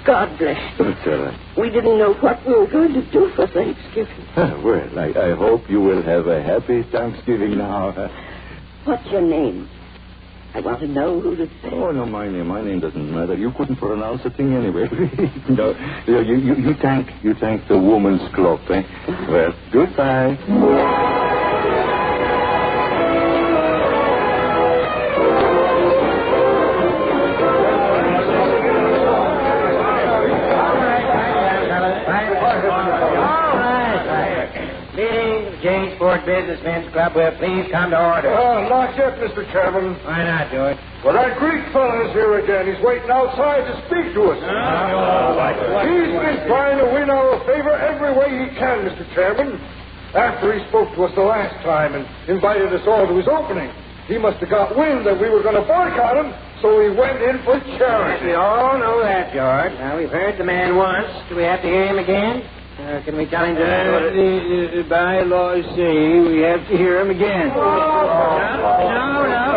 God bless you. That's all right. We didn't know what we were going to do for Thanksgiving. Well, I hope you will have a happy Thanksgiving now. What's your name? I want to know who to say. Oh, no, my name doesn't matter. You couldn't pronounce a thing anyway. No, you thank the Women's Club, eh? Well, goodbye. Janesport Businessmen's Club will please come to order. Oh, not yet, Mr. Chairman. Why not, George? Well, that Greek fella is here again. He's waiting outside to speak to us. He's been trying to win our favor every way he can, Mr. Chairman. After he spoke to us the last time and invited us all to his opening, he must have got wind that we were going to boycott him, so he went in for charity. We all know that, George. Now, we've heard the man once. Do we have to hear him again? Can we tell him to... The bylaws say we have to hear him again. Now,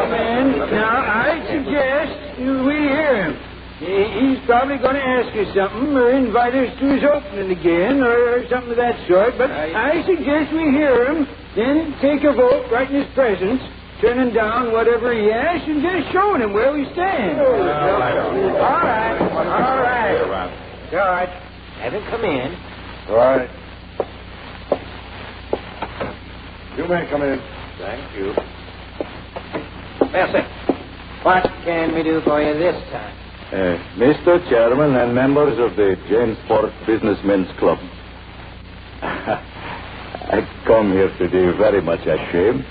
men. Now, I suggest we hear him. He's probably going to ask us something or invite us to his opening again or something of that sort. But I suggest we hear him, then take a vote right in his presence, turning down whatever he asks and just showing him where we stand. All right. George, have him come in. All right. You may come in. Thank you. Well, sir, what can we do for you this time? Mr. Chairman and members of the Janesport Businessmen's Club, I come here today very much ashamed.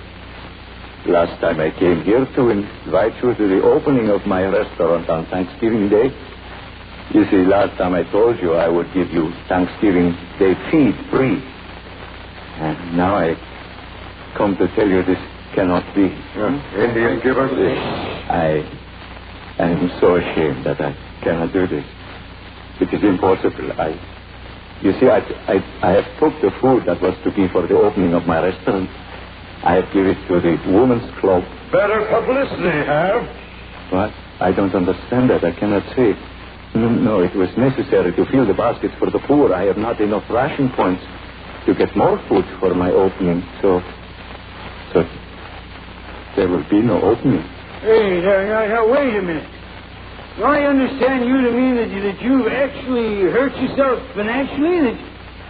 Last time I came here to invite you to the opening of my restaurant on Thanksgiving Day. You see, last time I told you I would give you Thanksgiving Day feed free. And now I come to tell you this cannot be. Indian giver? I am so ashamed that I cannot do this. It is impossible. You see, I have took the food that was to be for the opening of my restaurant. I have given it to the Women's Club. Better publicity, have? What? I don't understand that. I cannot say. No, it was necessary to fill the baskets for the poor. I have not enough ration points to get more food for my opening, so there will be no opening. Hey, now, wait a minute. Do I understand you to mean that you've actually hurt yourself financially? That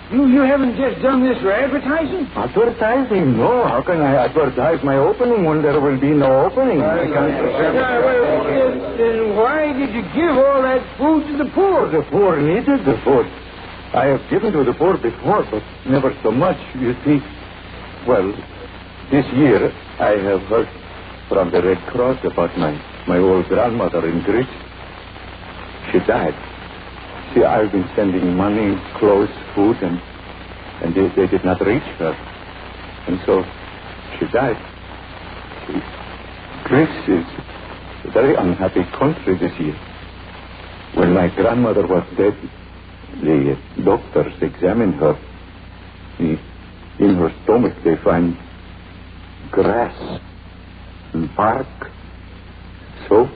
you haven't just done this for advertising? Advertising? No. How can I advertise my opening when there will be no opening? I can't. Then why did you give all that food to the poor? The poor needed the food. I have given to the poor before, but never so much, you see. Well, this year I have heard from the Red Cross about my old grandmother in Greece. She died. See, I've been sending money, clothes, food, and they did not reach her. And so she died. See, Greece is a very unhappy country this year. When my grandmother was dead, the doctors examined her. In her stomach they find grass and bark. So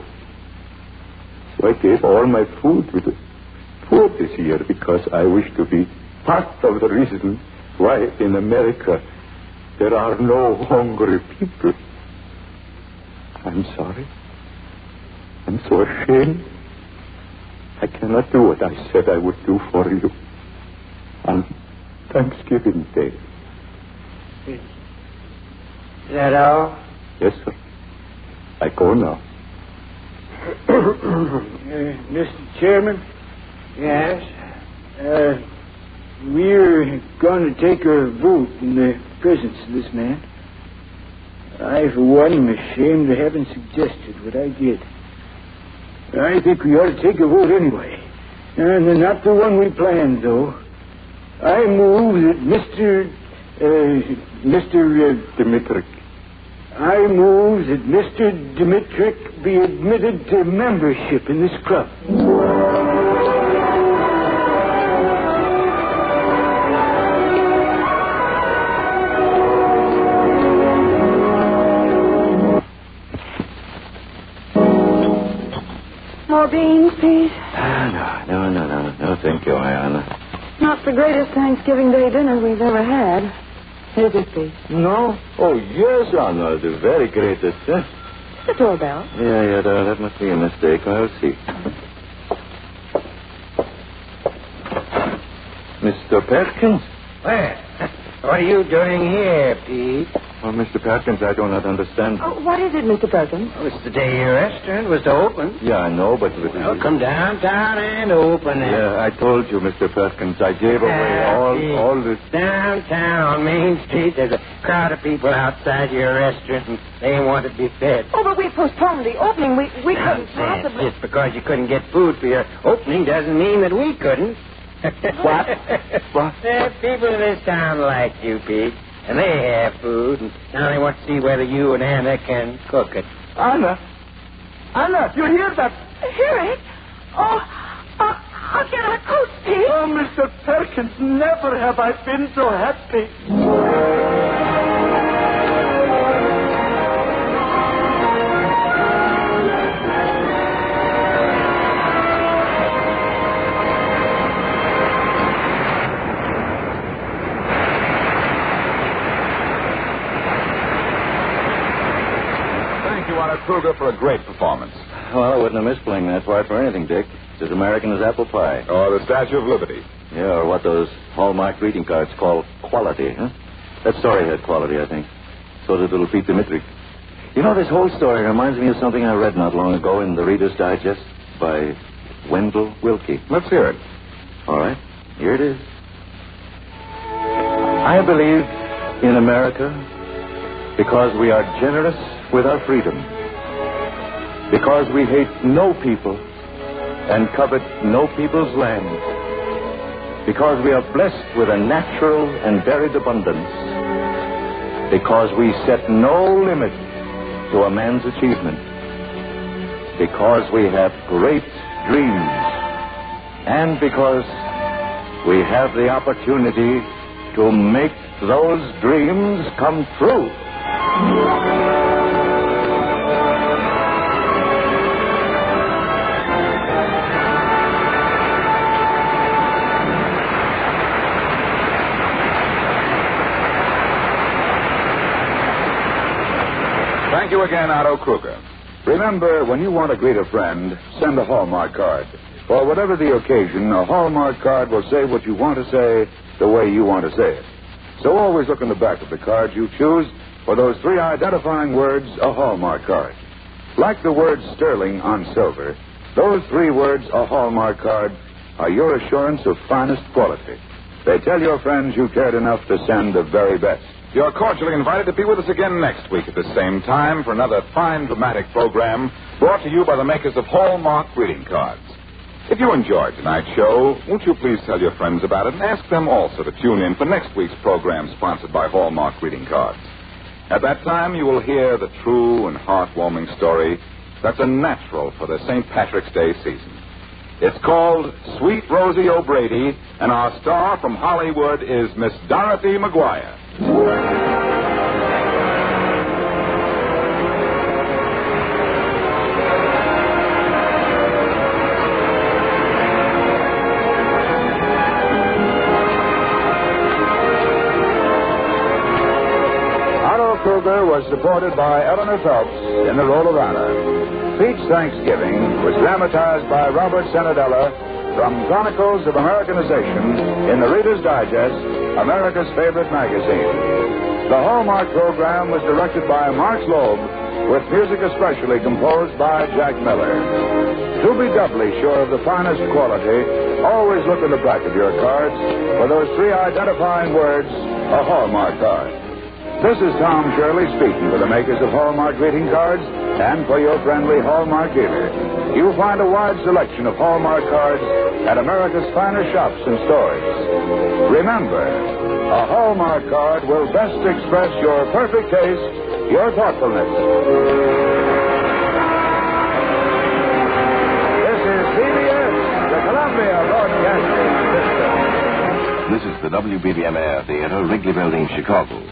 I gave all my food to the poor this year because I wish to be part of the reason why in America there are no hungry people. I'm sorry. I'm so ashamed. I cannot do what I said I would do for you on Thanksgiving Day. Is that all? Yes, sir. I go now. Mr. Chairman? Yes? We're going to take our vote in the presence of this man. I, for one, am ashamed of having suggested what I did. I think we ought to take a vote anyway. And not the one we planned, though. I move that Mr. Dimitrick. I move that Mr. Dimitrick be admitted to membership in this club. More beans, please? No, thank you, Ayana. Not the greatest Thanksgiving Day dinner we've ever had. Here's this, please. No? Oh, yes, Anna, the very greatest. The doorbell. Yeah, that must be a mistake. I'll see. Mr. Perkins? Well, what are you doing here, Pete? Oh, Mr. Perkins, I do not understand. Oh, what is it, Mr. Perkins? Oh, it's the day your restaurant was to open. Yeah, I know, but... Well, come downtown and open it. Yeah, I told you, Mr. Perkins, I gave away all this... Downtown on Main Street, there's a crowd of people outside your restaurant, and they want to be fed. Oh, but we postponed the opening. We couldn't possibly... Just because you couldn't get food for your opening doesn't mean that we couldn't. What? There are people in this town like you, Pete. And they have food, and now they want to see whether you and Anna can cook it. Anna, you hear that? Hear it? Oh, I'll get our coat, Pete. Oh, Mr. Perkins, never have I been so happy. Kruger for a great performance. Well, I wouldn't have missed playing that part for anything, Dick. It's as American as apple pie. Or the Statue of Liberty. Yeah, or what those Hallmark greeting cards call quality, huh? That story had quality, I think. So did little Pete Dimitri. You know, this whole story reminds me of something I read not long ago in the Reader's Digest by Wendell Willkie. Let's hear it. All right, here it is. I believe in America because we are generous with our freedom. Because we hate no people and covet no people's land. Because we are blessed with a natural and varied abundance. Because we set no limit to a man's achievement. Because we have great dreams. And because we have the opportunity to make those dreams come true. Thank you again, Otto Kruger. Remember, when you want to greet a friend, send a Hallmark card. For whatever the occasion, a Hallmark card will say what you want to say the way you want to say it. So always look in the back of the card you choose for those 3 identifying words, a Hallmark card. Like the word sterling on silver, those 3 words, a Hallmark card, are your assurance of finest quality. They tell your friends you cared enough to send the very best. You're cordially invited to be with us again next week at the same time for another fine dramatic program brought to you by the makers of Hallmark greeting cards. If you enjoyed tonight's show, won't you please tell your friends about it and ask them also to tune in for next week's program sponsored by Hallmark greeting cards. At that time, you will hear the true and heartwarming story that's a natural for the St. Patrick's Day season. It's called Sweet Rosie O'Brady, and our star from Hollywood is Miss Dorothy McGuire. Otto Kruger was supported by Eleanor Phelps in the role of Anna. Peach Thanksgiving was dramatized by Robert Senadella from Chronicles of Americanization in the Reader's Digest, America's favorite magazine. The Hallmark program was directed by Mark Loeb, with music especially composed by Jack Miller. To be doubly sure of the finest quality, always look in the back of your cards for those 3 identifying words, a Hallmark card. This is Tom Shirley speaking for the makers of Hallmark greeting cards and for your friendly Hallmark dealer. You'll find a wide selection of Hallmark cards at America's finest shops and stores. Remember, a Hallmark card will best express your perfect taste, your thoughtfulness. This is CBS, the Columbia Broadcasting System. This is the WBBM Air Theater, Wrigley Building, Chicago.